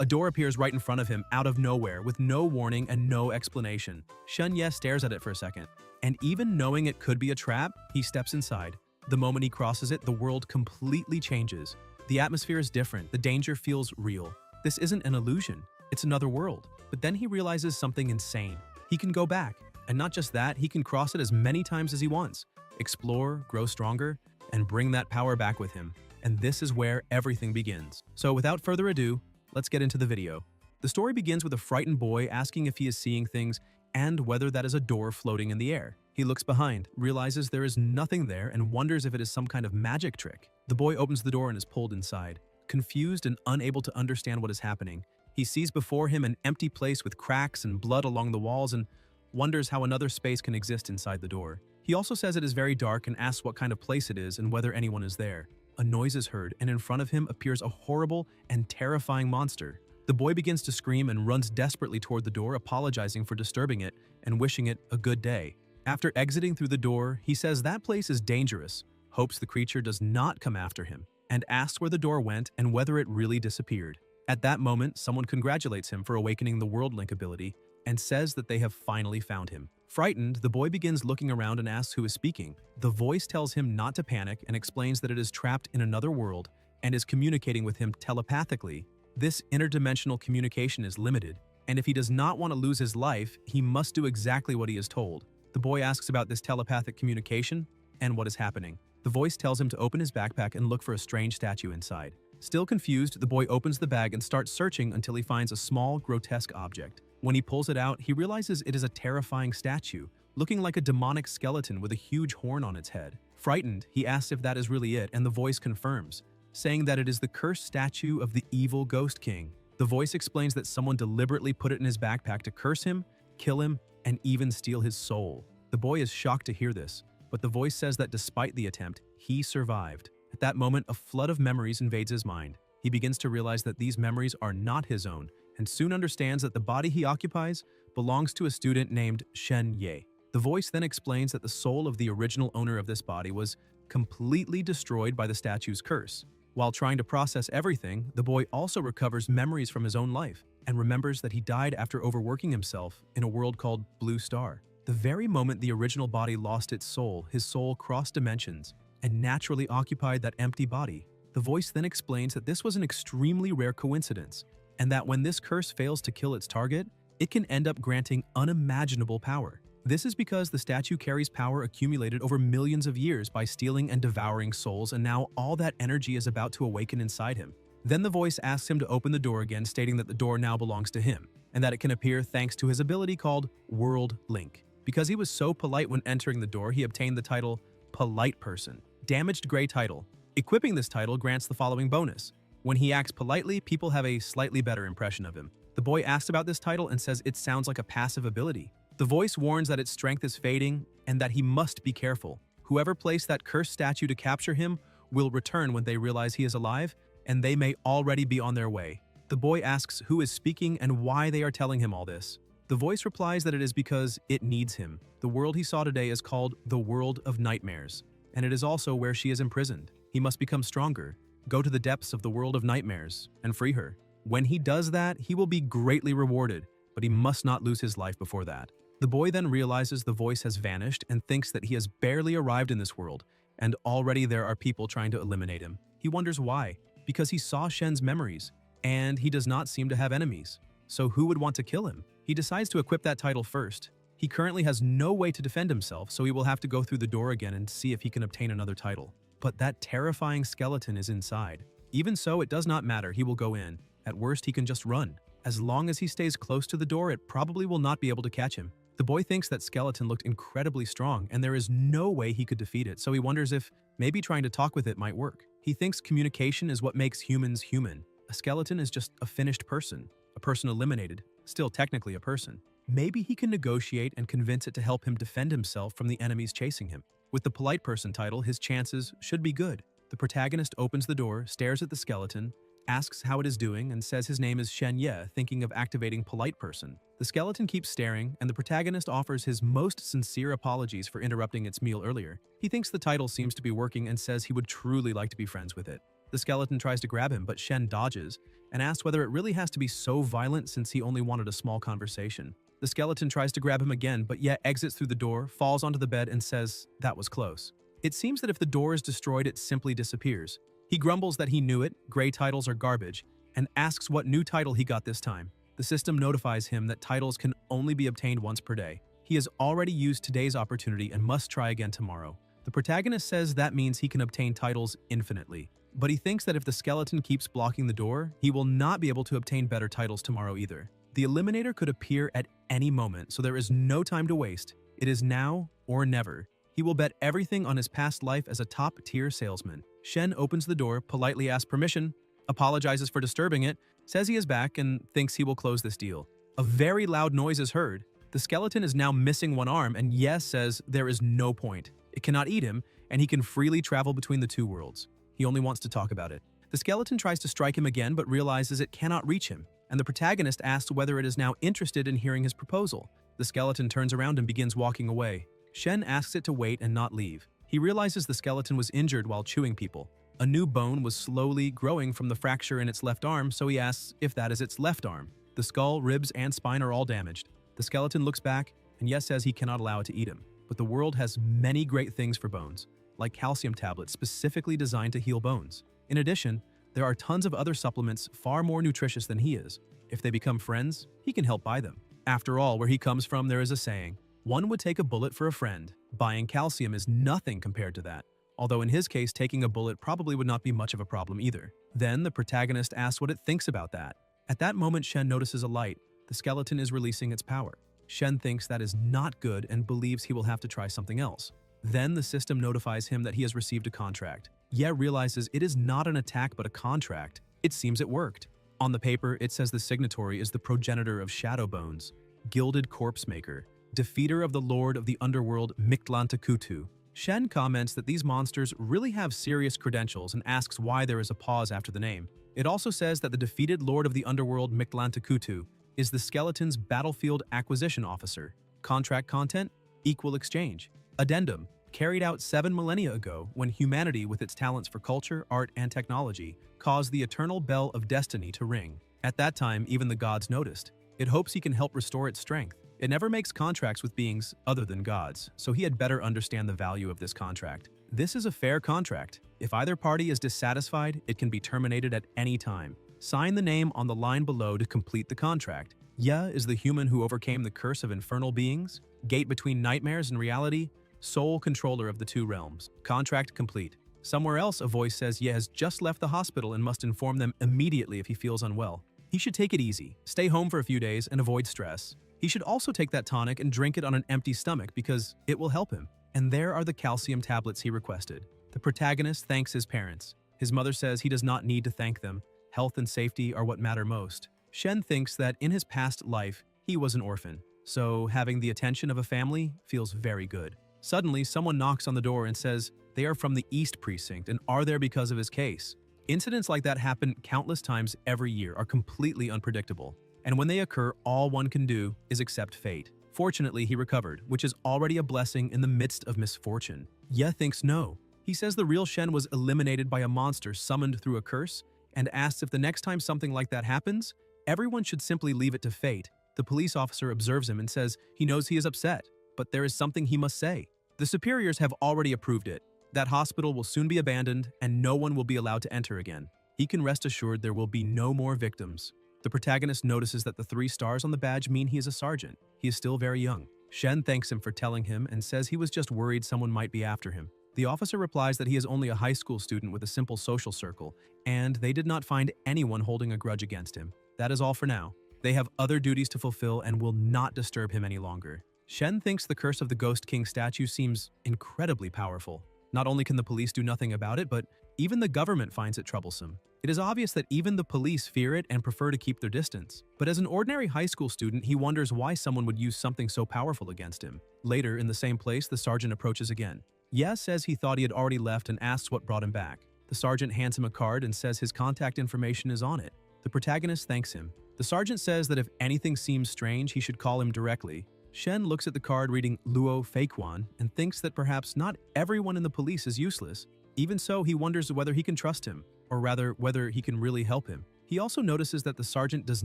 A door appears right in front of him out of nowhere with no warning and no explanation. Shen Ye stares at it for a second, and even knowing it could be a trap, he steps inside. The moment he crosses it, the world completely changes. The atmosphere is different, the danger feels real. This isn't an illusion, it's another world. But then he realizes something insane. He can go back, and not just that, he can cross it as many times as he wants, explore, grow stronger, and bring that power back with him. And this is where everything begins. So without further ado, let's get into the video. The story begins with a frightened boy asking if he is seeing things and whether that is a door floating in the air. He looks behind, realizes there is nothing there, and wonders if it is some kind of magic trick. The boy opens the door and is pulled inside. Confused and unable to understand what is happening, he sees before him an empty place with cracks and blood along the walls and wonders how another space can exist inside the door. He also says it is very dark and asks what kind of place it is and whether anyone is there. A noise is heard, and in front of him appears a horrible and terrifying monster. The boy begins to scream and runs desperately toward the door, apologizing for disturbing it and wishing it a good day. After exiting through the door, he says that place is dangerous, hopes the creature does not come after him, and asks where the door went and whether it really disappeared. At that moment, someone congratulates him for awakening the World Link ability and says that they have finally found him. Frightened, the boy begins looking around and asks who is speaking. The voice tells him not to panic and explains that it is trapped in another world and is communicating with him telepathically. This interdimensional communication is limited, and if he does not want to lose his life, he must do exactly what he is told. The boy asks about this telepathic communication and what is happening. The voice tells him to open his backpack and look for a strange statue inside. Still confused, the boy opens the bag and starts searching until he finds a small, grotesque object. When he pulls it out, he realizes it is a terrifying statue, looking like a demonic skeleton with a huge horn on its head. Frightened, he asks if that is really it, and the voice confirms, saying that it is the cursed statue of the evil Ghost King. The voice explains that someone deliberately put it in his backpack to curse him, kill him, and even steal his soul. The boy is shocked to hear this, but the voice says that despite the attempt, he survived. At that moment, a flood of memories invades his mind. He begins to realize that these memories are not his own, and soon understands that the body he occupies belongs to a student named Shen Ye. The voice then explains that the soul of the original owner of this body was completely destroyed by the statue's curse. While trying to process everything, the boy also recovers memories from his own life and remembers that he died after overworking himself in a world called Blue Star. The very moment the original body lost its soul, his soul crossed dimensions and naturally occupied that empty body. The voice then explains that this was an extremely rare coincidence, and that when this curse fails to kill its target, it can end up granting unimaginable power. This is because the statue carries power accumulated over millions of years by stealing and devouring souls, and now all that energy is about to awaken inside him. Then the voice asks him to open the door again, stating that the door now belongs to him, and that it can appear thanks to his ability called World Link. Because he was so polite when entering the door, he obtained the title Polite Person. Damaged Gray title. Equipping this title grants the following bonus. When he acts politely, people have a slightly better impression of him. The boy asks about this title and says it sounds like a passive ability. The voice warns that its strength is fading and that he must be careful. Whoever placed that cursed statue to capture him will return when they realize he is alive, and they may already be on their way. The boy asks who is speaking and why they are telling him all this. The voice replies that it is because it needs him. The world he saw today is called the World of Nightmares, and it is also where she is imprisoned. He must become stronger, go to the depths of the World of Nightmares, and free her. When he does that, he will be greatly rewarded, but he must not lose his life before that. The boy then realizes the voice has vanished and thinks that he has barely arrived in this world, and already there are people trying to eliminate him. He wonders why, because he saw Shen's memories, and he does not seem to have enemies. So who would want to kill him? He decides to equip that title first. He currently has no way to defend himself, so he will have to go through the door again and see if he can obtain another title. But that terrifying skeleton is inside. Even so, it does not matter, he will go in. At worst, he can just run. As long as he stays close to the door, it probably will not be able to catch him. The boy thinks that skeleton looked incredibly strong, and there is no way he could defeat it, so he wonders if maybe trying to talk with it might work. He thinks communication is what makes humans human. A skeleton is just a finished person, a person eliminated, still technically a person. Maybe he can negotiate and convince it to help him defend himself from the enemies chasing him. With the Polite Person title, his chances should be good. The protagonist opens the door, stares at the skeleton, asks how it is doing, and says his name is Shen Ye, thinking of activating Polite Person. The skeleton keeps staring, and the protagonist offers his most sincere apologies for interrupting its meal earlier. He thinks the title seems to be working and says he would truly like to be friends with it. The skeleton tries to grab him, but Shen dodges and asks whether it really has to be so violent since he only wanted a small conversation. The skeleton tries to grab him again, but Ye exits through the door, falls onto the bed, and says, "That was close." It seems that if the door is destroyed, it simply disappears. He grumbles that he knew it, gray titles are garbage, and asks what new title he got this time. The system notifies him that titles can only be obtained once per day. He has already used today's opportunity and must try again tomorrow. The protagonist says that means he can obtain titles infinitely, but he thinks that if the skeleton keeps blocking the door, he will not be able to obtain better titles tomorrow either. The Eliminator could appear at any moment, so there is no time to waste. It is now or never. He will bet everything on his past life as a top-tier salesman. Shen opens the door, politely asks permission, apologizes for disturbing it, says he is back, and thinks he will close this deal. A very loud noise is heard. The skeleton is now missing one arm, and Yes says there is no point. It cannot eat him, and he can freely travel between the two worlds. He only wants to talk about it. The skeleton tries to strike him again, but realizes it cannot reach him, and the protagonist asks whether it is now interested in hearing his proposal. The skeleton turns around and begins walking away. Shen asks it to wait and not leave. He realizes the skeleton was injured while chewing people. A new bone was slowly growing from the fracture in its left arm, so he asks if that is its left arm. The skull, ribs, and spine are all damaged. The skeleton looks back, and Yes says he cannot allow it to eat him. But the world has many great things for bones, like calcium tablets specifically designed to heal bones. In addition, there are tons of other supplements far more nutritious than he is. If they become friends, he can help buy them. After all, where he comes from, there is a saying, "One would take a bullet for a friend." Buying calcium is nothing compared to that. Although in his case, taking a bullet probably would not be much of a problem either. Then the protagonist asks what it thinks about that. At that moment, Shen notices a light. The skeleton is releasing its power. Shen thinks that is not good and believes he will have to try something else. Then the system notifies him that he has received a contract. Ye realizes it is not an attack but a contract. It seems it worked. On the paper, it says the signatory is the progenitor of Shadow Bones, Gilded Corpse Maker, defeater of the Lord of the Underworld Mictlantecuhtli. Shen comments that these monsters really have serious credentials and asks why there is a pause after the name. It also says that the defeated Lord of the Underworld Mictlantecuhtli is the skeleton's battlefield acquisition officer. Contract content: equal exchange. Addendum: carried out 7 millennia ago when humanity, with its talents for culture, art, and technology, caused the eternal bell of destiny to ring. At that time, even the gods noticed. It hopes he can help restore its strength. It never makes contracts with beings other than gods, so he had better understand the value of this contract. This is a fair contract. If either party is dissatisfied, it can be terminated at any time. Sign the name on the line below to complete the contract. Ye is the human who overcame the curse of infernal beings, gate between nightmares and reality, sole controller of the two realms. Contract complete. Somewhere else, a voice says Ye has just left the hospital and must inform them immediately if he feels unwell. He should take it easy, stay home for a few days, and avoid stress. He should also take that tonic and drink it on an empty stomach because it will help him. And there are the calcium tablets he requested. The protagonist thanks his parents. His mother says he does not need to thank them. Health and safety are what matter most. Shen thinks that in his past life, he was an orphan, so having the attention of a family feels very good. Suddenly, someone knocks on the door and says they are from the East Precinct and are there because of his case. Incidents like that happen countless times every year, are completely unpredictable, and when they occur, all one can do is accept fate. Fortunately, he recovered, which is already a blessing in the midst of misfortune. Ye thinks no. He says the real Shen was eliminated by a monster summoned through a curse, and asks if the next time something like that happens, everyone should simply leave it to fate. The police officer observes him and says he knows he is upset, but there is something he must say. The superiors have already approved it. That hospital will soon be abandoned and no one will be allowed to enter again. He can rest assured there will be no more victims. The protagonist notices that the 3 stars on the badge mean he is a sergeant. He is still very young. Shen thanks him for telling him and says he was just worried someone might be after him. The officer replies that he is only a high school student with a simple social circle, and they did not find anyone holding a grudge against him. That is all for now. They have other duties to fulfill and will not disturb him any longer. Shen thinks the curse of the Ghost King statue seems incredibly powerful. Not only can the police do nothing about it, but even the government finds it troublesome. It is obvious that even the police fear it and prefer to keep their distance. But as an ordinary high school student, he wonders why someone would use something so powerful against him. Later, in the same place, the sergeant approaches again. Ye says he thought he had already left and asks what brought him back. The sergeant hands him a card and says his contact information is on it. The protagonist thanks him. The sergeant says that if anything seems strange, he should call him directly. Shen looks at the card reading Luo Feiquan and thinks that perhaps not everyone in the police is useless. Even so, he wonders whether he can trust him, or rather, whether he can really help him. He also notices that the sergeant does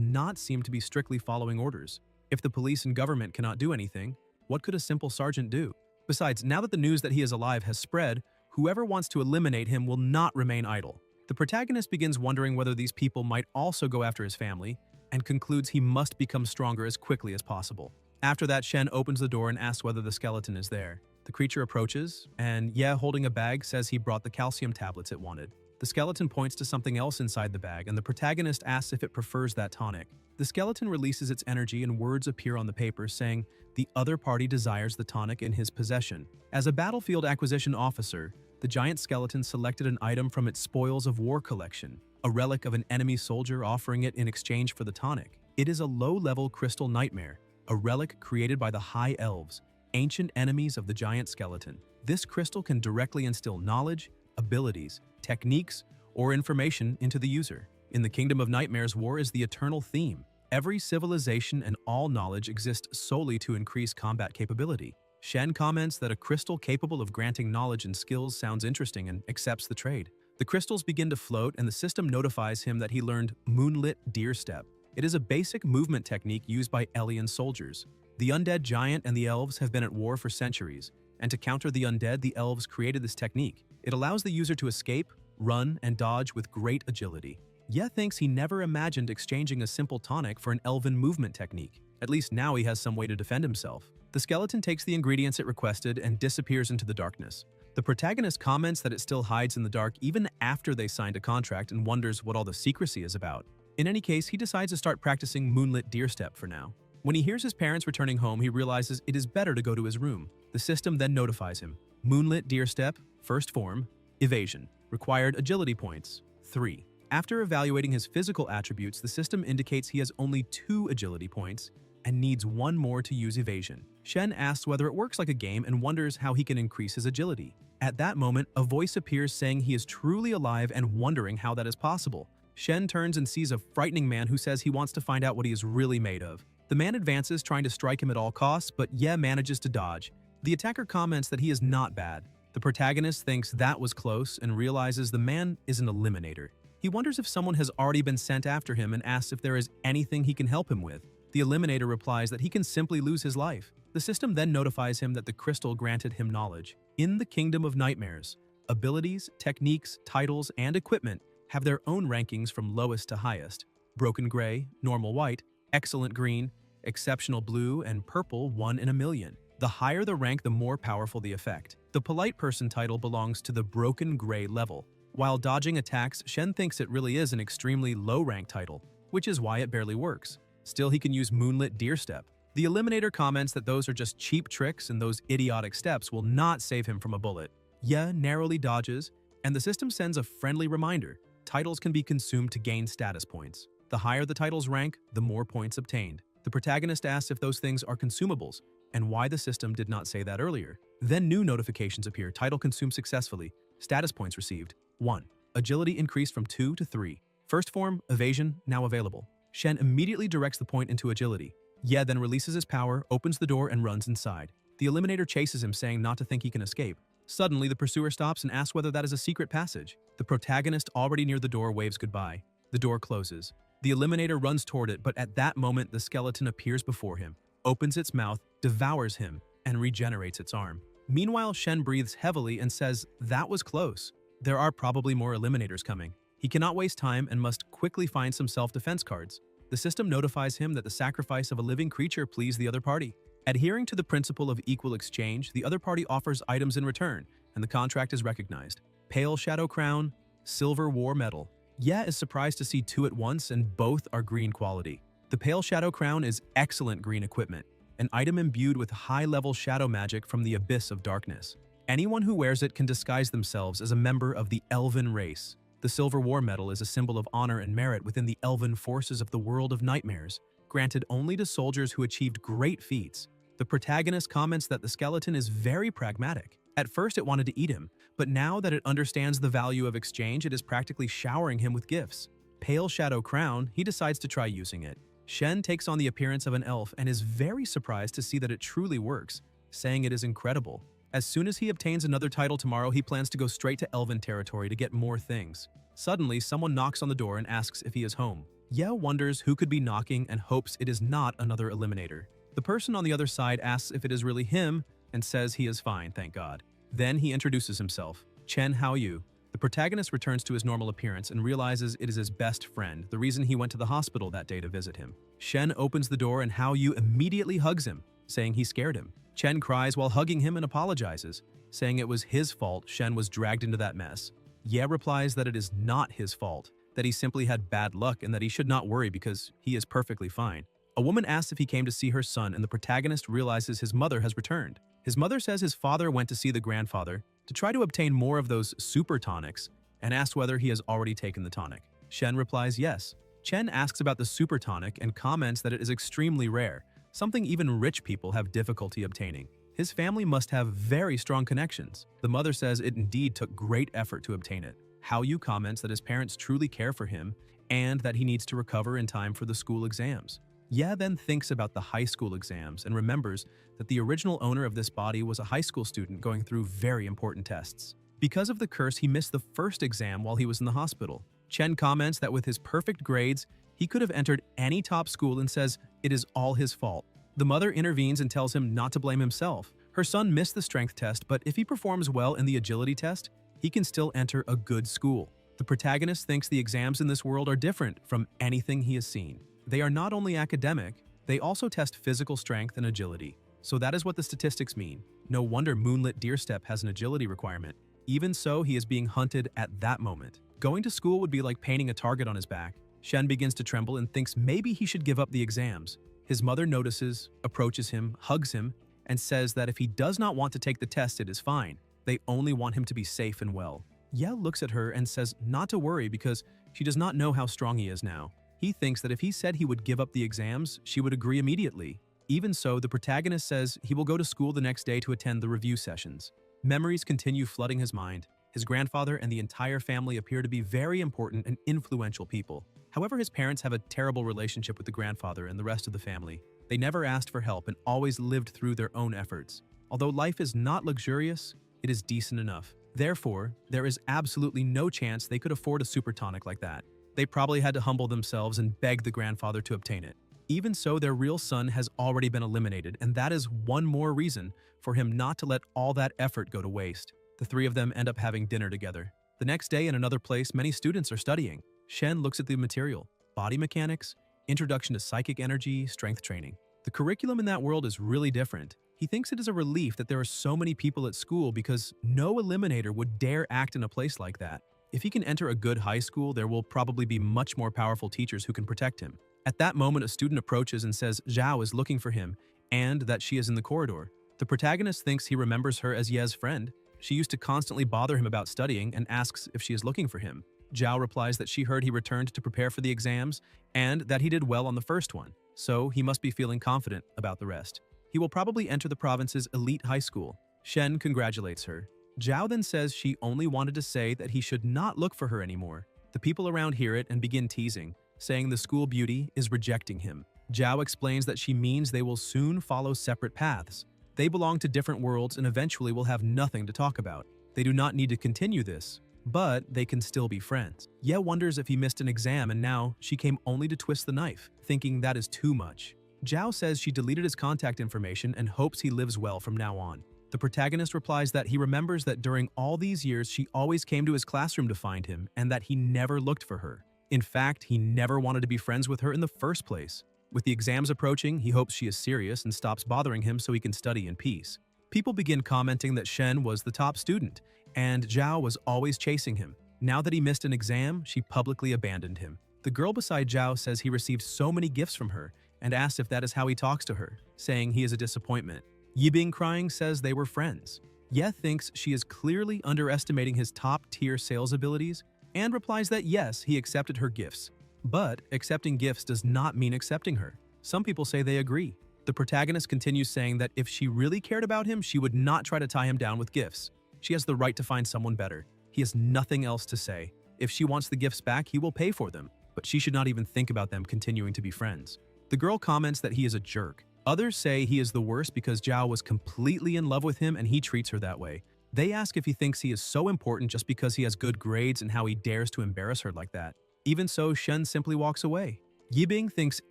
not seem to be strictly following orders. If the police and government cannot do anything, what could a simple sergeant do? Besides, now that the news that he is alive has spread, whoever wants to eliminate him will not remain idle. The protagonist begins wondering whether these people might also go after his family, and concludes he must become stronger as quickly as possible. After that, Shen opens the door and asks whether the skeleton is there. The creature approaches, and Ye, holding a bag, says he brought the calcium tablets it wanted. The skeleton points to something else inside the bag, and the protagonist asks if it prefers that tonic. The skeleton releases its energy and words appear on the paper saying the other party desires the tonic in his possession. As a battlefield acquisition officer, the giant skeleton selected an item from its spoils of war collection, a relic of an enemy soldier, offering it in exchange for the tonic. It is a low-level crystal nightmare, a relic created by the High Elves, ancient enemies of the giant skeleton. This crystal can directly instill knowledge, abilities, techniques, or information into the user. In the Kingdom of Nightmares, war is the eternal theme. Every civilization and all knowledge exist solely to increase combat capability. Shen comments that a crystal capable of granting knowledge and skills sounds interesting and accepts the trade. The crystals begin to float, and the system notifies him that he learned Moonlit Deer Step. It is a basic movement technique used by alien soldiers. The undead giant and the elves have been at war for centuries, and to counter the undead, the elves created this technique. It allows the user to escape, run, and dodge with great agility. Ye thinks he never imagined exchanging a simple tonic for an elven movement technique. At least now he has some way to defend himself. The skeleton takes the ingredients it requested and disappears into the darkness. The protagonist comments that it still hides in the dark even after they signed a contract and wonders what all the secrecy is about. In any case, he decides to start practicing Moonlit Deer Step for now. When he hears his parents returning home, he realizes it is better to go to his room. The system then notifies him. Moonlit Deer Step, first form, evasion. Required agility points, 3. After evaluating his physical attributes, the system indicates he has only 2 agility points and needs 1 more to use evasion. Shen asks whether it works like a game and wonders how he can increase his agility. At that moment, a voice appears saying he is truly alive and wondering how that is possible. Shen turns and sees a frightening man who says he wants to find out what he is really made of. The man advances, trying to strike him at all costs, but Ye manages to dodge. The attacker comments that he is not bad. The protagonist thinks that was close and realizes the man is an eliminator. He wonders if someone has already been sent after him and asks if there is anything he can help him with. The eliminator replies that he can simply lose his life. The system then notifies him that the crystal granted him knowledge. In the Kingdom of Nightmares, abilities, techniques, titles, and equipment have their own rankings from lowest to highest. Broken gray, normal white, excellent green, exceptional blue, and purple 1 in a million. The higher the rank, the more powerful the effect. The polite person title belongs to the broken gray level. While dodging attacks, Shen thinks it really is an extremely low-rank title, which is why it barely works. Still, he can use Moonlit Deer Step. The eliminator comments that those are just cheap tricks and those idiotic steps will not save him from a bullet. Ye narrowly dodges, and the system sends a friendly reminder. Titles can be consumed to gain status points. The higher the title's rank, the more points obtained. The protagonist asks if those things are consumables, and why the system did not say that earlier. Then new notifications appear. Title consumed successfully. Status points received. 1. Agility increased from 2 to 3. First form, evasion, now available. Shen immediately directs the point into agility. Ye then releases his power, opens the door, and runs inside. The eliminator chases him, saying not to think he can escape. Suddenly, the pursuer stops and asks whether that is a secret passage. The protagonist, already near the door, waves goodbye. The door closes. The eliminator runs toward it, but at that moment, the skeleton appears before him, opens its mouth, devours him, and regenerates its arm. Meanwhile, Shen breathes heavily and says, "That was close." There are probably more eliminators coming. He cannot waste time and must quickly find some self-defense cards. The system notifies him that the sacrifice of a living creature pleased the other party. Adhering to the principle of equal exchange, the other party offers items in return, and the contract is recognized. Pale Shadow Crown, Silver War Medal. Ye is surprised to see 2 at once, and both are green quality. The Pale Shadow Crown is excellent green equipment, an item imbued with high-level shadow magic from the abyss of darkness. Anyone who wears it can disguise themselves as a member of the Elven race. The Silver War Medal is a symbol of honor and merit within the Elven forces of the world of nightmares, granted only to soldiers who achieved great feats. The protagonist comments that the skeleton is very pragmatic. At first it wanted to eat him, but now that it understands the value of exchange, it is practically showering him with gifts. Pale Shadow Crown, he decides to try using it. Shen takes on the appearance of an elf and is very surprised to see that it truly works, saying it is incredible. As soon as he obtains another title tomorrow, he plans to go straight to Elven territory to get more things. Suddenly, someone knocks on the door and asks if he is home. Ye wonders who could be knocking and hopes it is not another eliminator. The person on the other side asks if it is really him and says he is fine, thank God. Then he introduces himself. Chen Haoyu. The protagonist returns to his normal appearance and realizes it is his best friend, the reason he went to the hospital that day to visit him. Shen opens the door and Haoyu immediately hugs him, saying he scared him. Chen cries while hugging him and apologizes, saying it was his fault Shen was dragged into that mess. Ye replies that it is not his fault, that he simply had bad luck and that he should not worry because he is perfectly fine. A woman asks if he came to see her son and the protagonist realizes his mother has returned. His mother says his father went to see the grandfather to try to obtain more of those super tonics and asks whether he has already taken the tonic. Shen replies yes. Chen asks about the super tonic and comments that it is extremely rare, something even rich people have difficulty obtaining. His family must have very strong connections. The mother says it indeed took great effort to obtain it. Haoyu comments that his parents truly care for him and that he needs to recover in time for the school exams. Ye then thinks about the high school exams and remembers that the original owner of this body was a high school student going through very important tests. Because of the curse, he missed the first exam while he was in the hospital. Chen comments that with his perfect grades, he could have entered any top school and says it is all his fault. The mother intervenes and tells him not to blame himself. Her son missed the strength test, but if he performs well in the agility test, he can still enter a good school. The protagonist thinks the exams in this world are different from anything he has seen. They are not only academic, they also test physical strength and agility. So that is what the statistics mean. No wonder Moonlit Deerstep has an agility requirement. Even so, he is being hunted at that moment. Going to school would be like painting a target on his back. Shen begins to tremble and thinks maybe he should give up the exams. His mother notices, approaches him, hugs him, and says that if he does not want to take the test, it is fine. They only want him to be safe and well. Ye looks at her and says not to worry because she does not know how strong he is now. He thinks that if he said he would give up the exams, she would agree immediately. Even so, the protagonist says he will go to school the next day to attend the review sessions. Memories continue flooding his mind. His grandfather and the entire family appear to be very important and influential people. However, his parents have a terrible relationship with the grandfather and the rest of the family. They never asked for help and always lived through their own efforts. Although life is not luxurious, it is decent enough. Therefore, there is absolutely no chance they could afford a super tonic like that. They probably had to humble themselves and beg the grandfather to obtain it. Even so, their real son has already been eliminated, and that is one more reason for him not to let all that effort go to waste. The three of them end up having dinner together. The next day in another place, many students are studying. Shen looks at the material: body mechanics, introduction to psychic energy, strength training. The curriculum in that world is really different. He thinks it is a relief that there are so many people at school because no eliminator would dare act in a place like that. If he can enter a good high school, there will probably be much more powerful teachers who can protect him. At that moment, a student approaches and says Zhao is looking for him and that she is in the corridor. The protagonist thinks he remembers her as Ye's friend. She used to constantly bother him about studying and asks if she is looking for him. Zhao replies that she heard he returned to prepare for the exams and that he did well on the first one, so he must be feeling confident about the rest. He will probably enter the province's elite high school. Shen congratulates her. Zhao then says she only wanted to say that he should not look for her anymore. The people around hear it and begin teasing, saying the school beauty is rejecting him. Zhao explains that she means they will soon follow separate paths. They belong to different worlds and eventually will have nothing to talk about. They do not need to continue this, but they can still be friends. Ye wonders if he missed an exam and now she came only to twist the knife, thinking that is too much. Zhao says she deleted his contact information and hopes he lives well from now on. The protagonist replies that he remembers that during all these years she always came to his classroom to find him and that he never looked for her. In fact, he never wanted to be friends with her in the first place. With the exams approaching, he hopes she is serious and stops bothering him so he can study in peace. People begin commenting that Shen was the top student and Zhao was always chasing him. Now that he missed an exam, she publicly abandoned him. The girl beside Zhao says he received so many gifts from her and asks if that is how he talks to her, saying he is a disappointment. Yibing crying says they were friends. Ye thinks she is clearly underestimating his top-tier sales abilities and replies that yes, he accepted her gifts. But accepting gifts does not mean accepting her. Some people say they agree. The protagonist continues saying that if she really cared about him, she would not try to tie him down with gifts. She has the right to find someone better. He has nothing else to say. If she wants the gifts back, he will pay for them, but she should not even think about them continuing to be friends. The girl comments that he is a jerk. Others say he is the worst because Zhao was completely in love with him and he treats her that way. They ask if he thinks he is so important just because he has good grades and how he dares to embarrass her like that. Even so, Shen simply walks away. Yibing thinks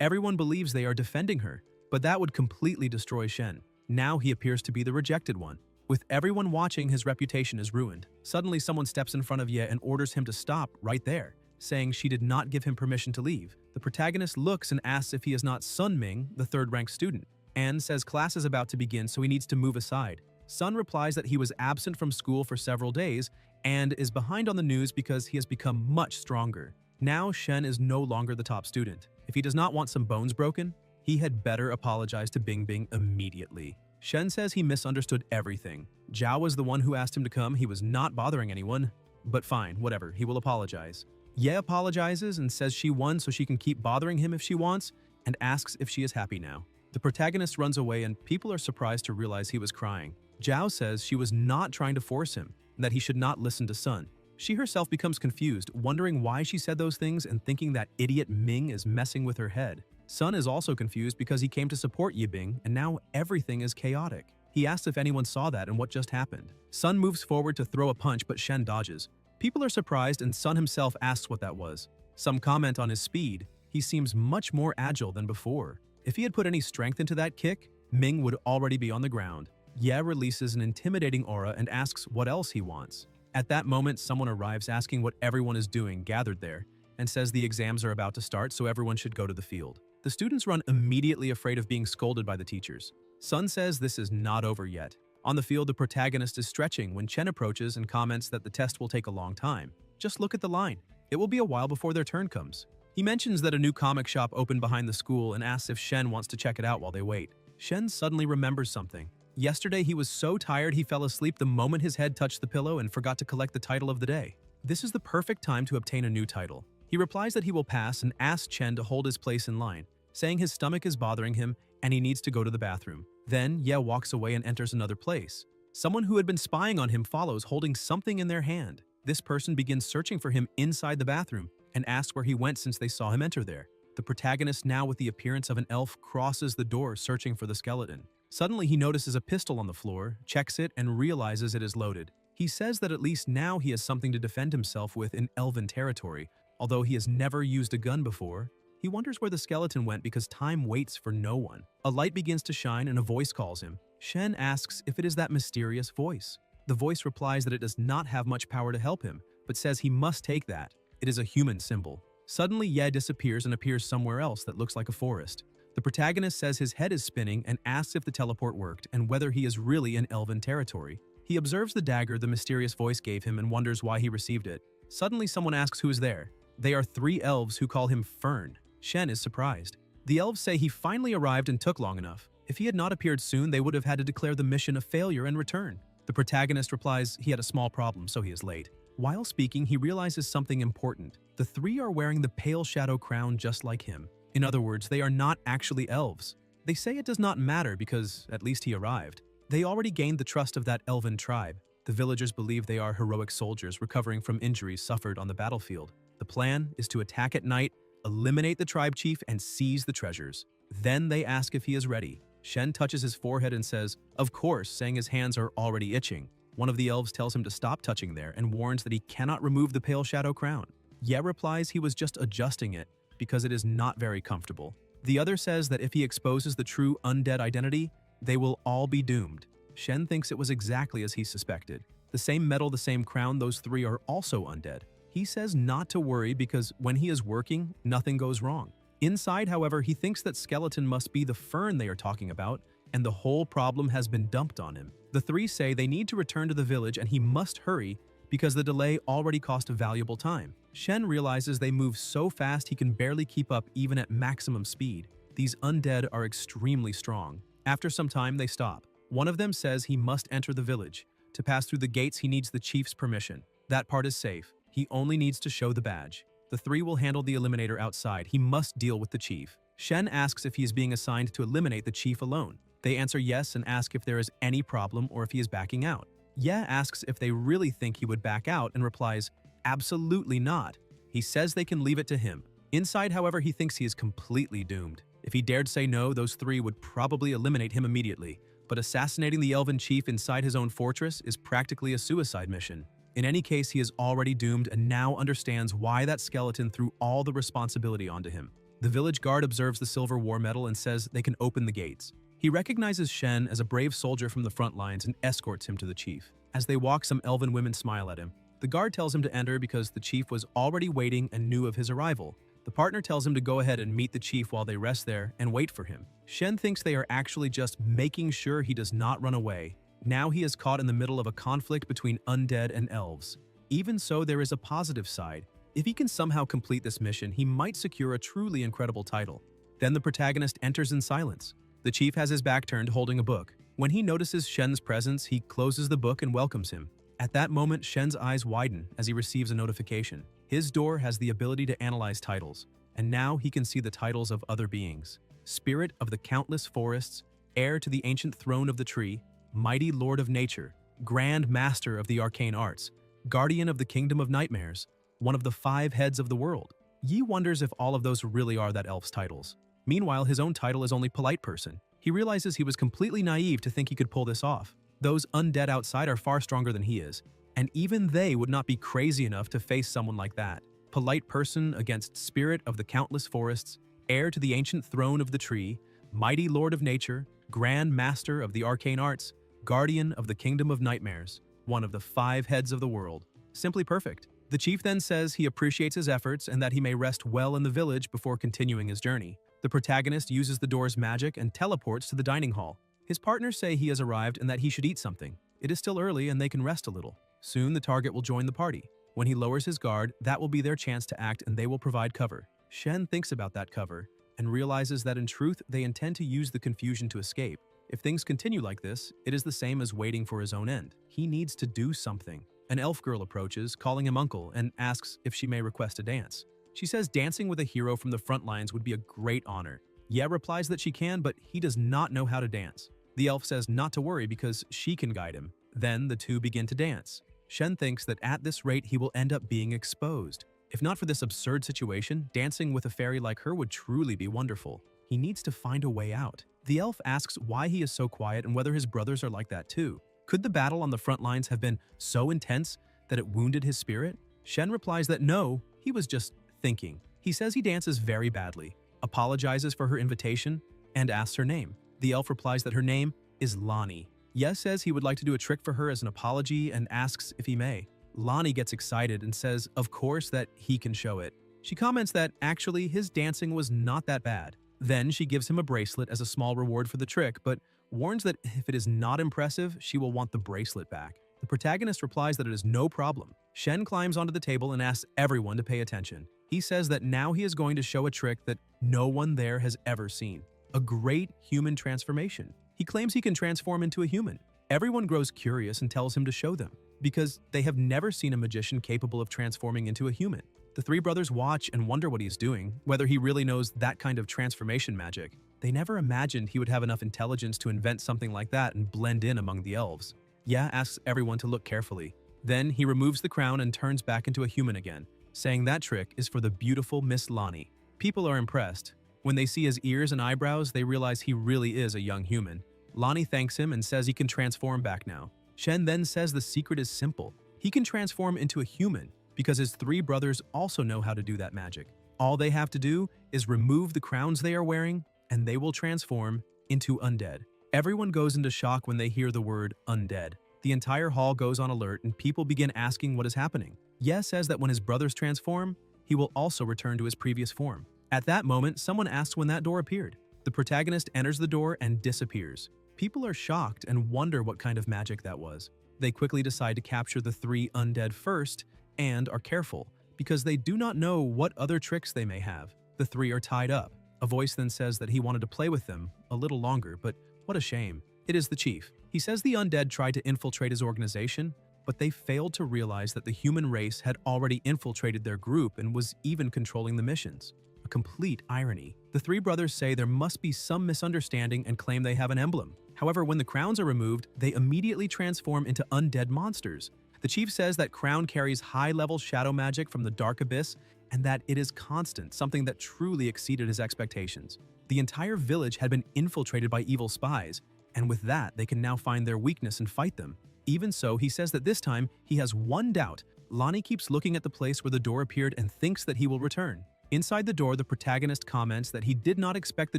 everyone believes they are defending her, but that would completely destroy Shen. Now he appears to be the rejected one. With everyone watching, his reputation is ruined. Suddenly, someone steps in front of Ye and orders him to stop right there, saying she did not give him permission to leave. The protagonist looks and asks if he is not Sun Ming, the third-ranked student, and says class is about to begin, so he needs to move aside. Sun replies that he was absent from school for several days and is behind on the news because he has become much stronger. Now Shen is no longer the top student. If he does not want some bones broken, he had better apologize to Bingbing immediately. Shen says he misunderstood everything. Zhao was the one who asked him to come, he was not bothering anyone. But fine, whatever, he will apologize. Ye apologizes and says she won so she can keep bothering him if she wants, and asks if she is happy now. The protagonist runs away and people are surprised to realize he was crying. Zhao says she was not trying to force him, and that he should not listen to Sun. She herself becomes confused, wondering why she said those things and thinking that idiot Ming is messing with her head. Sun is also confused because he came to support Yibing and now everything is chaotic. He asks if anyone saw that and what just happened. Sun moves forward to throw a punch but Shen dodges. People are surprised and Sun himself asks what that was. Some comment on his speed. He seems much more agile than before. If he had put any strength into that kick, Ming would already be on the ground. Ye releases an intimidating aura and asks what else he wants. At that moment, someone arrives asking what everyone is doing gathered there and says the exams are about to start so everyone should go to the field. The students run immediately afraid of being scolded by the teachers. Sun says this is not over yet. On the field, the protagonist is stretching when Chen approaches and comments that the test will take a long time. Just look at the line. It will be a while before their turn comes. He mentions that a new comic shop opened behind the school and asks if Shen wants to check it out while they wait. Shen suddenly remembers something. Yesterday, he was so tired he fell asleep the moment his head touched the pillow and forgot to collect the title of the day. This is the perfect time to obtain a new title. He replies that he will pass and asks Chen to hold his place in line, saying his stomach is bothering him and he needs to go to the bathroom. Then, Ye walks away and enters another place. Someone who had been spying on him follows holding something in their hand. This person begins searching for him inside the bathroom and asks where he went since they saw him enter there. The protagonist, now with the appearance of an elf, crosses the door searching for the skeleton. Suddenly, he notices a pistol on the floor, checks it, and realizes it is loaded. He says that at least now he has something to defend himself with in elven territory. Although he has never used a gun before, he wonders where the skeleton went because time waits for no one. A light begins to shine and a voice calls him. Shen asks if it is that mysterious voice. The voice replies that it does not have much power to help him, but says he must take that. It is a human symbol. Suddenly, Ye disappears and appears somewhere else that looks like a forest. The protagonist says his head is spinning and asks if the teleport worked and whether he is really in elven territory. He observes the dagger the mysterious voice gave him and wonders why he received it. Suddenly, someone asks who is there. They are 3 elves who call him Fern. Shen is surprised. The elves say he finally arrived and took long enough. If he had not appeared soon, they would have had to declare the mission a failure and return. The protagonist replies he had a small problem, so he is late. While speaking, he realizes something important. The 3 are wearing the pale shadow crown just like him. In other words, they are not actually elves. They say it does not matter because at least he arrived. They already gained the trust of that elven tribe. The villagers believe they are heroic soldiers recovering from injuries suffered on the battlefield. The plan is to attack at night, eliminate the tribe chief, and seize the treasures. Then they ask if he is ready. Shen touches his forehead and says, of course, saying his hands are already itching. One of the elves tells him to stop touching there and warns that he cannot remove the pale shadow crown. Ye replies he was just adjusting it because it is not very comfortable. The other says that if he exposes the true undead identity, they will all be doomed. Shen thinks it was exactly as he suspected. The same metal, the same crown, those 3 are also undead. He says not to worry because when he is working, nothing goes wrong. Inside, however, he thinks that skeleton must be the Fern they are talking about, and the whole problem has been dumped on him. The 3 say they need to return to the village and he must hurry because the delay already cost valuable time. Shen realizes they move so fast he can barely keep up even at maximum speed. These undead are extremely strong. After some time, they stop. One of them says he must enter the village. To pass through the gates, he needs the chief's permission. That part is safe. He only needs to show the badge. The 3 will handle the eliminator outside. He must deal with the chief. Shen asks if he is being assigned to eliminate the chief alone. They answer yes and ask if there is any problem or if he is backing out. Ye asks if they really think he would back out and replies, absolutely not. He says they can leave it to him. Inside, however, he thinks he is completely doomed. If he dared say no, those three would probably eliminate him immediately. But assassinating the elven chief inside his own fortress is practically a suicide mission. In any case, he is already doomed and now understands why that skeleton threw all the responsibility onto him. The village guard observes the silver war medal and says they can open the gates. He recognizes Shen as a brave soldier from the front lines and escorts him to the chief. As they walk, some elven women smile at him. The guard tells him to enter because the chief was already waiting and knew of his arrival. The partner tells him to go ahead and meet the chief while they rest there and wait for him. Shen thinks they are actually just making sure he does not run away. Now he is caught in the middle of a conflict between undead and elves. Even so, there is a positive side. If he can somehow complete this mission, he might secure a truly incredible title. Then the protagonist enters in silence. The chief has his back turned, holding a book. When he notices Shen's presence, he closes the book and welcomes him. At that moment, Shen's eyes widen as he receives a notification. His door has the ability to analyze titles, and now he can see the titles of other beings. Spirit of the countless forests, heir to the ancient throne of the tree, mighty lord of nature, grand master of the arcane arts, guardian of the kingdom of nightmares, one of the 5 heads of the world. Yi wonders if all of those really are that elf's titles. Meanwhile, his own title is only polite person. He realizes he was completely naive to think he could pull this off. Those undead outside are far stronger than he is, and even they would not be crazy enough to face someone like that. Polite person against spirit of the countless forests, heir to the ancient throne of the tree, mighty lord of nature, grand master of the arcane arts, guardian of the kingdom of nightmares, one of the 5 heads of the world. Simply perfect. The chief then says he appreciates his efforts and that he may rest well in the village before continuing his journey. The protagonist uses the door's magic and teleports to the dining hall. His partners say he has arrived and that he should eat something. It is still early and they can rest a little. Soon the target will join the party. When he lowers his guard, that will be their chance to act and they will provide cover. Shen thinks about that cover and realizes that in truth they intend to use the confusion to escape. If things continue like this, it is the same as waiting for his own end. He needs to do something. An elf girl approaches, calling him uncle, and asks if she may request a dance. She says dancing with a hero from the front lines would be a great honor. Ye replies that she can, but he does not know how to dance. The elf says not to worry because she can guide him. Then the two begin to dance. Shen thinks that at this rate he will end up being exposed. If not for this absurd situation, dancing with a fairy like her would truly be wonderful. He needs to find a way out. The elf asks why he is so quiet and whether his brothers are like that too. Could the battle on the front lines have been so intense that it wounded his spirit? Shen replies that no, he was just thinking. He says he dances very badly, apologizes for her invitation, and asks her name. The elf replies that her name is Lonnie. Ye says he would like to do a trick for her as an apology and asks if he may. Lonnie gets excited and says, of course, that he can show it. She comments that actually his dancing was not that bad. Then she gives him a bracelet as a small reward for the trick, but warns that if it is not impressive, she will want the bracelet back. The protagonist replies that it is no problem. Shen climbs onto the table and asks everyone to pay attention. He says that now he is going to show a trick that no one there has ever seen. A great human transformation. He claims he can transform into a human. Everyone grows curious and tells him to show them, because they have never seen a magician capable of transforming into a human. The 3 brothers watch and wonder what he is doing, whether he really knows that kind of transformation magic. They never imagined he would have enough intelligence to invent something like that and blend in among the elves. Ya asks everyone to look carefully. Then he removes the crown and turns back into a human again, saying that trick is for the beautiful Miss Lonnie. People are impressed. When they see his ears and eyebrows, they realize he really is a young human. Lonnie thanks him and says he can transform back now. Shen then says the secret is simple. He can transform into a human because his 3 brothers also know how to do that magic. All they have to do is remove the crowns they are wearing, and they will transform into undead. Everyone goes into shock when they hear the word undead. The entire hall goes on alert and people begin asking what is happening. Ye says that when his brothers transform, he will also return to his previous form. At that moment, someone asks when that door appeared. The protagonist enters the door and disappears. People are shocked and wonder what kind of magic that was. They quickly decide to capture the 3 undead first and are careful because they do not know what other tricks they may have. The 3 are tied up. A voice then says that he wanted to play with them a little longer, but what a shame. It is the chief. He says the undead tried to infiltrate his organization, but they failed to realize that the human race had already infiltrated their group and was even controlling the missions. A complete irony. The 3 brothers say there must be some misunderstanding and claim they have an emblem. However, when the crowns are removed, they immediately transform into undead monsters. The chief says that crown carries high-level shadow magic from the dark abyss and that it is constant, something that truly exceeded his expectations. The entire village had been infiltrated by evil spies, and with that, they can now find their weakness and fight them. Even so, he says that this time, he has one doubt. Lonnie keeps looking at the place where the door appeared and thinks that he will return. Inside the door, the protagonist comments that he did not expect the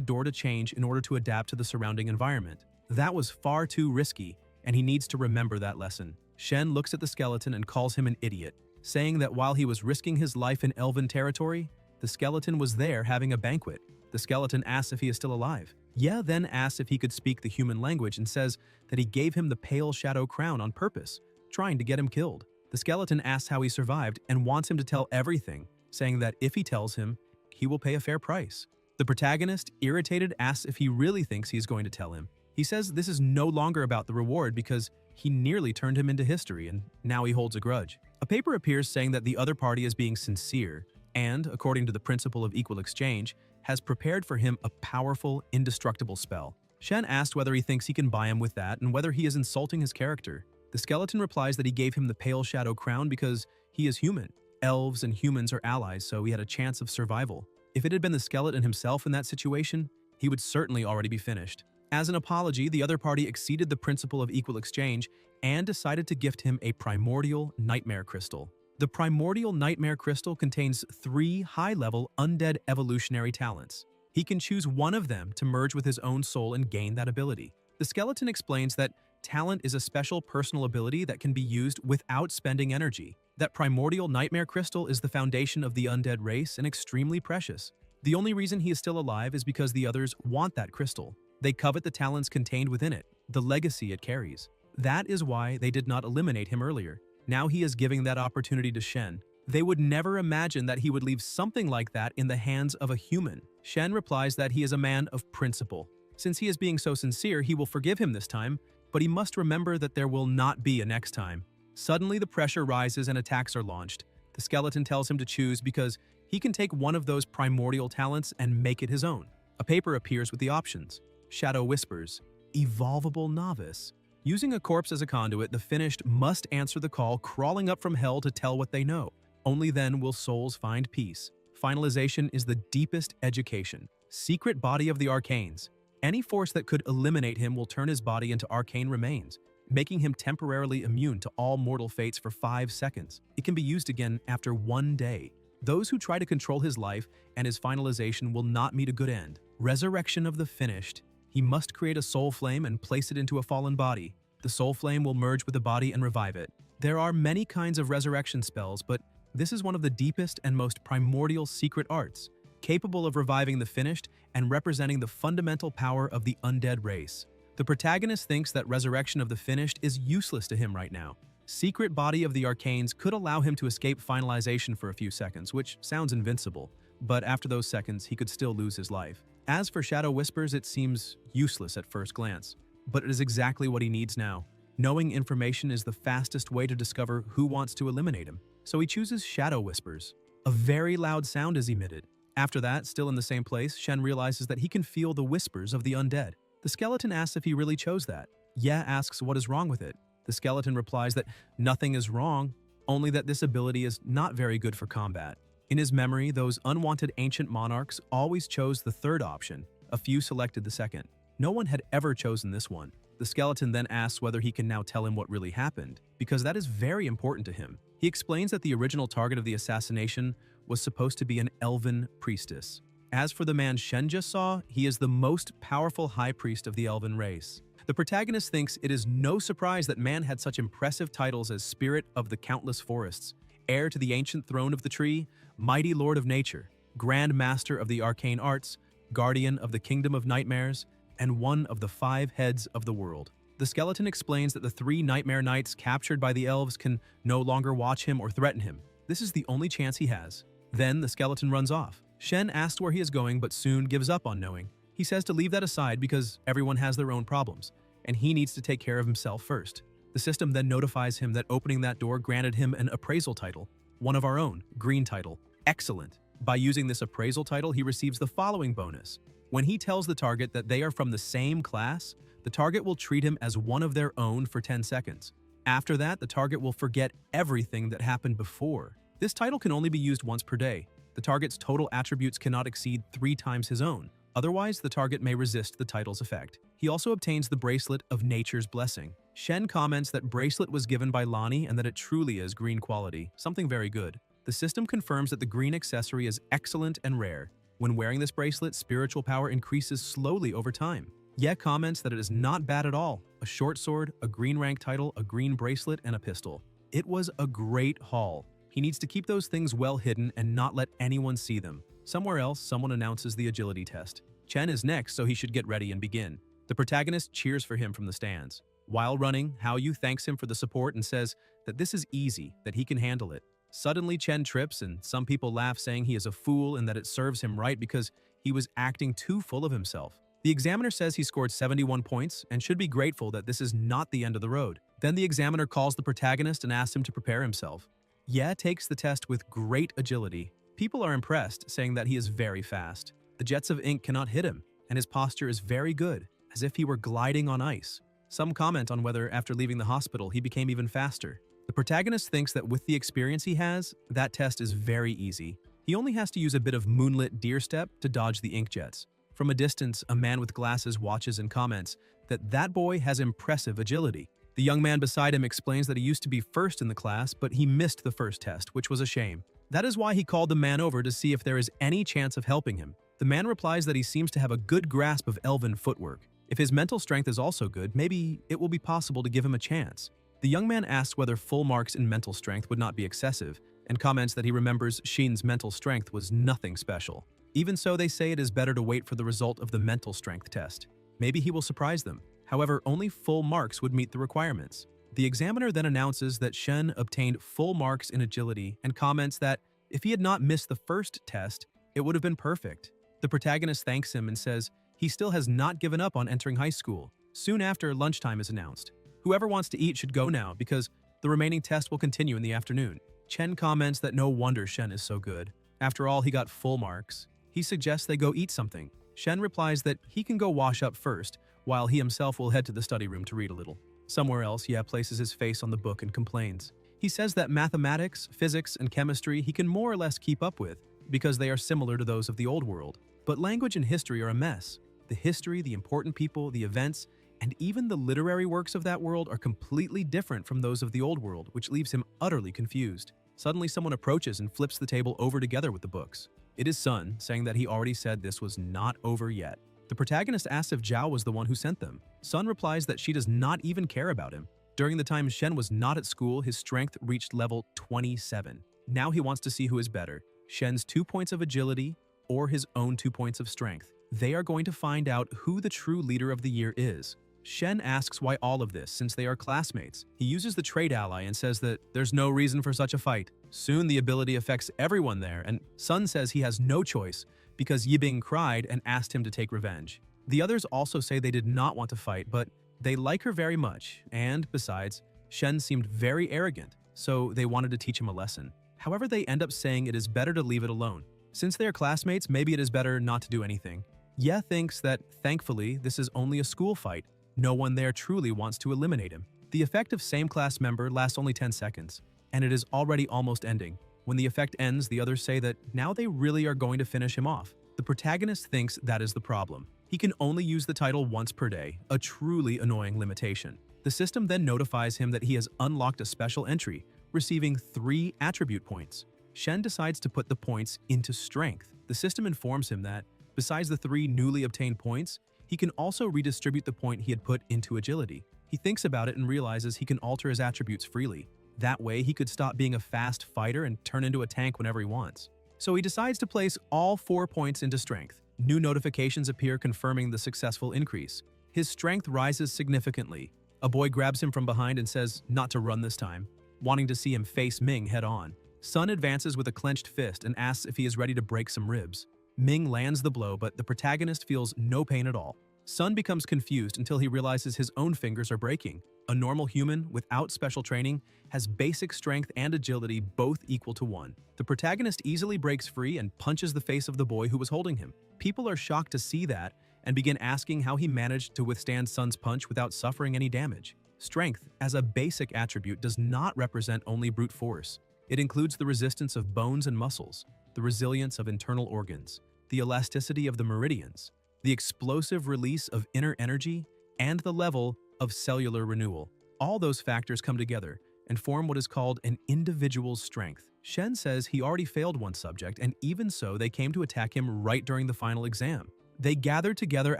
door to change in order to adapt to the surrounding environment. That was far too risky, and he needs to remember that lesson. Shen looks at the skeleton and calls him an idiot, saying that while he was risking his life in elven territory, the skeleton was there having a banquet. The skeleton asks if he is still alive. Ye then asks if he could speak the human language and says that he gave him the pale shadow crown on purpose, trying to get him killed. The skeleton asks how he survived and wants him to tell everything, saying that if he tells him, he will pay a fair price. The protagonist, irritated, asks if he really thinks he is going to tell him. He says this is no longer about the reward because he nearly turned him into history and now he holds a grudge. A paper appears saying that the other party is being sincere and, according to the principle of equal exchange, has prepared for him a powerful, indestructible spell. Shen asked whether he thinks he can buy him with that and whether he is insulting his character. The skeleton replies that he gave him the pale shadow crown because he is human. Elves and humans are allies, so he had a chance of survival. If it had been the skeleton himself in that situation, he would certainly already be finished. As an apology, the other party exceeded the principle of equal exchange and decided to gift him a primordial nightmare crystal. The primordial nightmare crystal contains 3 high-level undead evolutionary talents. He can choose one of them to merge with his own soul and gain that ability. The skeleton explains that talent is a special personal ability that can be used without spending energy. That primordial nightmare crystal is the foundation of the undead race and extremely precious. The only reason he is still alive is because the others want that crystal. They covet the talents contained within it, the legacy it carries. That is why they did not eliminate him earlier. Now he is giving that opportunity to Shen. They would never imagine that he would leave something like that in the hands of a human. Shen replies that he is a man of principle. Since he is being so sincere, he will forgive him this time, but he must remember that there will not be a next time. Suddenly, the pressure rises and attacks are launched. The skeleton tells him to choose because he can take one of those primordial talents and make it his own. A paper appears with the options. Shadow whispers, Evolvable Novice. Using a corpse as a conduit, the finished must answer the call, crawling up from hell to tell what they know. Only then will souls find peace. Finalization is the deepest education. Secret body of the arcanes. Any force that could eliminate him will turn his body into arcane remains, making him temporarily immune to all mortal fates for 5 seconds. It can be used again after 1 day. Those who try to control his life and his finalization will not meet a good end. Resurrection of the finished. He must create a soul flame and place it into a fallen body. The soul flame will merge with the body and revive it. There are many kinds of resurrection spells, but this is one of the deepest and most primordial secret arts, capable of reviving the finished and representing the fundamental power of the undead race. The protagonist thinks that resurrection of the finished is useless to him right now. Secret body of the arcanes could allow him to escape finalization for a few seconds, which sounds invincible, but after those seconds, he could still lose his life. As for Shadow Whispers, it seems useless at first glance, but it is exactly what he needs now. Knowing information is the fastest way to discover who wants to eliminate him, so he chooses Shadow Whispers. A very loud sound is emitted. After that, still in the same place, Shen realizes that he can feel the whispers of the undead. The skeleton asks if he really chose that. Ye asks what is wrong with it. The skeleton replies that nothing is wrong, only that this ability is not very good for combat. In his memory, those unwanted ancient monarchs always chose the third option. A few selected the second. No one had ever chosen this one. The skeleton then asks whether he can now tell him what really happened, because that is very important to him. He explains that the original target of the assassination was supposed to be an elven priestess. As for the man Shen just saw, he is the most powerful high priest of the elven race. The protagonist thinks it is no surprise that man had such impressive titles as Spirit of the Countless Forests, Heir to the Ancient Throne of the Tree, Mighty Lord of Nature, Grand Master of the Arcane Arts, Guardian of the Kingdom of Nightmares, and one of the 5 heads of the world. The skeleton explains that the 3 nightmare knights captured by the elves can no longer watch him or threaten him. This is the only chance he has. Then the skeleton runs off. Shen asks where he is going but soon gives up on knowing. He says to leave that aside because everyone has their own problems, and he needs to take care of himself first. The system then notifies him that opening that door granted him an appraisal title, one of our own, green title, Excellent. By using this appraisal title, he receives the following bonus. When he tells the target that they are from the same class, the target will treat him as one of their own for 10 seconds. After that, the target will forget everything that happened before. This title can only be used once per day. The target's total attributes cannot exceed 3 times his own. Otherwise, the target may resist the title's effect. He also obtains the bracelet of Nature's Blessing. Shen comments that bracelet was given by Lani and that it truly is green quality, something very good. The system confirms that the green accessory is excellent and rare. When wearing this bracelet, spiritual power increases slowly over time. Ye comments that it is not bad at all. A short sword, a green rank title, a green bracelet, and a pistol. It was a great haul. He needs to keep those things well hidden and not let anyone see them. Somewhere else, someone announces the agility test. Chen is next, so he should get ready and begin. The protagonist cheers for him from the stands. While running, Hao Yu thanks him for the support and says that this is easy, that he can handle it. Suddenly, Chen trips, and some people laugh, saying he is a fool and that it serves him right because he was acting too full of himself. The examiner says he scored 71 points and should be grateful that this is not the end of the road. Then the examiner calls the protagonist and asks him to prepare himself. Ye takes the test with great agility. People are impressed, saying that he is very fast. The jets of ink cannot hit him, and his posture is very good, as if he were gliding on ice. Some comment on whether, after leaving the hospital, he became even faster. The protagonist thinks that with the experience he has, that test is very easy. He only has to use a bit of moonlit deer step to dodge the ink jets. From a distance, a man with glasses watches and comments that that boy has impressive agility. The young man beside him explains that he used to be first in the class, but he missed the first test, which was a shame. That is why he called the man over to see if there is any chance of helping him. The man replies that he seems to have a good grasp of elven footwork. If his mental strength is also good, maybe it will be possible to give him a chance. The young man asks whether full marks in mental strength would not be excessive, and comments that he remembers Shin's mental strength was nothing special. Even so, they say it is better to wait for the result of the mental strength test. Maybe he will surprise them. However, only full marks would meet the requirements. The examiner then announces that Shen obtained full marks in agility and comments that if he had not missed the first test, it would have been perfect. The protagonist thanks him and says he still has not given up on entering high school. Soon after, lunchtime is announced. Whoever wants to eat should go now because the remaining test will continue in the afternoon. Chen comments that no wonder Shen is so good. After all, he got full marks. He suggests they go eat something. Shen replies that he can go wash up first, while he himself will head to the study room to read a little. Somewhere else, Ye places his face on the book and complains. He says that mathematics, physics, and chemistry he can more or less keep up with because they are similar to those of the old world. But language and history are a mess. The history, the important people, the events, and even the literary works of that world are completely different from those of the old world, which leaves him utterly confused. Suddenly, someone approaches and flips the table over together with the books. It is Sun, saying that he already said this was not over yet. The protagonist asks if Zhao was the one who sent them. Sun replies that she does not even care about him. During the time Shen was not at school, his strength reached level 27. Now he wants to see who is better, Shen's 2 points of agility or his own 2 points of strength. They are going to find out who the true leader of the year is. Shen asks why all of this, since they are classmates. He uses the trade ally and says that there's no reason for such a fight. Soon the ability affects everyone there, and Sun says he has no choice because Yibing cried and asked him to take revenge. The others also say they did not want to fight, but they like her very much, and besides, Shen seemed very arrogant, so they wanted to teach him a lesson. However, they end up saying it is better to leave it alone. Since they are classmates, maybe it is better not to do anything. Ye thinks that, thankfully, this is only a school fight. No one there truly wants to eliminate him. The effect of same class member lasts only 10 seconds, and it is already almost ending. When the effect ends, the others say that now they really are going to finish him off. The protagonist thinks that is the problem. He can only use the title once per day, a truly annoying limitation. The system then notifies him that he has unlocked a special entry, receiving 3 attribute points. Shen decides to put the points into strength. The system informs him that, besides the 3 newly obtained points, he can also redistribute the point he had put into agility. He thinks about it and realizes he can alter his attributes freely. That way, he could stop being a fast fighter and turn into a tank whenever he wants. So he decides to place all 4 points into strength. New notifications appear confirming the successful increase. His strength rises significantly. A boy grabs him from behind and says not to run this time, wanting to see him face Ming head-on. Sun advances with a clenched fist and asks if he is ready to break some ribs. Ming lands the blow, but the protagonist feels no pain at all. Sun becomes confused until he realizes his own fingers are breaking. A normal human, without special training, has basic strength and agility both equal to 1. The protagonist easily breaks free and punches the face of the boy who was holding him. People are shocked to see that and begin asking how he managed to withstand Sun's punch without suffering any damage. Strength, as a basic attribute, does not represent only brute force. It includes the resistance of bones and muscles. the resilience of internal organs, the elasticity of the meridians, the explosive release of inner energy, and the level of cellular renewal. All those factors come together and form what is called an individual's strength. Shen says he already failed one subject, and even so, they came to attack him right during the final exam. They gathered together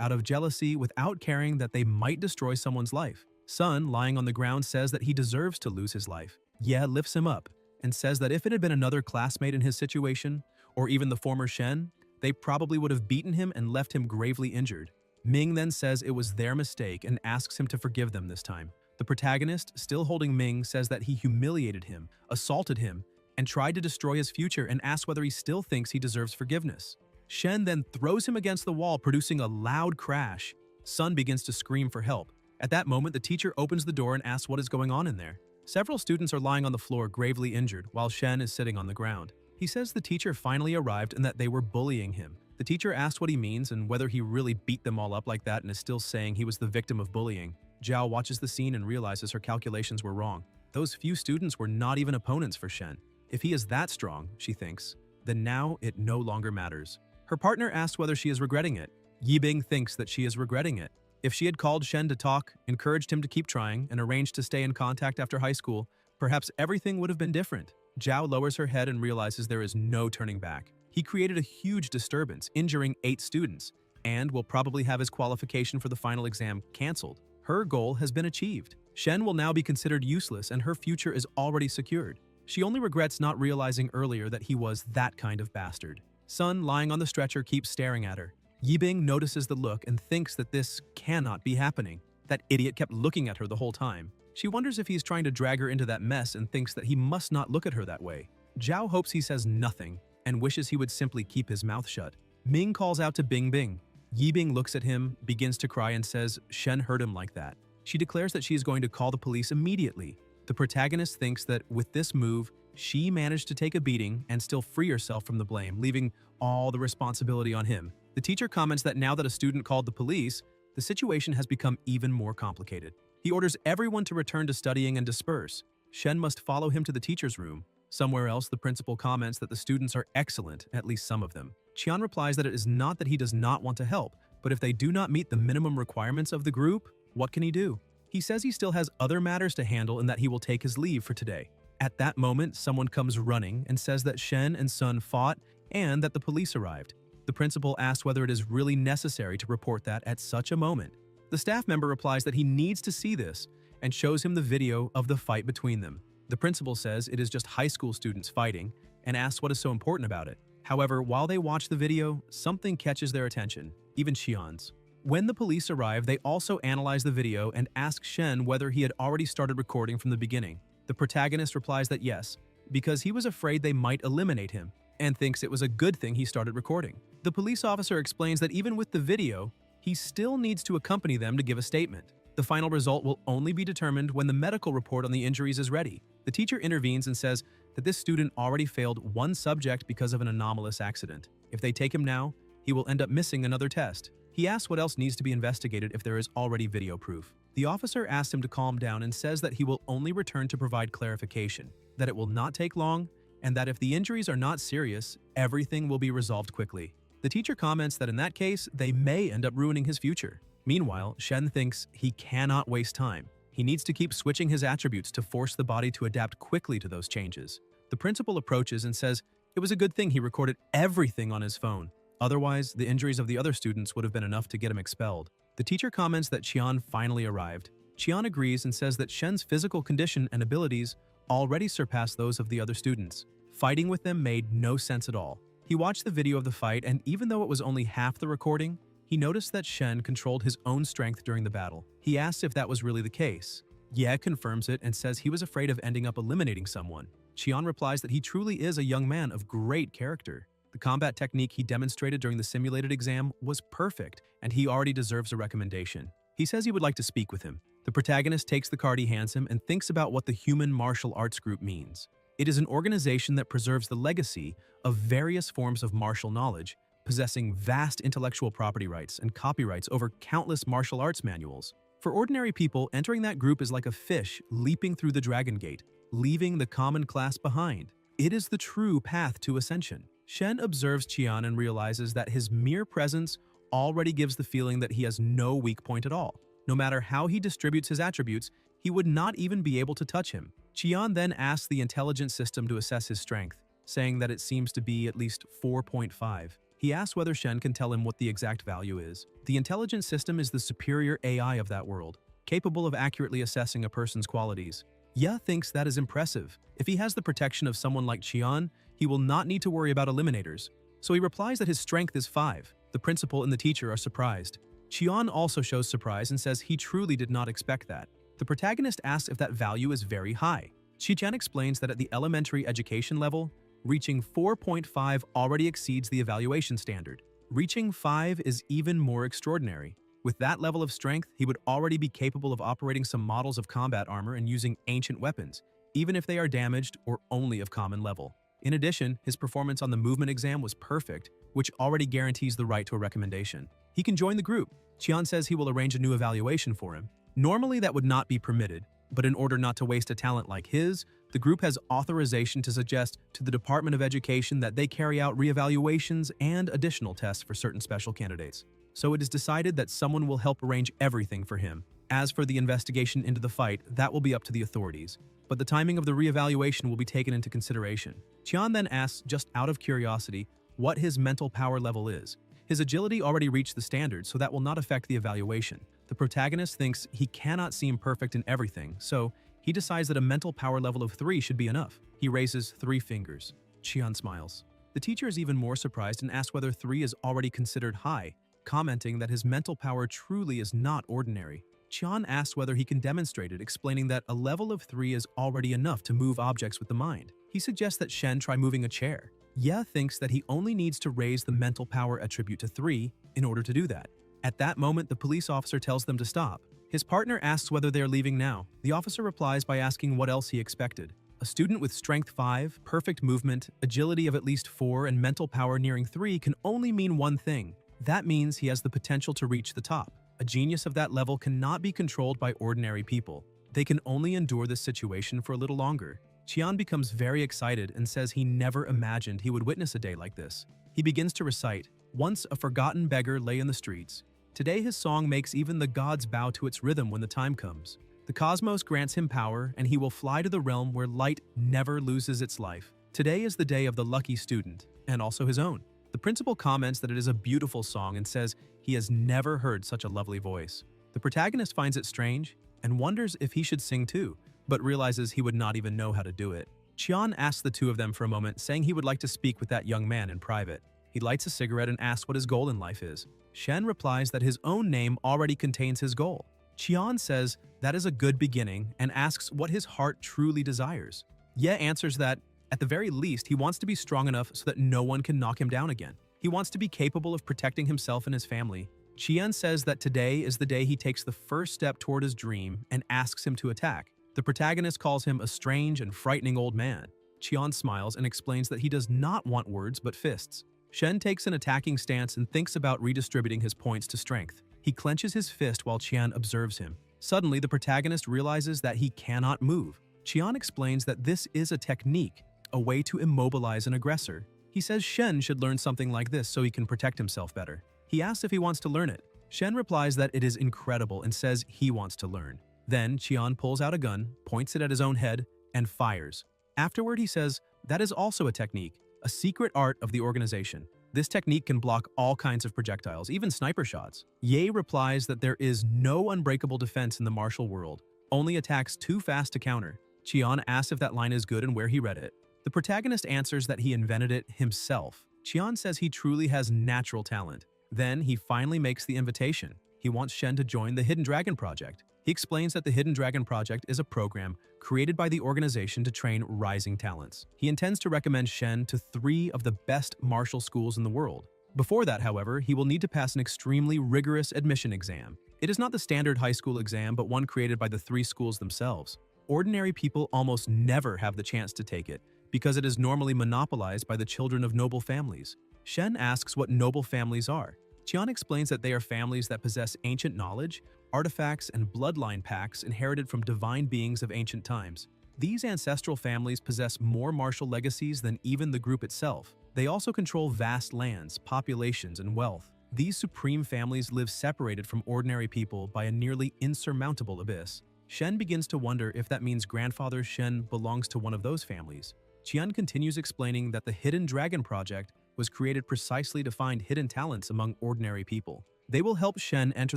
out of jealousy without caring that they might destroy someone's life. Sun, lying on the ground, says that he deserves to lose his life. Ye lifts him up and says that if it had been another classmate in his situation, or even the former Shen, they probably would have beaten him and left him gravely injured. Ming then says it was their mistake and asks him to forgive them this time. The protagonist, still holding Ming, says that he humiliated him, assaulted him, and tried to destroy his future, and asks whether he still thinks he deserves forgiveness. Shen then throws him against the wall, producing a loud crash. Sun begins to scream for help. At that moment, the teacher opens the door and asks what is going on in there. Several students are lying on the floor, gravely injured, while Shen is sitting on the ground. He says the teacher finally arrived and that they were bullying him. The teacher asks what he means and whether he really beat them all up like that and is still saying he was the victim of bullying. Zhao watches the scene and realizes her calculations were wrong. Those few students were not even opponents for Shen. If he is that strong, she thinks, then now it no longer matters. Her partner asks whether she is regretting it. Yibing thinks that she is regretting it. If she had called Shen to talk, encouraged him to keep trying, and arranged to stay in contact after high school, perhaps everything would have been different. Zhao lowers her head and realizes there is no turning back. He created a huge disturbance, injuring 8 students, and will probably have his qualification for the final exam cancelled. Her goal has been achieved. Shen will now be considered useless and her future is already secured. She only regrets not realizing earlier that he was that kind of bastard. Sun, lying on the stretcher, keeps staring at her. Yibing notices the look and thinks that this cannot be happening. That idiot kept looking at her the whole time. She wonders if he's trying to drag her into that mess and thinks that he must not look at her that way. Zhao hopes he says nothing and wishes he would simply keep his mouth shut. Ming calls out to Bing Bing. Yibing looks at him, begins to cry, and says Shen hurt him like that. She declares that she is going to call the police immediately. The protagonist thinks that with this move, she managed to take a beating and still free herself from the blame, leaving all the responsibility on him. The teacher comments that now that a student called the police, the situation has become even more complicated. He orders everyone to return to studying and disperse. Shen must follow him to the teacher's room. Somewhere else, the principal comments that the students are excellent, at least some of them. Qian replies that it is not that he does not want to help, but if they do not meet the minimum requirements of the group, what can he do? He says he still has other matters to handle and that he will take his leave for today. At that moment, someone comes running and says that Shen and Sun fought and that the police arrived. The principal asks whether it is really necessary to report that at such a moment. The staff member replies that he needs to see this and shows him the video of the fight between them. The principal says it is just high school students fighting and asks what is so important about it. However, while they watch the video, something catches their attention, even Qian's. When the police arrive, they also analyze the video and ask Shen whether he had already started recording from the beginning. The protagonist replies that yes, because he was afraid they might eliminate him, and thinks it was a good thing he started recording. The police officer explains that even with the video, he still needs to accompany them to give a statement. The final result will only be determined when the medical report on the injuries is ready. The teacher intervenes and says that this student already failed one subject because of an anomalous accident. If they take him now, he will end up missing another test. He asks what else needs to be investigated if there is already video proof. The officer asks him to calm down and says that he will only return to provide clarification, that it will not take long, and that if the injuries are not serious, everything will be resolved quickly. The teacher comments that in that case, they may end up ruining his future. Meanwhile, Shen thinks he cannot waste time. He needs to keep switching his attributes to force the body to adapt quickly to those changes. The principal approaches and says it was a good thing he recorded everything on his phone. Otherwise, the injuries of the other students would have been enough to get him expelled. The teacher comments that Qian finally arrived. Qian agrees and says that Shen's physical condition and abilities already surpass those of the other students. Fighting with them made no sense at all. He watched the video of the fight, and even though it was only half the recording, he noticed that Shen controlled his own strength during the battle. He asks if that was really the case. Ye confirms it and says he was afraid of ending up eliminating someone. Qian replies that he truly is a young man of great character. The combat technique he demonstrated during the simulated exam was perfect, and he already deserves a recommendation. He says he would like to speak with him. The protagonist takes the card he hands him and thinks about what the Human Martial Arts Group means. It is an organization that preserves the legacy of various forms of martial knowledge, possessing vast intellectual property rights and copyrights over countless martial arts manuals. For ordinary people, entering that group is like a fish leaping through the Dragon Gate, leaving the common class behind. It is the true path to ascension. Shen observes Qian and realizes that his mere presence already gives the feeling that he has no weak point at all. No matter how he distributes his attributes, he would not even be able to touch him. Qian then asks the intelligence system to assess his strength, saying that it seems to be at least 4.5. He asks whether Shen can tell him what the exact value is. The intelligence system is the superior AI of that world, capable of accurately assessing a person's qualities. Ye thinks that is impressive. If he has the protection of someone like Qian, he will not need to worry about eliminators. So he replies that his strength is 5. The principal and the teacher are surprised. Qian also shows surprise and says he truly did not expect that. The protagonist asks if that value is very high. Qian explains that at the elementary education level, reaching 4.5 already exceeds the evaluation standard. Reaching 5 is even more extraordinary. With that level of strength, he would already be capable of operating some models of combat armor and using ancient weapons, even if they are damaged or only of common level. In addition, his performance on the movement exam was perfect, which already guarantees the right to a recommendation. He can join the group. Qian says he will arrange a new evaluation for him. Normally that would not be permitted, but in order not to waste a talent like his, the group has authorization to suggest to the Department of Education that they carry out reevaluations and additional tests for certain special candidates. So it is decided that someone will help arrange everything for him. As for the investigation into the fight, that will be up to the authorities, but the timing of the reevaluation will be taken into consideration. Qian then asks, just out of curiosity, what his mental power level is. His agility already reached the standard, so that will not affect the evaluation. The protagonist thinks he cannot seem perfect in everything, so he decides that a mental power level of 3 should be enough. He raises 3 fingers. Qian smiles. The teacher is even more surprised and asks whether 3 is already considered high, commenting that his mental power truly is not ordinary. Qian asks whether he can demonstrate it, explaining that a level of 3 is already enough to move objects with the mind. He suggests that Shen try moving a chair. Ye thinks that he only needs to raise the mental power attribute to 3 in order to do that. At that moment, the police officer tells them to stop. His partner asks whether they are leaving now. The officer replies by asking what else he expected. A student with strength 5, perfect movement, agility of at least 4, and mental power nearing 3 can only mean one thing. That means he has the potential to reach the top. A genius of that level cannot be controlled by ordinary people. They can only endure this situation for a little longer. Qian becomes very excited and says he never imagined he would witness a day like this. He begins to recite, "Once a forgotten beggar lay in the streets. Today his song makes even the gods bow to its rhythm when the time comes. The cosmos grants him power, and he will fly to the realm where light never loses its life. Today is the day of the lucky student, and also his own." The principal comments that it is a beautiful song and says he has never heard such a lovely voice. The protagonist finds it strange and wonders if he should sing too, but realizes he would not even know how to do it. Qian asks the two of them for a moment, saying he would like to speak with that young man in private. He lights a cigarette and asks what his goal in life is. Shen replies that his own name already contains his goal. Qian says that is a good beginning and asks what his heart truly desires. Ye answers that, at the very least, he wants to be strong enough so that no one can knock him down again. He wants to be capable of protecting himself and his family. Qian says that today is the day he takes the first step toward his dream and asks him to attack. The protagonist calls him a strange and frightening old man. Qian smiles and explains that he does not want words but fists. Shen takes an attacking stance and thinks about redistributing his points to strength. He clenches his fist while Qian observes him. Suddenly, the protagonist realizes that he cannot move. Qian explains that this is a technique, a way to immobilize an aggressor. He says Shen should learn something like this so he can protect himself better. He asks if he wants to learn it. Shen replies that it is incredible and says he wants to learn. Then Qian pulls out a gun, points it at his own head, and fires. Afterward, he says that is also a technique, a secret art of the organization. This technique can block all kinds of projectiles, even sniper shots. Ye replies that there is no unbreakable defense in the martial world, only attacks too fast to counter. Qian asks if that line is good and where he read it. The protagonist answers that he invented it himself. Qian says he truly has natural talent. Then he finally makes the invitation. He wants Shen to join the Hidden Dragon Project. He explains that the Hidden Dragon Project is a program created by the organization to train rising talents. He intends to recommend Shen to 3 of the best martial schools in the world. Before that, however, he will need to pass an extremely rigorous admission exam. It is not the standard high school exam, but one created by the 3 schools themselves. Ordinary people almost never have the chance to take it, because it is normally monopolized by the children of noble families. Shen asks what noble families are. Qian explains that they are families that possess ancient knowledge, artifacts, and bloodline pacts inherited from divine beings of ancient times. These ancestral families possess more martial legacies than even the group itself. They also control vast lands, populations, and wealth. These supreme families live separated from ordinary people by a nearly insurmountable abyss. Shen begins to wonder if that means grandfather Shen belongs to one of those families. Qian continues explaining that the Hidden Dragon Project was created precisely to find hidden talents among ordinary people. They will help Shen enter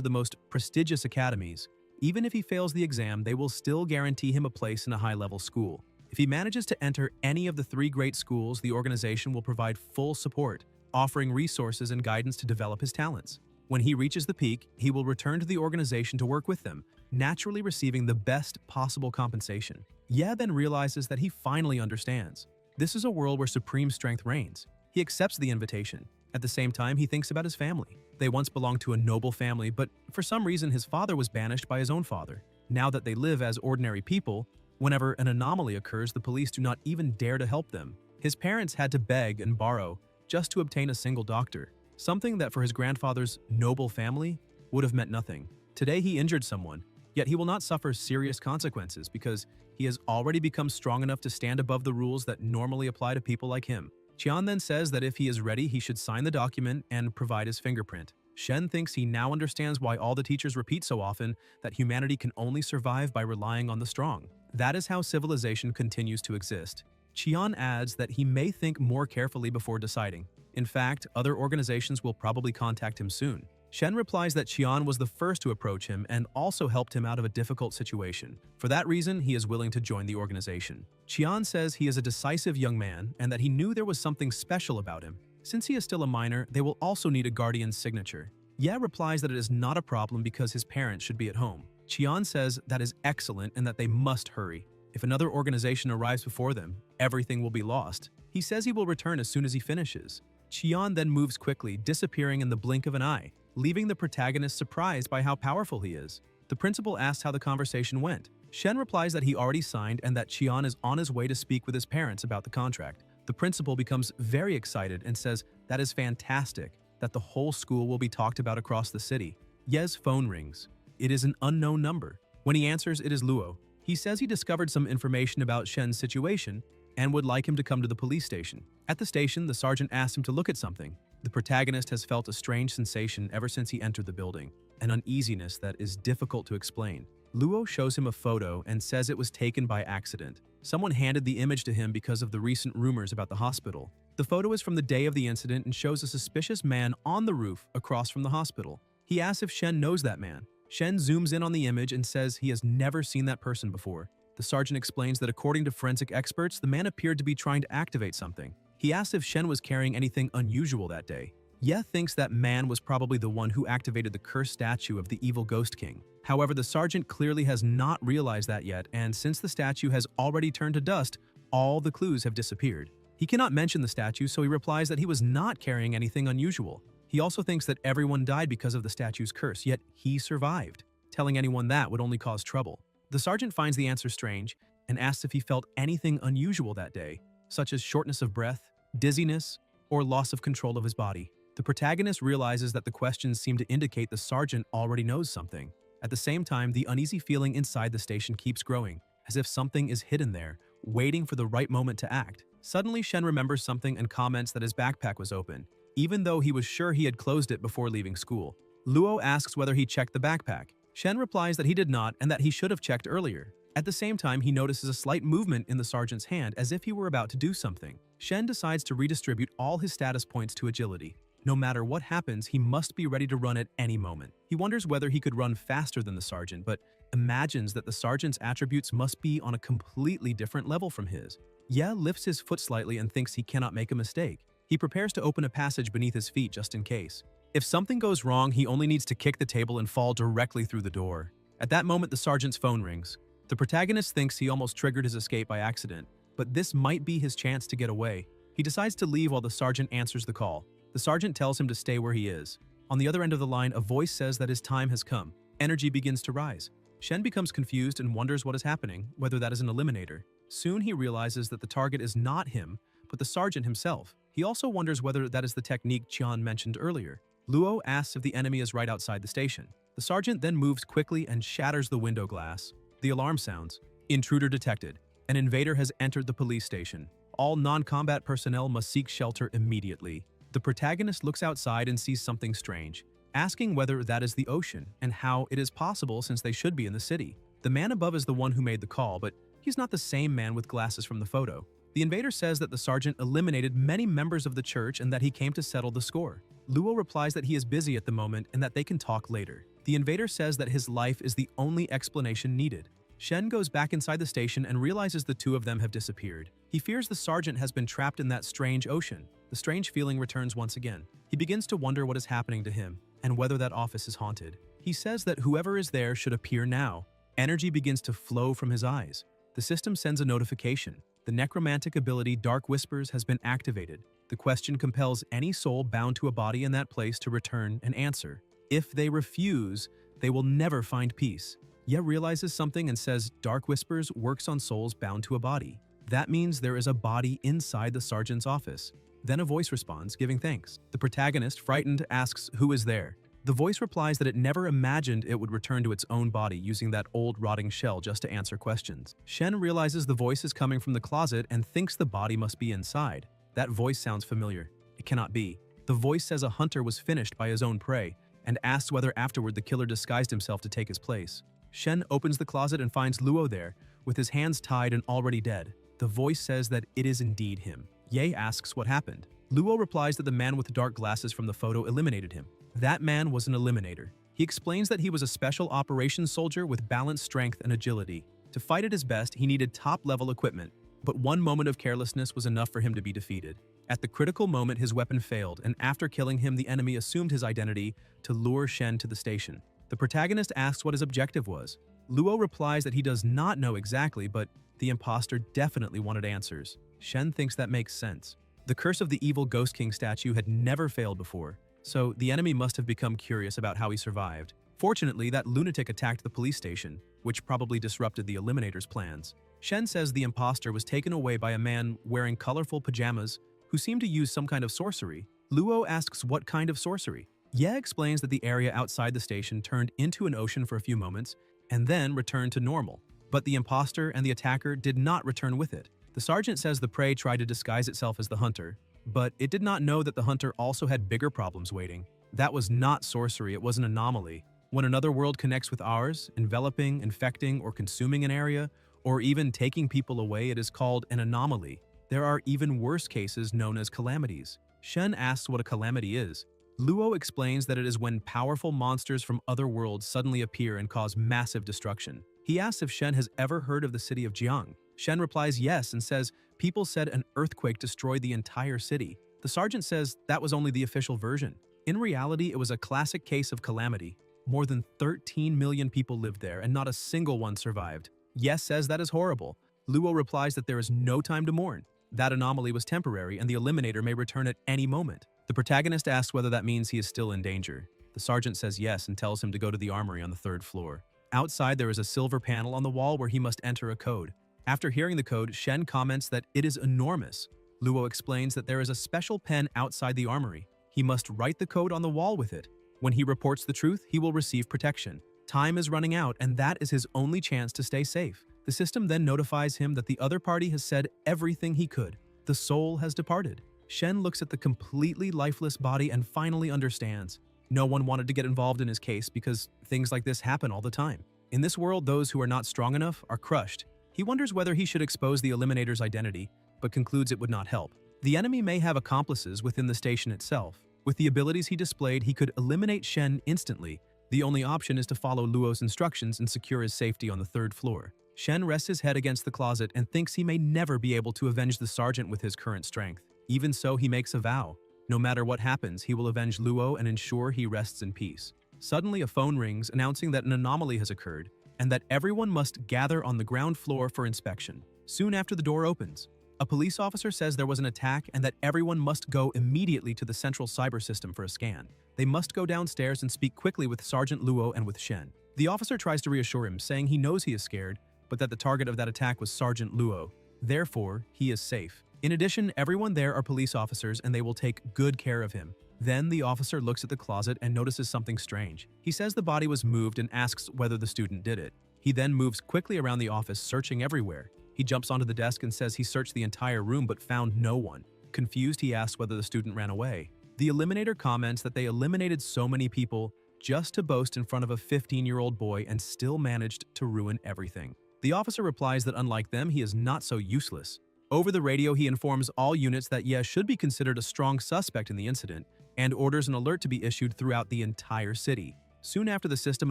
the most prestigious academies. Even if he fails the exam, they will still guarantee him a place in a high-level school. If he manages to enter any of the 3 great schools, the organization will provide full support, offering resources and guidance to develop his talents. When he reaches the peak, he will return to the organization to work with them, naturally receiving the best possible compensation. Ye then realizes that he finally understands. This is a world where supreme strength reigns. He accepts the invitation. At the same time, he thinks about his family. They once belonged to a noble family, but for some reason his father was banished by his own father. Now that they live as ordinary people, whenever an anomaly occurs, the police do not even dare to help them. His parents had to beg and borrow just to obtain a single doctor, something that for his grandfather's noble family would have meant nothing. Today he injured someone, yet he will not suffer serious consequences because he has already become strong enough to stand above the rules that normally apply to people like him. Qian then says that if he is ready, he should sign the document and provide his fingerprint. Shen thinks he now understands why all the teachers repeat so often that humanity can only survive by relying on the strong. That is how civilization continues to exist. Qian adds that he may think more carefully before deciding. In fact, other organizations will probably contact him soon. Shen replies that Qian was the first to approach him and also helped him out of a difficult situation. For that reason, he is willing to join the organization. Qian says he is a decisive young man and that he knew there was something special about him. Since he is still a minor, they will also need a guardian's signature. Ye replies that it is not a problem because his parents should be at home. Qian says that is excellent and that they must hurry. If another organization arrives before them, everything will be lost. He says he will return as soon as he finishes. Qian then moves quickly, disappearing in the blink of an eye, leaving the protagonist surprised by how powerful he is. The principal asks how the conversation went. Shen replies that he already signed and that Qian is on his way to speak with his parents about the contract. The principal becomes very excited and says that is fantastic, that the whole school will be talked about across the city. Ye's phone rings. It is an unknown number. When he answers, it is Luo. He says he discovered some information about Shen's situation and would like him to come to the police station. At the station, the sergeant asks him to look at something. The protagonist has felt a strange sensation ever since he entered the building, an uneasiness that is difficult to explain. Luo shows him a photo and says it was taken by accident. Someone handed the image to him because of the recent rumors about the hospital. The photo is from the day of the incident and shows a suspicious man on the roof across from the hospital. He asks if Shen knows that man. Shen zooms in on the image and says he has never seen that person before. The sergeant explains that according to forensic experts, the man appeared to be trying to activate something. He asks if Shen was carrying anything unusual that day. Ye thinks that man was probably the one who activated the cursed statue of the evil Ghost King. However, the sergeant clearly has not realized that yet, and since the statue has already turned to dust, all the clues have disappeared. He cannot mention the statue, so he replies that he was not carrying anything unusual. He also thinks that everyone died because of the statue's curse, yet he survived. Telling anyone that would only cause trouble. The sergeant finds the answer strange and asks if he felt anything unusual that day, such as shortness of breath, dizziness, or loss of control of his body. The protagonist realizes that the questions seem to indicate the sergeant already knows something. At the same time, the uneasy feeling inside the station keeps growing, as if something is hidden there, waiting for the right moment to act. Suddenly, Shen remembers something and comments that his backpack was open, even though he was sure he had closed it before leaving school. Luo asks whether he checked the backpack. Shen replies that he did not and that he should have checked earlier. At the same time, he notices a slight movement in the sergeant's hand as if he were about to do something. Shen decides to redistribute all his status points to agility. No matter what happens, he must be ready to run at any moment. He wonders whether he could run faster than the sergeant, but imagines that the sergeant's attributes must be on a completely different level from his. Ye lifts his foot slightly and thinks he cannot make a mistake. He prepares to open a passage beneath his feet just in case. If something goes wrong, he only needs to kick the table and fall directly through the door. At that moment, the sergeant's phone rings. The protagonist thinks he almost triggered his escape by accident, but this might be his chance to get away. He decides to leave while the sergeant answers the call. The sergeant tells him to stay where he is. On the other end of the line, a voice says that his time has come. Energy begins to rise. Shen becomes confused and wonders what is happening, whether that is an eliminator. Soon he realizes that the target is not him, but the sergeant himself. He also wonders whether that is the technique Qian mentioned earlier. Luo asks if the enemy is right outside the station. The sergeant then moves quickly and shatters the window glass. The alarm sounds. Intruder detected. An invader has entered the police station. All non-combat personnel must seek shelter immediately. The protagonist looks outside and sees something strange, asking whether that is the ocean and how it is possible since they should be in the city. The man above is the one who made the call, but he's not the same man with glasses from the photo. The invader says that the sergeant eliminated many members of the church and that he came to settle the score. Luo replies that he is busy at the moment and that they can talk later. The invader says that his life is the only explanation needed. Shen goes back inside the station and realizes the two of them have disappeared. He fears the sergeant has been trapped in that strange ocean. The strange feeling returns once again. He begins to wonder what is happening to him and whether that office is haunted. He says that whoever is there should appear now. Energy begins to flow from his eyes. The system sends a notification. The necromantic ability Dark Whispers has been activated. The question compels any soul bound to a body in that place to return an answer. If they refuse, they will never find peace. Ye realizes something and says Dark Whispers works on souls bound to a body. That means there is a body inside the sergeant's office. Then a voice responds, giving thanks. The protagonist, frightened, asks who is there. The voice replies that it never imagined it would return to its own body using that old rotting shell just to answer questions. Shen realizes the voice is coming from the closet and thinks the body must be inside. That voice sounds familiar. It cannot be. The voice says a hunter was finished by his own prey and asks whether afterward the killer disguised himself to take his place. Shen opens the closet and finds Luo there, with his hands tied and already dead. The voice says that it is indeed him. Ye asks what happened. Luo replies that the man with the dark glasses from the photo eliminated him. That man was an eliminator. He explains that he was a special operations soldier with balanced strength and agility. To fight at his best, he needed top-level equipment, but one moment of carelessness was enough for him to be defeated. At the critical moment, his weapon failed, and after killing him, the enemy assumed his identity to lure Shen to the station. The protagonist asks what his objective was. Luo replies that he does not know exactly, but the imposter definitely wanted answers. Shen thinks that makes sense. The curse of the evil Ghost King statue had never failed before, so the enemy must have become curious about how he survived. Fortunately, that lunatic attacked the police station, which probably disrupted the Eliminator's plans. Shen says the imposter was taken away by a man wearing colorful pajamas who seemed to use some kind of sorcery. Luo asks what kind of sorcery. Ye explains that the area outside the station turned into an ocean for a few moments and then returned to normal, but the imposter and the attacker did not return with it. The sergeant says the prey tried to disguise itself as the hunter, but it did not know that the hunter also had bigger problems waiting. That was not sorcery, it was an anomaly. When another world connects with ours, enveloping, infecting, or consuming an area, or even taking people away, it is called an anomaly. There are even worse cases known as calamities. Shen asks what a calamity is. Luo explains that it is when powerful monsters from other worlds suddenly appear and cause massive destruction. He asks if Shen has ever heard of the city of Jiang. Shen replies yes and says people said an earthquake destroyed the entire city. The sergeant says that was only the official version. In reality, it was a classic case of calamity. More than 13 million people lived there and not a single one survived. Yes says that is horrible. Luo replies that there is no time to mourn. That anomaly was temporary and the Eliminator may return at any moment. The protagonist asks whether that means he is still in danger. The sergeant says yes and tells him to go to the armory on the 3rd floor. Outside, there is a silver panel on the wall where he must enter a code. After hearing the code, Shen comments that it is enormous. Luo explains that there is a special pen outside the armory. He must write the code on the wall with it. When he reports the truth, he will receive protection. Time is running out, and that is his only chance to stay safe. The system then notifies him that the other party has said everything he could. The soul has departed. Shen looks at the completely lifeless body and finally understands. No one wanted to get involved in his case because things like this happen all the time. In this world, those who are not strong enough are crushed. He wonders whether he should expose the Eliminator's identity, but concludes it would not help. The enemy may have accomplices within the station itself. With the abilities he displayed, he could eliminate Shen instantly. The only option is to follow Luo's instructions and secure his safety on the 3rd floor. Shen rests his head against the closet and thinks he may never be able to avenge the sergeant with his current strength. Even so, he makes a vow. No matter what happens, he will avenge Luo and ensure he rests in peace. Suddenly, a phone rings announcing that an anomaly has occurred and that everyone must gather on the ground floor for inspection. Soon after, the door opens. A police officer says there was an attack and that everyone must go immediately to the central cyber system for a scan. They must go downstairs and speak quickly with Sergeant Luo and with Shen. The officer tries to reassure him, saying he knows he is scared, but that the target of that attack was Sergeant Luo. Therefore, he is safe. In addition, everyone there are police officers and they will take good care of him. Then the officer looks at the closet and notices something strange. He says the body was moved and asks whether the student did it. He then moves quickly around the office, searching everywhere. He jumps onto the desk and says he searched the entire room but found no one. Confused, he asks whether the student ran away. The Eliminator comments that they eliminated so many people just to boast in front of a 15-year-old boy and still managed to ruin everything. The officer replies that unlike them, he is not so useless. Over the radio, he informs all units that Ye should be considered a strong suspect in the incident and orders an alert to be issued throughout the entire city. Soon after, the system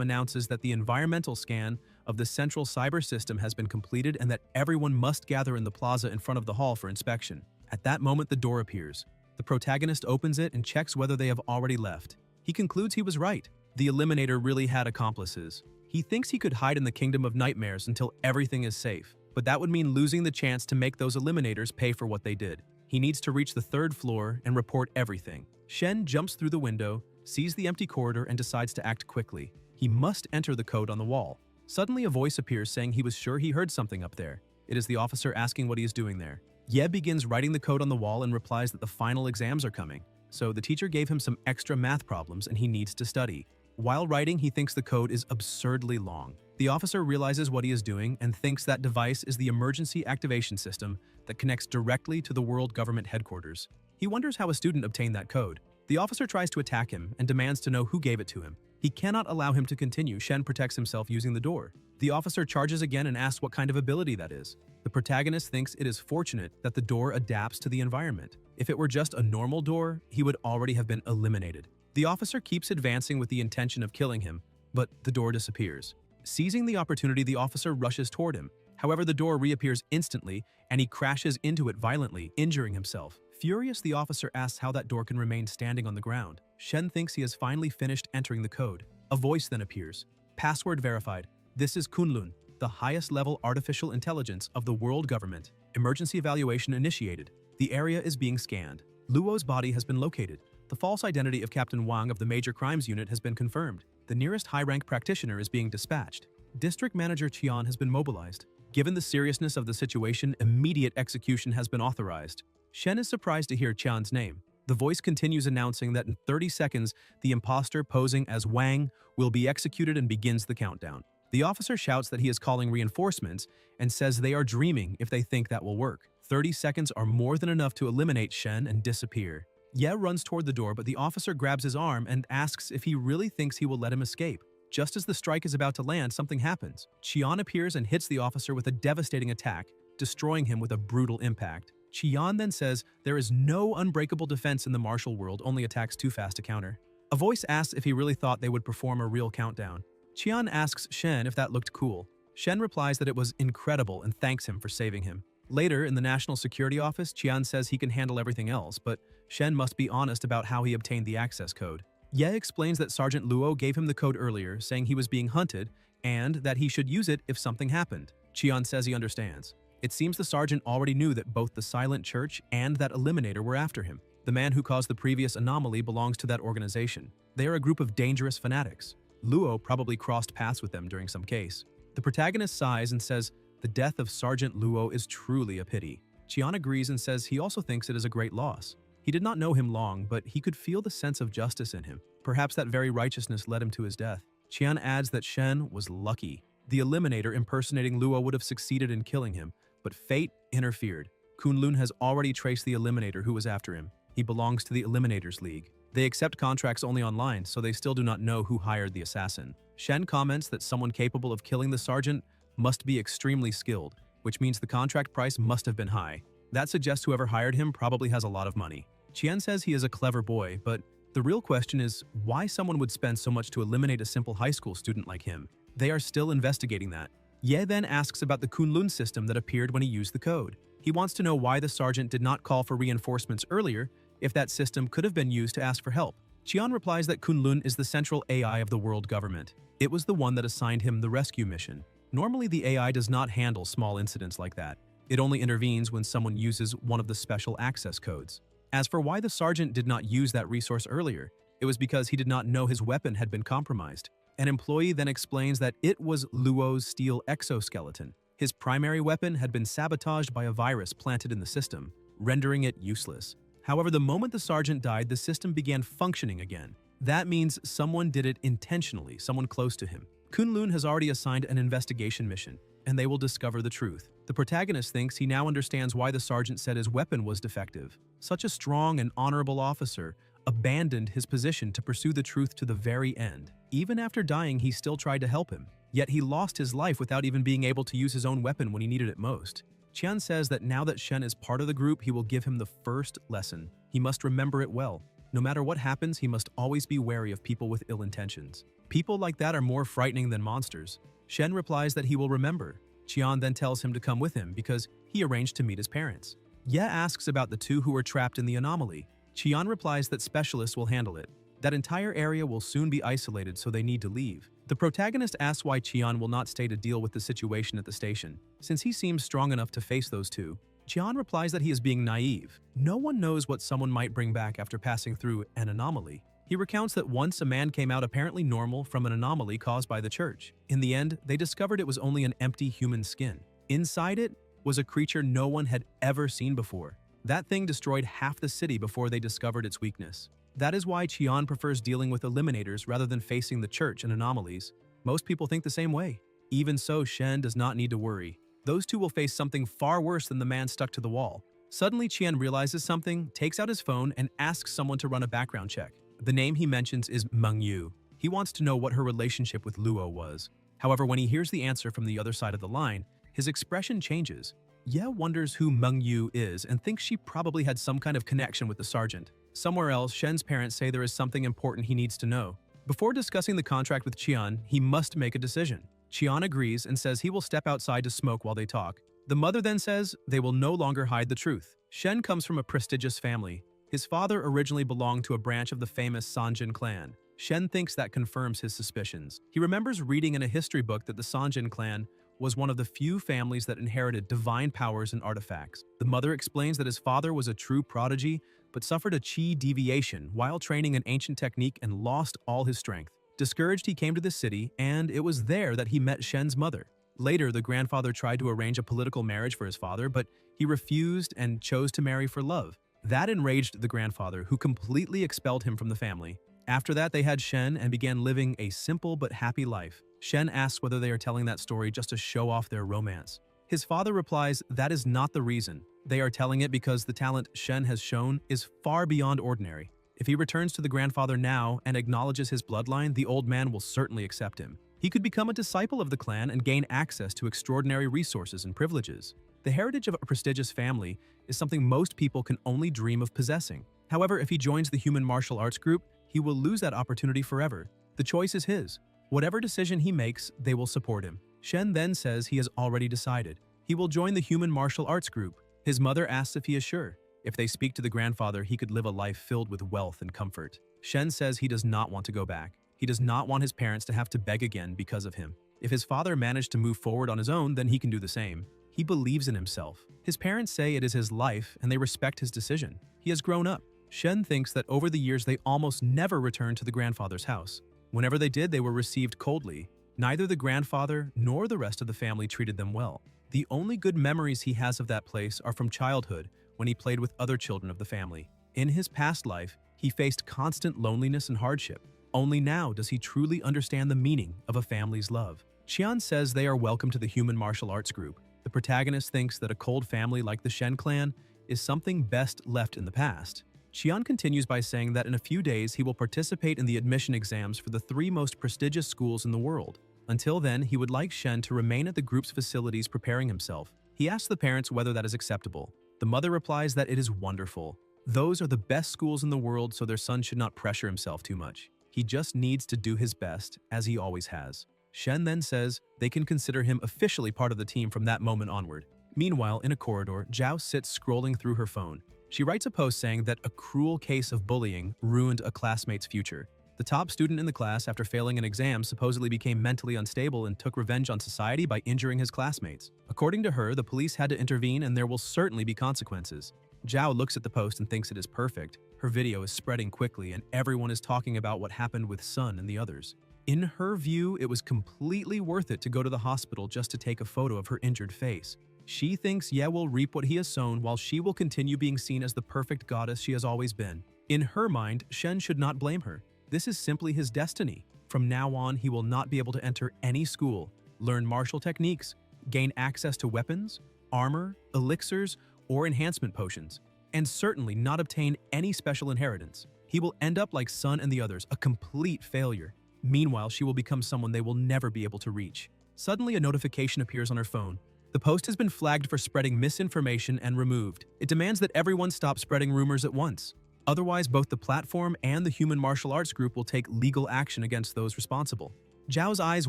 announces that the environmental scan of the central cyber system has been completed and that everyone must gather in the plaza in front of the hall for inspection. At that moment, the door appears. The protagonist opens it and checks whether they have already left. He concludes he was right. The Eliminator really had accomplices. He thinks he could hide in the Kingdom of Nightmares until everything is safe, but that would mean losing the chance to make those Eliminators pay for what they did. He needs to reach the 3rd floor and report everything. Shen jumps through the window, sees the empty corridor, and decides to act quickly. He must enter the code on the wall. Suddenly, a voice appears saying he was sure he heard something up there. It is the officer asking what he is doing there. Ye begins writing the code on the wall and replies that the final exams are coming, so the teacher gave him some extra math problems and he needs to study. While writing, he thinks the code is absurdly long. The officer realizes what he is doing and thinks that device is the emergency activation system that connects directly to the world government headquarters. He wonders how a student obtained that code. The officer tries to attack him and demands to know who gave it to him. He cannot allow him to continue. Shen protects himself using the door. The officer charges again and asks what kind of ability that is. The protagonist thinks it is fortunate that the door adapts to the environment. If it were just a normal door, he would already have been eliminated. The officer keeps advancing with the intention of killing him, but the door disappears. Seizing the opportunity, the officer rushes toward him. However, the door reappears instantly, and he crashes into it violently, injuring himself. Furious, the officer asks how that door can remain standing on the ground. Shen thinks he has finally finished entering the code. A voice then appears. Password verified. This is Kunlun, the highest level artificial intelligence of the world government. Emergency evaluation initiated. The area is being scanned. Luo's body has been located. The false identity of Captain Wang of the Major Crimes Unit has been confirmed. The nearest high-rank practitioner is being dispatched. District Manager Qian has been mobilized. Given the seriousness of the situation, immediate execution has been authorized. Shen is surprised to hear Qian's name. The voice continues announcing that in 30 seconds, the imposter posing as Wang will be executed and begins the countdown. The officer shouts that he is calling reinforcements and says they are dreaming if they think that will work. 30 seconds are more than enough to eliminate Shen and disappear. Ye runs toward the door, but the officer grabs his arm and asks if he really thinks he will let him escape. Just as the strike is about to land, something happens. Qian appears and hits the officer with a devastating attack, destroying him with a brutal impact. Qian then says there is no unbreakable defense in the martial world, only attacks too fast to counter. A voice asks if he really thought they would perform a real countdown. Qian asks Shen if that looked cool. Shen replies that it was incredible and thanks him for saving him. Later, in the National Security Office, Qian says he can handle everything else, but Shen must be honest about how he obtained the access code. Ye explains that Sergeant Luo gave him the code earlier, saying he was being hunted and that he should use it if something happened. Qian says he understands. It seems the sergeant already knew that both the Silent Church and that Eliminator were after him. The man who caused the previous anomaly belongs to that organization. They are a group of dangerous fanatics. Luo probably crossed paths with them during some case. The protagonist sighs and says the death of Sergeant Luo is truly a pity. Qian agrees and says he also thinks it is a great loss. He did not know him long, but he could feel the sense of justice in him. Perhaps that very righteousness led him to his death. Qian adds that Shen was lucky. The Eliminator impersonating Luo would have succeeded in killing him, but fate interfered. Kunlun has already traced the Eliminator who was after him. He belongs to the Eliminators League. They accept contracts only online, so they still do not know who hired the assassin. Shen comments that someone capable of killing the sergeant must be extremely skilled, which means the contract price must have been high. That suggests whoever hired him probably has a lot of money. Qian says he is a clever boy, but the real question is why someone would spend so much to eliminate a simple high school student like him. They are still investigating that. Ye then asks about the Kunlun system that appeared when he used the code. He wants to know why the sergeant did not call for reinforcements earlier if that system could have been used to ask for help. Qian replies that Kunlun is the central AI of the world government. It was the one that assigned him the rescue mission. Normally, the AI does not handle small incidents like that. It only intervenes when someone uses one of the special access codes. As for why the sergeant did not use that resource earlier, it was because he did not know his weapon had been compromised. An employee then explains that it was Luo's steel exoskeleton. His primary weapon had been sabotaged by a virus planted in the system, rendering it useless. However, the moment the sergeant died, the system began functioning again. That means someone did it intentionally, someone close to him. Kunlun has already assigned an investigation mission. and they will discover the truth. The protagonist thinks he now understands why the sergeant said his weapon was defective. Such a strong and honorable officer abandoned his position to pursue the truth to the very end. Even after dying, he still tried to help him. Yet he lost his life without even being able to use his own weapon when he needed it most. Qian says that now that Shen is part of the group, he will give him the first lesson. He must remember it well. No matter what happens, he must always be wary of people with ill intentions. People like that are more frightening than monsters. Shen replies that he will remember. Qian then tells him to come with him because he arranged to meet his parents. Ye asks about the two who were trapped in the anomaly. Qian replies that specialists will handle it. That entire area will soon be isolated, so they need to leave. The protagonist asks why Qian will not stay to deal with the situation at the station, since he seems strong enough to face those two. Qian replies that he is being naive. No one knows what someone might bring back after passing through an anomaly. He recounts that once a man came out apparently normal from an anomaly caused by the church. In the end, they discovered it was only an empty human skin. Inside it was a creature no one had ever seen before. That thing destroyed half the city before they discovered its weakness. That is why Qian prefers dealing with eliminators rather than facing the church and anomalies. Most people think the same way. Even so, Shen does not need to worry. Those two will face something far worse than the man stuck to the wall. Suddenly, Qian realizes something, takes out his phone, and asks someone to run a background check. The name he mentions is Mengyu. He wants to know what her relationship with Luo was. However, when he hears the answer from the other side of the line, his expression changes. Ye wonders who Mengyu is and thinks she probably had some kind of connection with the sergeant. Somewhere else, Shen's parents say there is something important he needs to know. Before discussing the contract with Qian, he must make a decision. Qian agrees and says he will step outside to smoke while they talk. The mother then says they will no longer hide the truth. Shen comes from a prestigious family. His father originally belonged to a branch of the famous Sanjin clan. Shen thinks that confirms his suspicions. He remembers reading in a history book that the Sanjin clan was one of the few families that inherited divine powers and artifacts. The mother explains that his father was a true prodigy, but suffered a chi deviation while training an ancient technique and lost all his strength. Discouraged, he came to the city, and it was there that he met Shen's mother. Later, the grandfather tried to arrange a political marriage for his father, but he refused and chose to marry for love. That enraged the grandfather, who completely expelled him from the family. After that, they had Shen and began living a simple but happy life. Shen asks whether they are telling that story just to show off their romance. His father replies that is not the reason. They are telling it because the talent Shen has shown is far beyond ordinary. If he returns to the grandfather now and acknowledges his bloodline, the old man will certainly accept him. He could become a disciple of the clan and gain access to extraordinary resources and privileges. The heritage of a prestigious family is something most people can only dream of possessing. However, if he joins the human martial arts group, he will lose that opportunity forever. The choice is his. Whatever decision he makes, they will support him. Shen then says he has already decided. He will join the human martial arts group. His mother asks if he is sure. If they speak to the grandfather, he could live a life filled with wealth and comfort. Shen says he does not want to go back. He does not want his parents to have to beg again because of him. If his father managed to move forward on his own, then he can do the same. He believes in himself. His parents say it is his life, and they respect his decision. He has grown up. Shen thinks that over the years they almost never returned to the grandfather's house. Whenever they did, they were received coldly. Neither the grandfather nor the rest of the family treated them well. The only good memories he has of that place are from childhood, when he played with other children of the family. In his past life, he faced constant loneliness and hardship. Only now does he truly understand the meaning of a family's love. Qian says they are welcome to the human martial arts group. The protagonist thinks that a cold family like the Shen clan is something best left in the past. Qian continues by saying that in a few days he will participate in the admission exams for the 3 most prestigious schools in the world. Until then, he would like Shen to remain at the group's facilities preparing himself. He asks the parents whether that is acceptable. The mother replies that it is wonderful. Those are the best schools in the world, so their son should not pressure himself too much. He just needs to do his best, as he always has. Shen then says they can consider him officially part of the team from that moment onward. Meanwhile, in a corridor, Zhao sits scrolling through her phone. She writes a post saying that a cruel case of bullying ruined a classmate's future. The top student in the class, after failing an exam, supposedly became mentally unstable and took revenge on society by injuring his classmates. According to her, the police had to intervene and there will certainly be consequences. Zhao looks at the post and thinks it is perfect. Her video is spreading quickly and everyone is talking about what happened with Sun and the others. In her view, it was completely worth it to go to the hospital just to take a photo of her injured face. She thinks Ye will reap what he has sown, while she will continue being seen as the perfect goddess she has always been. In her mind, Shen should not blame her. This is simply his destiny. From now on, he will not be able to enter any school, learn martial techniques, gain access to weapons, armor, elixirs, or enhancement potions, and certainly not obtain any special inheritance. He will end up like Sun and the others, a complete failure. Meanwhile, she will become someone they will never be able to reach. Suddenly, a notification appears on her phone. The post has been flagged for spreading misinformation and removed. It demands that everyone stop spreading rumors at once. Otherwise, both the platform and the human martial arts group will take legal action against those responsible. Zhao's eyes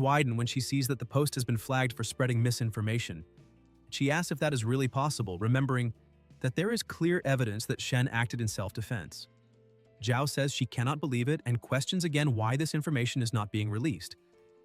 widen when she sees that the post has been flagged for spreading misinformation. She asks if that is really possible, remembering that there is clear evidence that Shen acted in self-defense. Zhao says she cannot believe it and questions again why this information is not being released,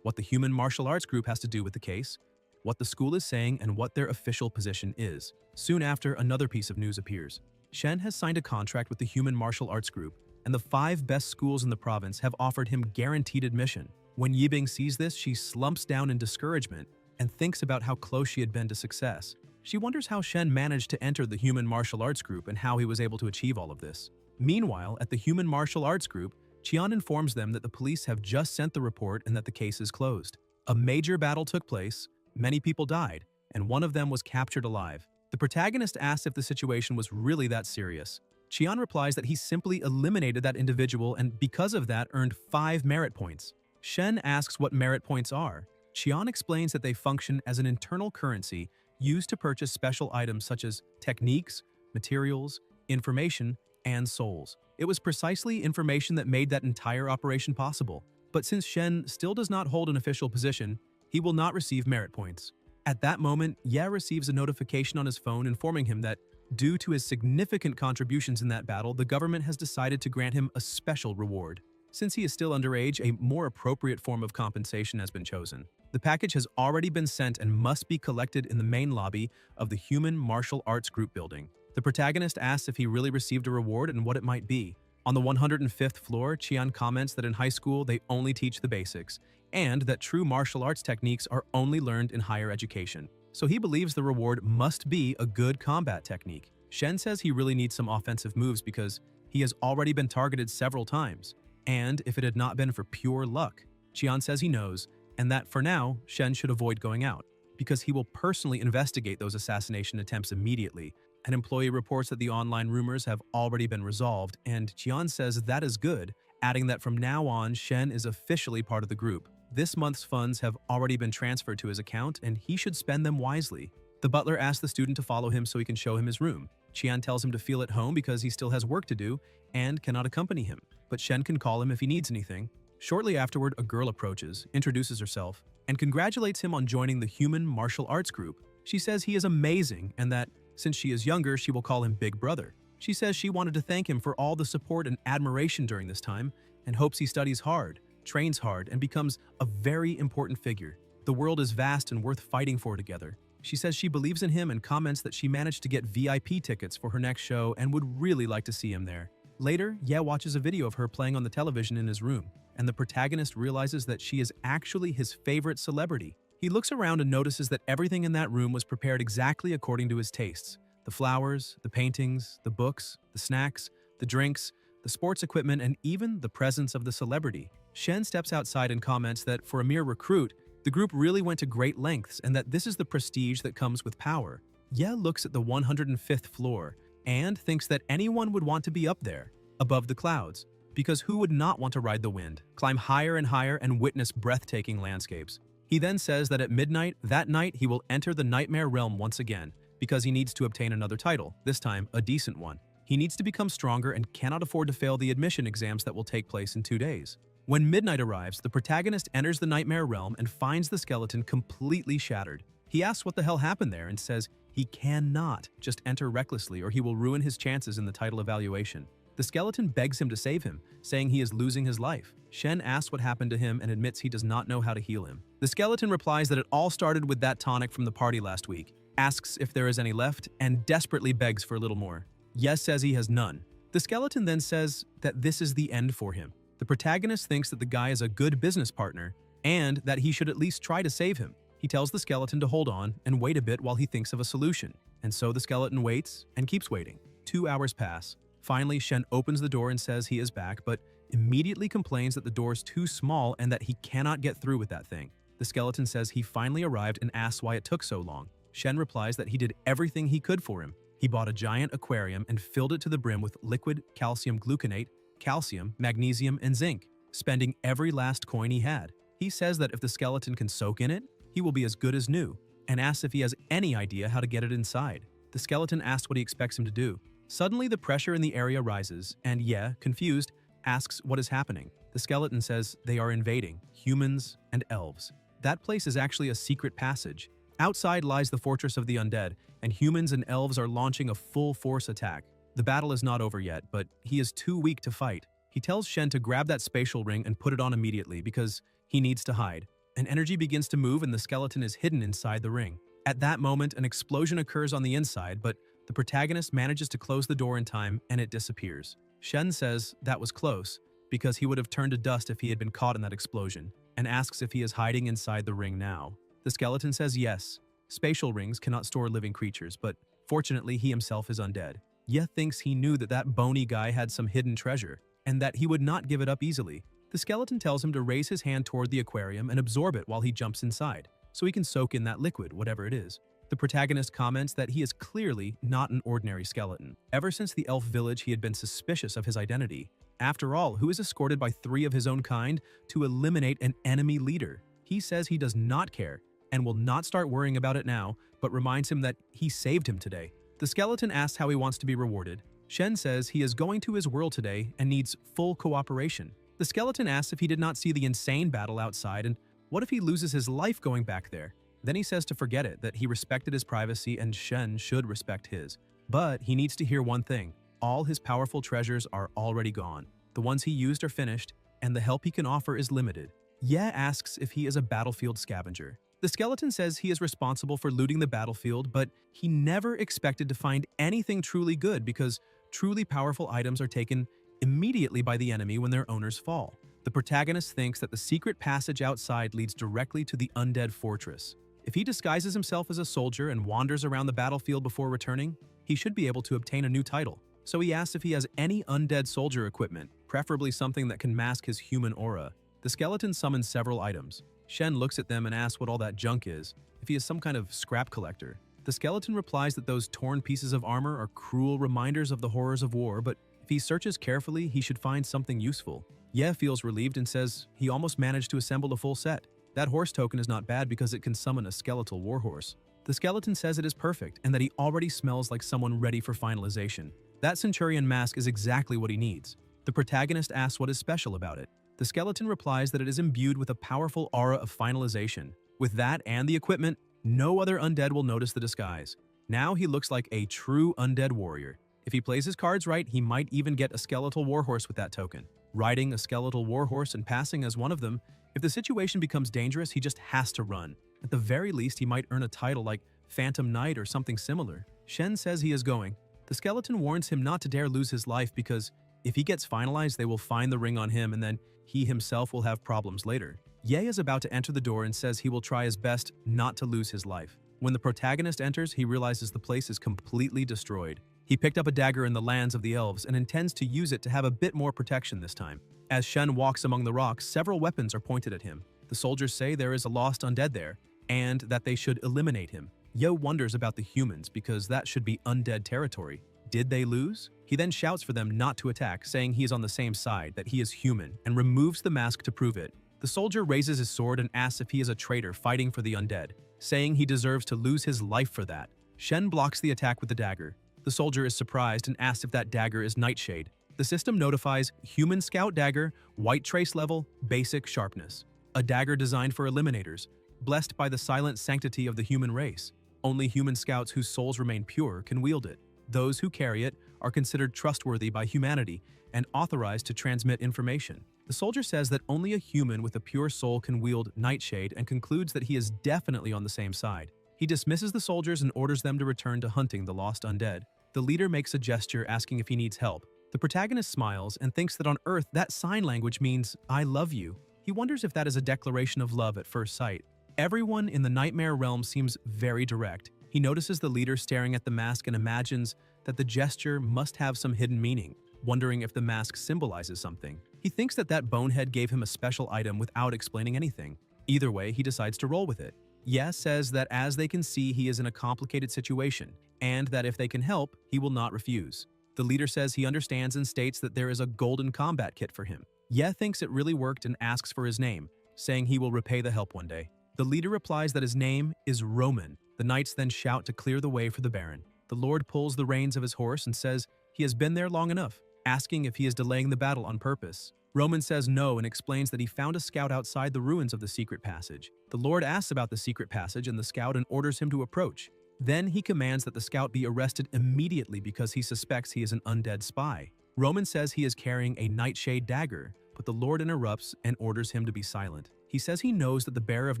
what the human martial arts group has to do with the case, what the school is saying, and what their official position is. Soon after, another piece of news appears. Shen has signed a contract with the human martial arts group, and the 5 best schools in the province have offered him guaranteed admission. When Yibing sees this, she slumps down in discouragement and thinks about how close she had been to success. She wonders how Shen managed to enter the human martial arts group and how he was able to achieve all of this. Meanwhile, at the human martial arts group, Qian informs them that the police have just sent the report and that the case is closed. A major battle took place, many people died, and one of them was captured alive. The protagonist asks if the situation was really that serious. Qian replies that he simply eliminated that individual and because of that earned 5 merit points. Shen asks what merit points are. Qian explains that they function as an internal currency used to purchase special items such as techniques, materials, information, and souls. It was precisely information that made that entire operation possible. But since Shen still does not hold an official position, he will not receive merit points. At that moment, Ye receives a notification on his phone informing him that, due to his significant contributions in that battle, the government has decided to grant him a special reward. Since he is still underage, a more appropriate form of compensation has been chosen. The package has already been sent and must be collected in the main lobby of the Human Martial Arts Group building. The protagonist asks if he really received a reward and what it might be. On the 105th floor, Qian comments that in high school they only teach the basics, and that true martial arts techniques are only learned in higher education. So he believes the reward must be a good combat technique. Shen says he really needs some offensive moves because he has already been targeted several times, and if it had not been for pure luck. Qian says he knows, and that for now, Shen should avoid going out, because he will personally investigate those assassination attempts immediately. An employee reports that the online rumors have already been resolved, and Qian says that is good, adding that from now on, Shen is officially part of the group. This month's funds have already been transferred to his account, and he should spend them wisely. The butler asks the student to follow him so he can show him his room. Qian tells him to feel at home because he still has work to do and cannot accompany him, but Shen can call him if he needs anything. Shortly afterward, a girl approaches, introduces herself, and congratulates him on joining the human martial arts group. She says he is amazing and that, since she is younger, she will call him Big Brother. She says she wanted to thank him for all the support and admiration during this time and hopes he studies hard, trains hard, and becomes a very important figure. The world is vast and worth fighting for together. She says she believes in him and comments that she managed to get VIP tickets for her next show and would really like to see him there. Later, Ye watches a video of her playing on the television in his room, and the protagonist realizes that she is actually his favorite celebrity. He looks around and notices that everything in that room was prepared exactly according to his tastes. The flowers, the paintings, the books, the snacks, the drinks, the sports equipment, and even the presence of the celebrity. Shen steps outside and comments that for a mere recruit, the group really went to great lengths and that this is the prestige that comes with power. Ye looks at the 105th floor and thinks that anyone would want to be up there, above the clouds, because who would not want to ride the wind, climb higher and higher, and witness breathtaking landscapes? He then says that at midnight, that night, he will enter the nightmare realm once again, because he needs to obtain another title, this time a decent one. He needs to become stronger and cannot afford to fail the admission exams that will take place in 2 days. When midnight arrives, the protagonist enters the nightmare realm and finds the skeleton completely shattered. He asks what the hell happened there and says he cannot just enter recklessly or he will ruin his chances in the title evaluation. The skeleton begs him to save him, saying he is losing his life. Shen asks what happened to him and admits he does not know how to heal him. The skeleton replies that it all started with that tonic from the party last week, asks if there is any left, and desperately begs for a little more. Yes says he has none. The skeleton then says that this is the end for him. The protagonist thinks that the guy is a good business partner and that he should at least try to save him. He tells the skeleton to hold on and wait a bit while he thinks of a solution. And so the skeleton waits and keeps waiting. 2 hours pass. Finally, Shen opens the door and says he is back, but immediately complains that the door is too small and that he cannot get through with that thing. The skeleton says he finally arrived and asks why it took so long. Shen replies that he did everything he could for him. He bought a giant aquarium and filled it to the brim with liquid calcium gluconate, calcium, magnesium, and zinc, spending every last coin he had. He says that if the skeleton can soak in it, he will be as good as new, and asks if he has any idea how to get it inside. The skeleton asks what he expects him to do. Suddenly, the pressure in the area rises, and Ye, confused, asks what is happening. The skeleton says they are invading humans and elves. That place is actually a secret passage. Outside lies the fortress of the undead, and humans and elves are launching a full-force attack. The battle is not over yet, but he is too weak to fight. He tells Shen to grab that spatial ring and put it on immediately because he needs to hide. An energy begins to move and the skeleton is hidden inside the ring. At that moment, an explosion occurs on the inside, but the protagonist manages to close the door in time and it disappears. Shen says that was close, because he would have turned to dust if he had been caught in that explosion, and asks if he is hiding inside the ring now. The skeleton says yes. Spatial rings cannot store living creatures, but fortunately he himself is undead. Ye thinks he knew that that bony guy had some hidden treasure, and that he would not give it up easily. The skeleton tells him to raise his hand toward the aquarium and absorb it while he jumps inside, so he can soak in that liquid, whatever it is. The protagonist comments that he is clearly not an ordinary skeleton. Ever since the elf village, he had been suspicious of his identity. After all, who is escorted by 3 of his own kind to eliminate an enemy leader? He says he does not care and will not start worrying about it now, but reminds him that he saved him today. The skeleton asks how he wants to be rewarded. Shen says he is going to his world today and needs full cooperation. The skeleton asks if he did not see the insane battle outside and what if he loses his life going back there? Then he says to forget it, that he respected his privacy and Shen should respect his. But he needs to hear one thing. All his powerful treasures are already gone. The ones he used are finished, and the help he can offer is limited. Ye asks if he is a battlefield scavenger. The skeleton says he is responsible for looting the battlefield, but he never expected to find anything truly good because truly powerful items are taken immediately by the enemy when their owners fall. The protagonist thinks that the secret passage outside leads directly to the undead fortress. If he disguises himself as a soldier and wanders around the battlefield before returning, he should be able to obtain a new title. So he asks if he has any undead soldier equipment, preferably something that can mask his human aura. The skeleton summons several items. Shen looks at them and asks what all that junk is, if he is some kind of scrap collector. The skeleton replies that those torn pieces of armor are cruel reminders of the horrors of war, but if he searches carefully, he should find something useful. Ye feels relieved and says he almost managed to assemble a full set. That horse token is not bad because it can summon a skeletal warhorse. The skeleton says it is perfect and that he already smells like someone ready for finalization. That centurion mask is exactly what he needs. The protagonist asks what is special about it. The skeleton replies that it is imbued with a powerful aura of finalization. With that and the equipment, no other undead will notice the disguise. Now he looks like a true undead warrior. If he plays his cards right, he might even get a skeletal warhorse with that token. Riding a skeletal warhorse and passing as one of them, if the situation becomes dangerous, he just has to run. At the very least, he might earn a title like Phantom Knight or something similar. Shen says he is going. The skeleton warns him not to dare lose his life because if he gets finalized, they will find the ring on him and then he himself will have problems later. Ye is about to enter the door and says he will try his best not to lose his life. When the protagonist enters, he realizes the place is completely destroyed. He picked up a dagger in the lands of the elves and intends to use it to have a bit more protection this time. As Shen walks among the rocks, several weapons are pointed at him. The soldiers say there is a lost undead there, and that they should eliminate him. Ye wonders about the humans because that should be undead territory. Did they lose? He then shouts for them not to attack, saying he is on the same side, that he is human, and removes the mask to prove it. The soldier raises his sword and asks if he is a traitor fighting for the undead, saying he deserves to lose his life for that. Shen blocks the attack with the dagger. The soldier is surprised and asks if that dagger is Nightshade. The system notifies Human Scout Dagger, White Trace Level, Basic Sharpness. A dagger designed for eliminators, blessed by the silent sanctity of the human race. Only human scouts whose souls remain pure can wield it. Those who carry it are considered trustworthy by humanity and authorized to transmit information. The soldier says that only a human with a pure soul can wield Nightshade and concludes that he is definitely on the same side. He dismisses the soldiers and orders them to return to hunting the lost undead. The leader makes a gesture asking if he needs help. The protagonist smiles and thinks that on Earth that sign language means "I love you." He wonders if that is a declaration of love at first sight. Everyone in the nightmare realm seems very direct. He notices the leader staring at the mask and imagines that the gesture must have some hidden meaning, wondering if the mask symbolizes something. He thinks that that bonehead gave him a special item without explaining anything. Either way, he decides to roll with it. Ye says that as they can see, he is in a complicated situation, and that if they can help, he will not refuse. The leader says he understands and states that there is a golden combat kit for him. Ye thinks it really worked and asks for his name, saying he will repay the help one day. The leader replies that his name is Roman. The knights then shout to clear the way for the Baron. The Lord pulls the reins of his horse and says he has been there long enough, asking if he is delaying the battle on purpose. Roman says no and explains that he found a scout outside the ruins of the secret passage. The Lord asks about the secret passage and the scout and orders him to approach. Then he commands that the scout be arrested immediately because he suspects he is an undead spy. Roman says he is carrying a nightshade dagger, but the Lord interrupts and orders him to be silent. He says he knows that the bearer of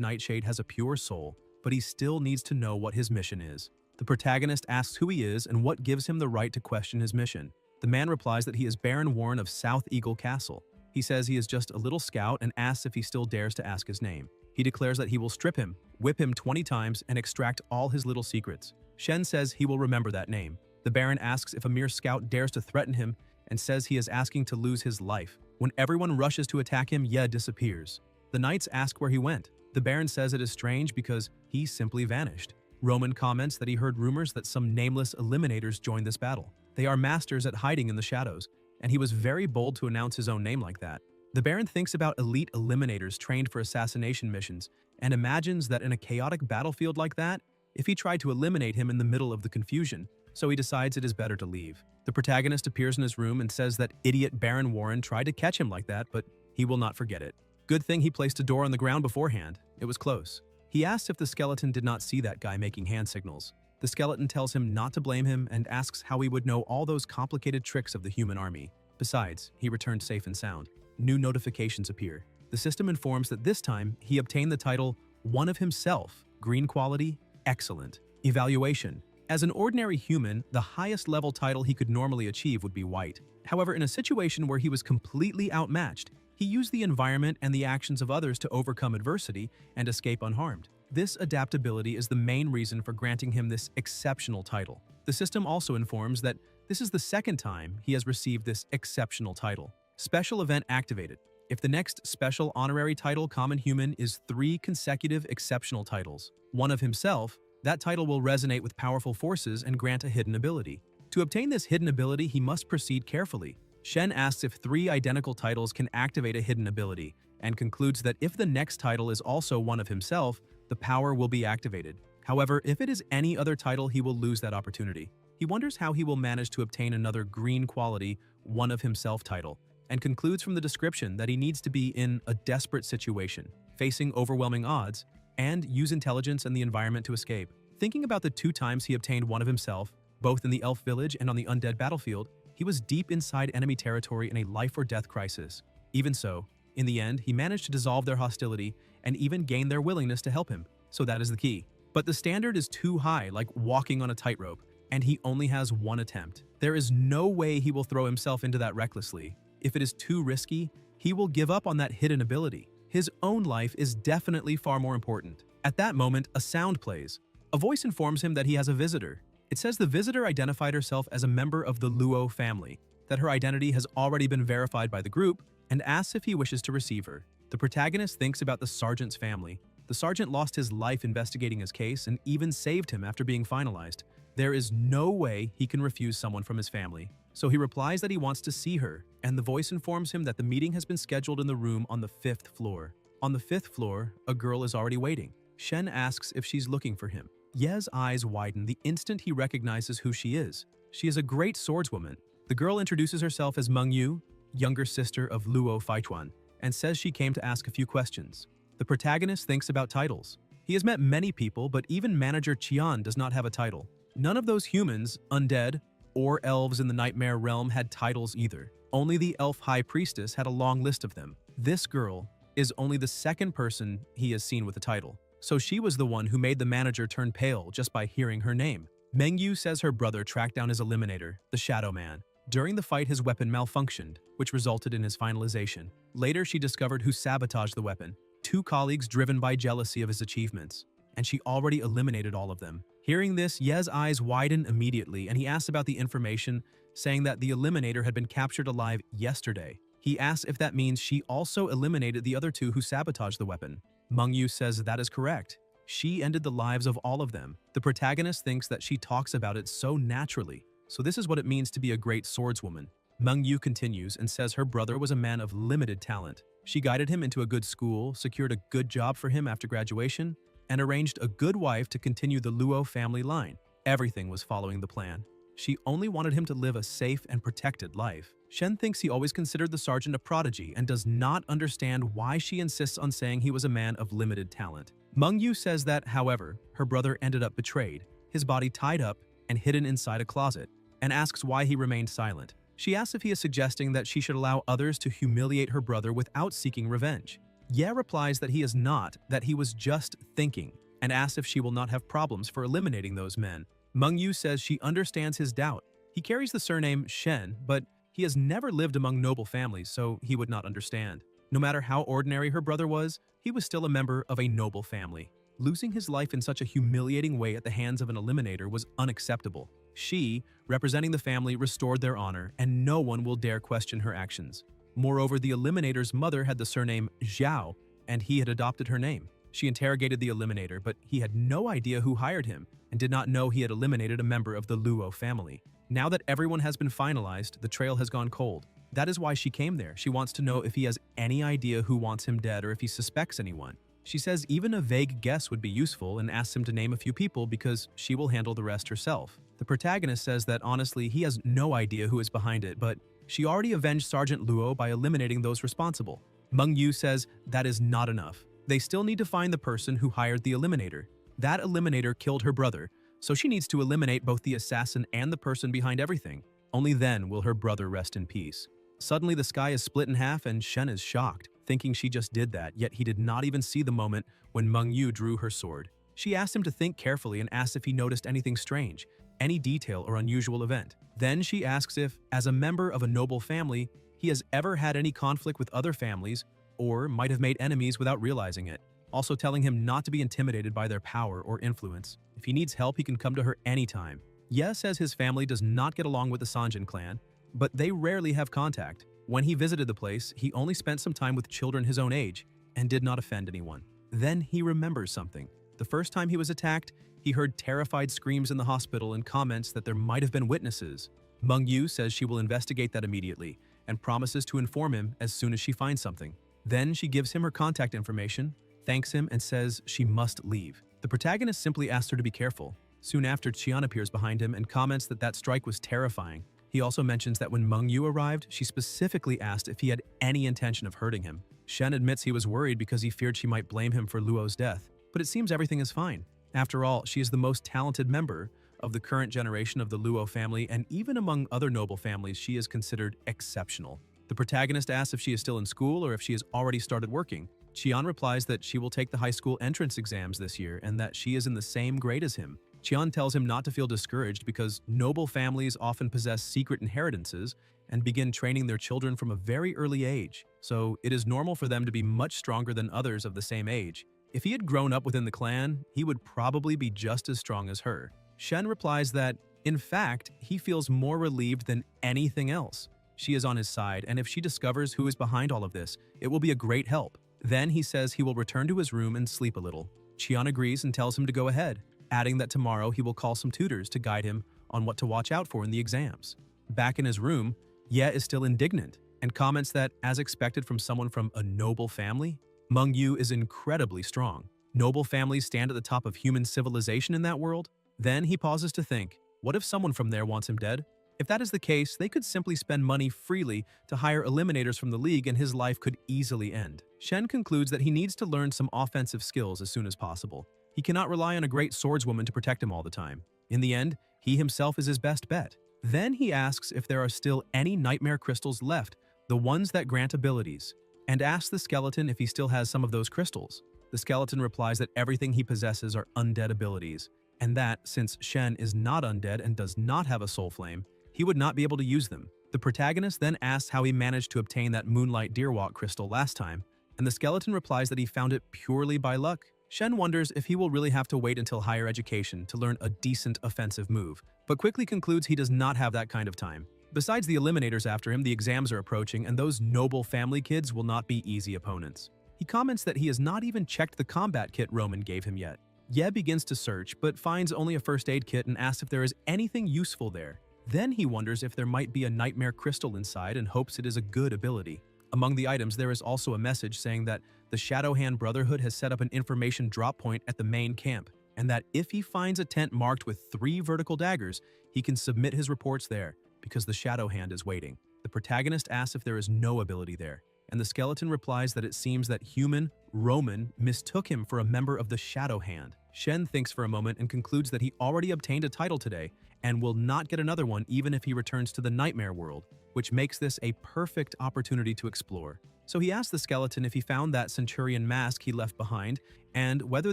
Nightshade has a pure soul, but he still needs to know what his mission is. The protagonist asks who he is and what gives him the right to question his mission. The man replies that he is Baron Warren of South Eagle Castle. He says he is just a little scout and asks if he still dares to ask his name. He declares that he will strip him, whip him 20 times, and extract all his little secrets. Shen says he will remember that name. The Baron asks if a mere scout dares to threaten him and says he is asking to lose his life. When everyone rushes to attack him, Ye disappears. The knights ask where he went. The Baron says it is strange because he simply vanished. Roman comments that he heard rumors that some nameless eliminators joined this battle. They are masters at hiding in the shadows, and he was very bold to announce his own name like that. The Baron thinks about elite eliminators trained for assassination missions and imagines that in a chaotic battlefield like that, if he tried to eliminate him in the middle of the confusion, so he decides it is better to leave. The protagonist appears in his room and says that idiot Baron Warren tried to catch him like that, but he will not forget it. Good thing he placed a door on the ground beforehand. It was close. He asks if the skeleton did not see that guy making hand signals. The skeleton tells him not to blame him and asks how he would know all those complicated tricks of the human army. Besides, he returned safe and sound. New notifications appear. The system informs that this time he obtained the title One of Himself. Green quality, excellent. Evaluation. As an ordinary human, the highest level title he could normally achieve would be white. However, in a situation where he was completely outmatched, he used the environment and the actions of others to overcome adversity and escape unharmed. This adaptability is the main reason for granting him this exceptional title. The system also informs that this is the second time he has received this exceptional title. Special event activated. If the next special honorary title Common Human is 3 consecutive exceptional titles, One of Himself, that title will resonate with powerful forces and grant a hidden ability. To obtain this hidden ability, he must proceed carefully. Shen asks if 3 identical titles can activate a hidden ability, and concludes that if the next title is also One of Himself, the power will be activated. However, if it is any other title, he will lose that opportunity. He wonders how he will manage to obtain another green quality One of Himself title, and concludes from the description that he needs to be in a desperate situation, facing overwhelming odds, and use intelligence and the environment to escape. Thinking about the 2 times he obtained One of Himself, both in the elf village and on the undead battlefield, he was deep inside enemy territory in a life-or-death crisis. Even so, in the end, he managed to dissolve their hostility and even gain their willingness to help him, so that is the key. But the standard is too high, like walking on a tightrope, and he only has 1 attempt. There is no way he will throw himself into that recklessly. If it is too risky, he will give up on that hidden ability. His own life is definitely far more important. At that moment, a sound plays. A voice informs him that he has a visitor. It says the visitor identified herself as a member of the Luo family, that her identity has already been verified by the group, and asks if he wishes to receive her. The protagonist thinks about the sergeant's family. The sergeant lost his life investigating his case and even saved him after being finalized. There is no way he can refuse someone from his family. So he replies that he wants to see her, and the voice informs him that the meeting has been scheduled in the room on the 5th floor. On the 5th floor, a girl is already waiting. Shen asks if she's looking for him. Ye's eyes widen the instant he recognizes who she is. She is a great swordswoman. The girl introduces herself as Mengyu, younger sister of Luo Faichuan, and says she came to ask a few questions. The protagonist thinks about titles. He has met many people, but even manager Qian does not have a title. None of those humans, undead, or elves in the Nightmare Realm had titles either. Only the elf high priestess had a long list of them. This girl is only the second person he has seen with a title. So she was the one who made the manager turn pale just by hearing her name. Mengyu says her brother tracked down his eliminator, the Shadow Man. During the fight, his weapon malfunctioned, which resulted in his finalization. Later, she discovered who sabotaged the weapon, 2 colleagues driven by jealousy of his achievements, and she already eliminated all of them. Hearing this, Ye's eyes widen immediately, and he asks about the information, saying that the eliminator had been captured alive yesterday. He asks if that means she also eliminated the other 2 who sabotaged the weapon. Mangyu says that is correct. She ended the lives of all of them. The protagonist thinks that she talks about it so naturally. So this is what it means to be a great swordswoman. Mangyu continues and says her brother was a man of limited talent. She guided him into a good school, secured a good job for him after graduation, and arranged a good wife to continue the Luo family line. Everything was following the plan. She only wanted him to live a safe and protected life. Shen thinks he always considered the sergeant a prodigy and does not understand why she insists on saying he was a man of limited talent. Mangyu says that, however, her brother ended up betrayed, his body tied up and hidden inside a closet, and asks why he remained silent. She asks if he is suggesting that she should allow others to humiliate her brother without seeking revenge. Ye replies that he is not, that he was just thinking, and asks if she will not have problems for eliminating those men. Mangyu says she understands his doubt. He carries the surname Shen, but he has never lived among noble families, so he would not understand. No matter how ordinary her brother was, he was still a member of a noble family. Losing his life in such a humiliating way at the hands of an eliminator was unacceptable. She, representing the family, restored their honor, and no one will dare question her actions. Moreover, the eliminator's mother had the surname Zhao, and he had adopted her name. She interrogated the eliminator, but he had no idea who hired him and did not know he had eliminated a member of the Luo family. Now that everyone has been finalized, the trail has gone cold. That is why she came there. She wants to know if he has any idea who wants him dead or if he suspects anyone. She says even a vague guess would be useful and asks him to name a few people because she will handle the rest herself. The protagonist says that honestly he has no idea who is behind it, but she already avenged Sergeant Luo by eliminating those responsible. Mangyu says that is not enough. They still need to find the person who hired the eliminator. That eliminator killed her brother, so she needs to eliminate both the assassin and the person behind everything. Only then will her brother rest in peace. Suddenly the sky is split in half and Shen is shocked, thinking she just did that, yet he did not even see the moment when Mangyu drew her sword. She asked him to think carefully and asked if he noticed anything strange, any detail or unusual event. Then she asks if, as a member of a noble family, he has ever had any conflict with other families or might have made enemies without realizing it, also telling him not to be intimidated by their power or influence. If he needs help, he can come to her anytime. Ye says his family does not get along with the Sanjin clan, but they rarely have contact. When he visited the place, he only spent some time with children his own age and did not offend anyone. Then he remembers something. The first time he was attacked, he heard terrified screams in the hospital and comments that there might have been witnesses. Mangyu says she will investigate that immediately and promises to inform him as soon as she finds something. Then she gives him her contact information, thanks him, and says she must leave. The protagonist simply asks her to be careful. Soon after, Qian appears behind him and comments that that strike was terrifying. He also mentions that when Mangyu arrived, she specifically asked if he had any intention of hurting him. Shen admits he was worried because he feared she might blame him for Luo's death, but it seems everything is fine. After all, she is the most talented member of the current generation of the Luo family, and even among other noble families, she is considered exceptional. The protagonist asks if she is still in school or if she has already started working. Qian replies that she will take the high school entrance exams this year and that she is in the same grade as him. Qian tells him not to feel discouraged because noble families often possess secret inheritances and begin training their children from a very early age, so it is normal for them to be much stronger than others of the same age. If he had grown up within the clan, he would probably be just as strong as her. Shen replies that, in fact, he feels more relieved than anything else. She is on his side, and if she discovers who is behind all of this, it will be a great help. Then he says he will return to his room and sleep a little. Qian agrees and tells him to go ahead, adding that tomorrow he will call some tutors to guide him on what to watch out for in the exams. Back in his room, Ye is still indignant and comments that, as expected from someone from a noble family, Mangyu is incredibly strong. Noble families stand at the top of human civilization in that world? Then he pauses to think, what if someone from there wants him dead? If that is the case, they could simply spend money freely to hire eliminators from the league and his life could easily end. Shen concludes that he needs to learn some offensive skills as soon as possible. He cannot rely on a great swordswoman to protect him all the time. In the end, he himself is his best bet. Then he asks if there are still any nightmare crystals left, the ones that grant abilities, and asks the skeleton if he still has some of those crystals. The skeleton replies that everything he possesses are undead abilities, and that, since Shen is not undead and does not have a soul flame, he would not be able to use them. The protagonist then asks how he managed to obtain that Moonlight Deerwalk crystal last time, and the skeleton replies that he found it purely by luck. Shen wonders if he will really have to wait until higher education to learn a decent offensive move, but quickly concludes he does not have that kind of time. Besides the eliminators after him, the exams are approaching, and those noble family kids will not be easy opponents. He comments that he has not even checked the combat kit Roman gave him yet. Ye begins to search, but finds only a first aid kit and asks if there is anything useful there. Then he wonders if there might be a nightmare crystal inside and hopes it is a good ability. Among the items, there is also a message saying that the Shadow Hand Brotherhood has set up an information drop point at the main camp, and that if he finds a tent marked with 3 vertical daggers, he can submit his reports there, because the Shadow Hand is waiting. The protagonist asks if there is no ability there, and the skeleton replies that it seems that human Roman mistook him for a member of the Shadow Hand. Shen thinks for a moment and concludes that he already obtained a title today and will not get another one even if he returns to the Nightmare World, which makes this a perfect opportunity to explore. So he asks the skeleton if he found that Centurion mask he left behind and whether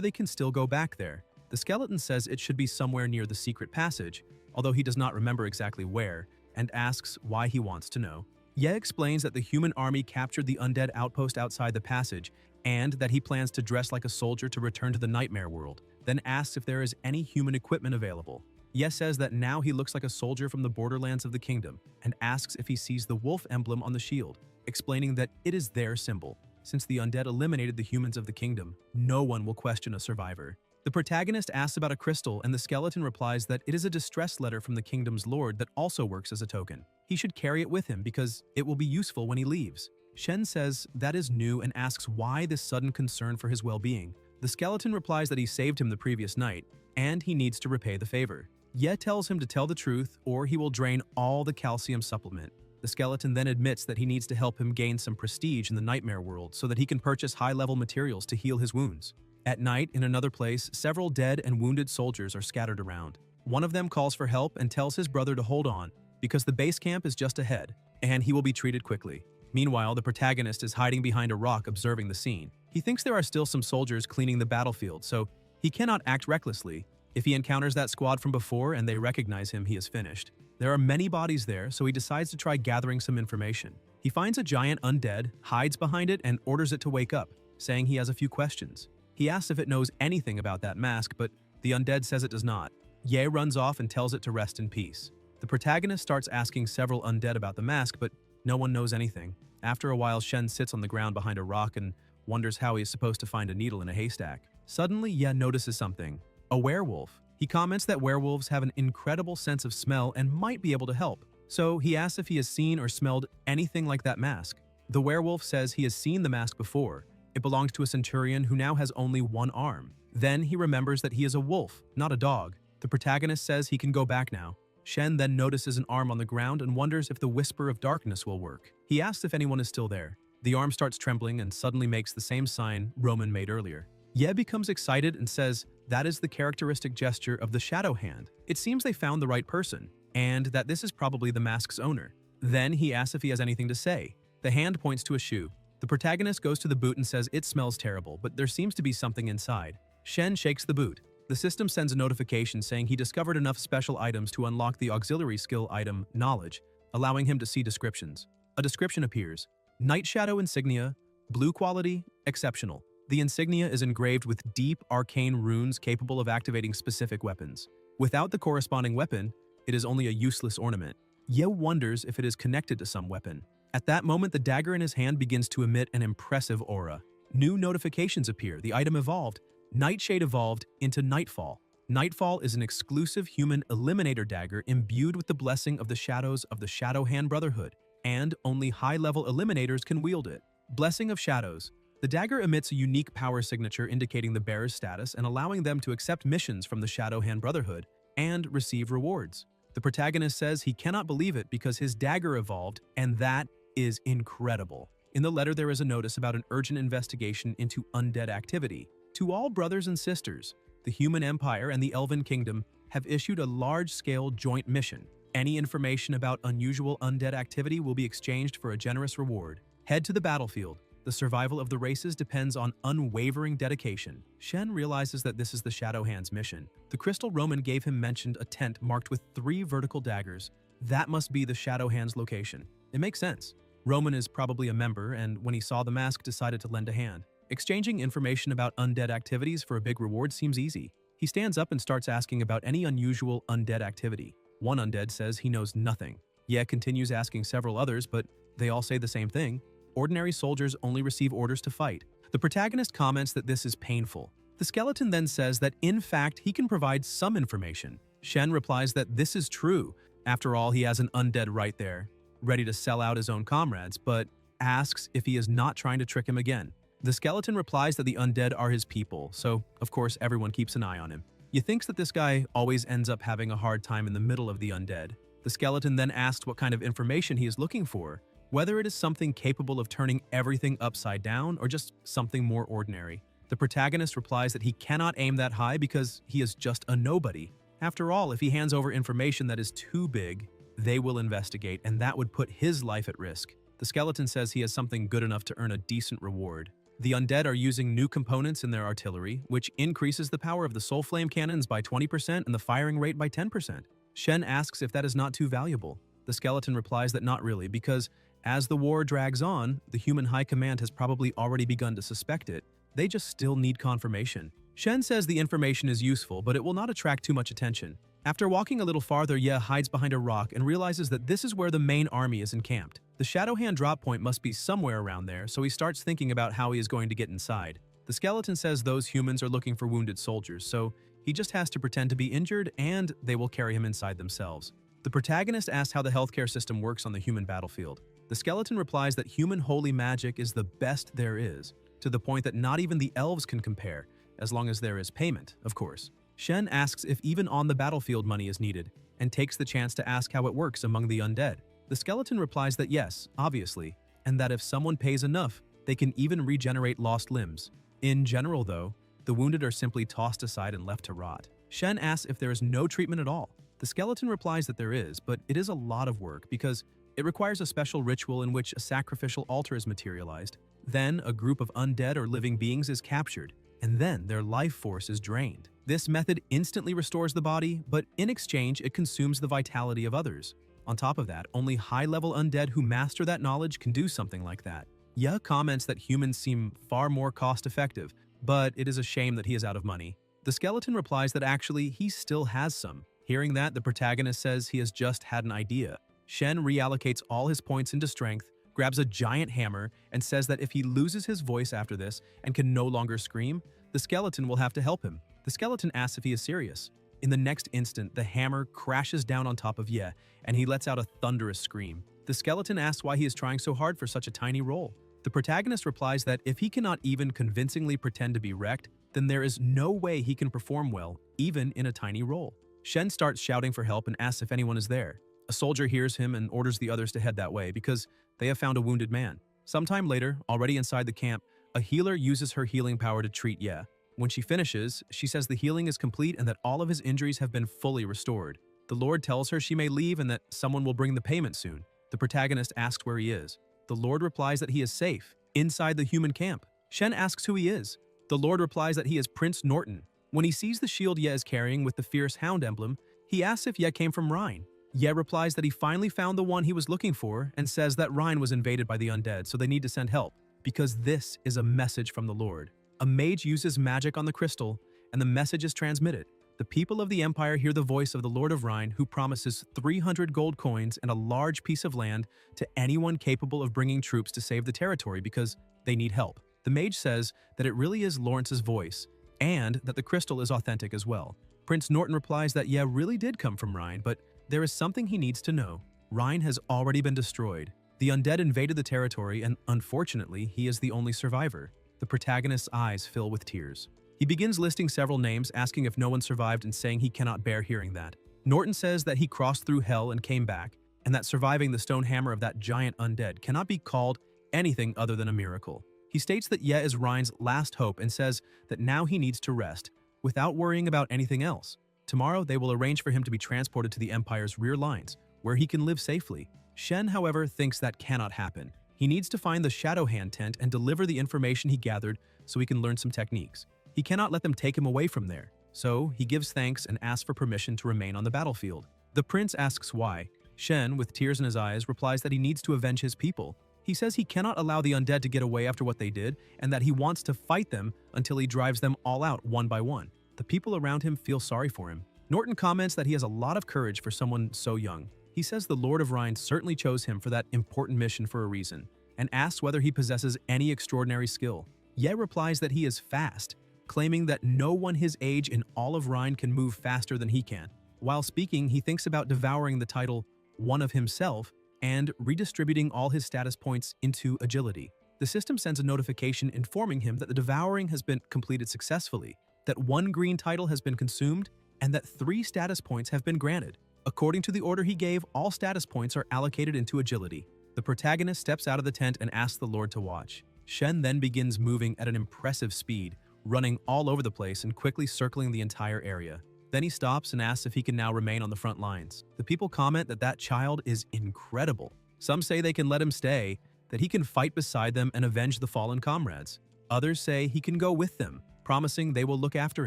they can still go back there. The skeleton says it should be somewhere near the secret passage, although he does not remember exactly where, and asks why he wants to know. Ye explains that the human army captured the undead outpost outside the passage and that he plans to dress like a soldier to return to the Nightmare World, then asks if there is any human equipment available. Ye says that now he looks like a soldier from the borderlands of the kingdom and asks if he sees the wolf emblem on the shield, explaining that it is their symbol. Since the undead eliminated the humans of the kingdom, no one will question a survivor. The protagonist asks about a crystal and the skeleton replies that it is a distress letter from the kingdom's lord that also works as a token. He should carry it with him because it will be useful when he leaves. Shen says that is new and asks why this sudden concern for his well-being. The skeleton replies that he saved him the previous night and he needs to repay the favor. Ye tells him to tell the truth or he will drain all the calcium supplement. The skeleton then admits that he needs to help him gain some prestige in the Nightmare World so that he can purchase high-level materials to heal his wounds. At night, in another place, several dead and wounded soldiers are scattered around. One of them calls for help and tells his brother to hold on because the base camp is just ahead and he will be treated quickly. Meanwhile, the protagonist is hiding behind a rock observing the scene. He thinks there are still some soldiers cleaning the battlefield, so he cannot act recklessly. If he encounters that squad from before and they recognize him, he is finished. There are many bodies there, so he decides to try gathering some information. He finds a giant undead, hides behind it, and orders it to wake up, saying he has a few questions. He asks if it knows anything about that mask, but the undead says it does not. Ye runs off and tells it to rest in peace. The protagonist starts asking several undead about the mask, but no one knows anything. After a while, Shen sits on the ground behind a rock and wonders how he is supposed to find a needle in a haystack. Suddenly, Ye notices something. A werewolf. He comments that werewolves have an incredible sense of smell and might be able to help. So he asks if he has seen or smelled anything like that mask. The werewolf says he has seen the mask before. It belongs to a centurion who now has only one arm. Then he remembers that he is a wolf, not a dog. The protagonist says he can go back now. Shen then notices an arm on the ground and wonders if the Whisper of Darkness will work. He asks if anyone is still there. The arm starts trembling and suddenly makes the same sign Roman made earlier. Ye becomes excited and says that is the characteristic gesture of the Shadow Hand. It seems they found the right person, and that this is probably the mask's owner. Then he asks if he has anything to say. The hand points to a shoe. The protagonist goes to the boot and says it smells terrible, but there seems to be something inside. Shen shakes the boot. The system sends a notification saying he discovered enough special items to unlock the auxiliary skill item, Knowledge, allowing him to see descriptions. A description appears. Night Shadow Insignia, Blue Quality, Exceptional. The insignia is engraved with deep, arcane runes capable of activating specific weapons. Without the corresponding weapon, it is only a useless ornament. Ye wonders if it is connected to some weapon. At that moment, the dagger in his hand begins to emit an impressive aura. New notifications appear. The item evolved. Nightshade evolved into Nightfall. Nightfall is an exclusive human eliminator dagger imbued with the blessing of the shadows of the Shadow Hand Brotherhood, and only high-level eliminators can wield it. Blessing of Shadows. The dagger emits a unique power signature indicating the bearer's status and allowing them to accept missions from the Shadow Hand Brotherhood and receive rewards. The protagonist says he cannot believe it because his dagger evolved, and that is incredible. In the letter, there is a notice about an urgent investigation into undead activity. To all brothers and sisters, the Human Empire and the Elven Kingdom have issued a large-scale joint mission. Any information about unusual undead activity will be exchanged for a generous reward. Head to the battlefield. The survival of the races depends on unwavering dedication. Shen realizes that this is the Shadow Hand's mission. The crystal Roman gave him mentioned a tent marked with 3 vertical daggers. That must be the Shadow Hand's location. It makes sense. Roman is probably a member, and when he saw the mask, decided to lend a hand. Exchanging information about undead activities for a big reward seems easy. He stands up and starts asking about any unusual undead activity. One undead says he knows nothing. Ye continues asking several others, but they all say the same thing. Ordinary soldiers only receive orders to fight. The protagonist comments that this is painful. The skeleton then says that in fact he can provide some information. Shen replies that this is true. After all, he has an undead right there, ready to sell out his own comrades, but asks if he is not trying to trick him again. The skeleton replies that the undead are his people, so of course everyone keeps an eye on him. He thinks that this guy always ends up having a hard time in the middle of the undead. The skeleton then asks what kind of information he is looking for, whether it is something capable of turning everything upside down or just something more ordinary. The protagonist replies that he cannot aim that high because he is just a nobody. After all, if he hands over information that is too big, they will investigate, and that would put his life at risk. The skeleton says he has something good enough to earn a decent reward. The undead are using new components in their artillery, which increases the power of the soul flame cannons by 20% and the firing rate by 10%. Shen asks if that is not too valuable. The skeleton replies that not really, because as the war drags on, the human high command has probably already begun to suspect it. They just still need confirmation. Shen says the information is useful, but it will not attract too much attention. After walking a little farther, Ye hides behind a rock and realizes that this is where the main army is encamped. The Shadow Hand drop point must be somewhere around there, so he starts thinking about how he is going to get inside. The skeleton says those humans are looking for wounded soldiers, so he just has to pretend to be injured and they will carry him inside themselves. The protagonist asks how the healthcare system works on the human battlefield. The skeleton replies that human holy magic is the best there is, to the point that not even the elves can compare, as long as there is payment, of course. Shen asks if even on the battlefield money is needed, and takes the chance to ask how it works among the undead. The skeleton replies that yes, obviously, and that if someone pays enough, they can even regenerate lost limbs. In general, though, the wounded are simply tossed aside and left to rot. Shen asks if there is no treatment at all. The skeleton replies that there is, but it is a lot of work because it requires a special ritual in which a sacrificial altar is materialized. Then, a group of undead or living beings is captured, and then their life force is drained. This method instantly restores the body, but in exchange, it consumes the vitality of others. On top of that, only high-level undead who master that knowledge can do something like that. Ye comments that humans seem far more cost-effective, but it is a shame that he is out of money. The skeleton replies that actually he still has some. Hearing that, the protagonist says he has just had an idea. Shen reallocates all his points into strength, grabs a giant hammer, and says that if he loses his voice after this and can no longer scream, the skeleton will have to help him. The skeleton asks if he is serious. In the next instant, the hammer crashes down on top of Ye, and he lets out a thunderous scream. The skeleton asks why he is trying so hard for such a tiny role. The protagonist replies that if he cannot even convincingly pretend to be wrecked, then there is no way he can perform well, even in a tiny role. Shen starts shouting for help and asks if anyone is there. A soldier hears him and orders the others to head that way because they have found a wounded man. Sometime later, already inside the camp, a healer uses her healing power to treat Ye. When she finishes, she says the healing is complete and that all of his injuries have been fully restored. The Lord tells her she may leave and that someone will bring the payment soon. The protagonist asks where he is. The Lord replies that he is safe, inside the human camp. Shen asks who he is. The Lord replies that he is Prince Norton. When he sees the shield Ye is carrying with the fierce hound emblem, he asks if Ye came from Rhine. Ye replies that he finally found the one he was looking for and says that Rhine was invaded by the undead, so they need to send help, because this is a message from the Lord. A mage uses magic on the crystal, and the message is transmitted. The people of the Empire hear the voice of the Lord of Rhine, who promises 300 gold coins and a large piece of land to anyone capable of bringing troops to save the territory because they need help. The mage says that it really is Lawrence's voice, and that the crystal is authentic as well. Prince Norton replies that Ye really did come from Rhine, but there is something he needs to know. Rhine has already been destroyed. The undead invaded the territory, and unfortunately, he is the only survivor. The protagonist's eyes fill with tears. He begins listing several names, asking if no one survived and saying he cannot bear hearing that. Norton says that he crossed through hell and came back, and that surviving the stone hammer of that giant undead cannot be called anything other than a miracle. He states that Ye is Rhine's last hope and says that now he needs to rest, without worrying about anything else. Tomorrow, they will arrange for him to be transported to the Empire's rear lines, where he can live safely. Shen, however, thinks that cannot happen. He needs to find the Shadow Hand tent and deliver the information he gathered so he can learn some techniques. He cannot let them take him away from there, so he gives thanks and asks for permission to remain on the battlefield. The prince asks why. Shen, with tears in his eyes, replies that he needs to avenge his people. He says he cannot allow the undead to get away after what they did, and that he wants to fight them until he drives them all out one by one. The people around him feel sorry for him. Norton comments that he has a lot of courage for someone so young. He says the Lord of Rhine certainly chose him for that important mission for a reason, and asks whether he possesses any extraordinary skill. Ye replies that he is fast, claiming that no one his age in all of Rhine can move faster than he can. While speaking, he thinks about devouring the title One of himself and redistributing all his status points into agility. The system sends a notification informing him that the devouring has been completed successfully, that 1 green title has been consumed, and that 3 status points have been granted. According to the order he gave, all status points are allocated into agility. The protagonist steps out of the tent and asks the Lord to watch. Shen then begins moving at an impressive speed, running all over the place and quickly circling the entire area. Then he stops and asks if he can now remain on the front lines. The people comment that that child is incredible. Some say they can let him stay, that he can fight beside them and avenge the fallen comrades. Others say he can go with them, promising they will look after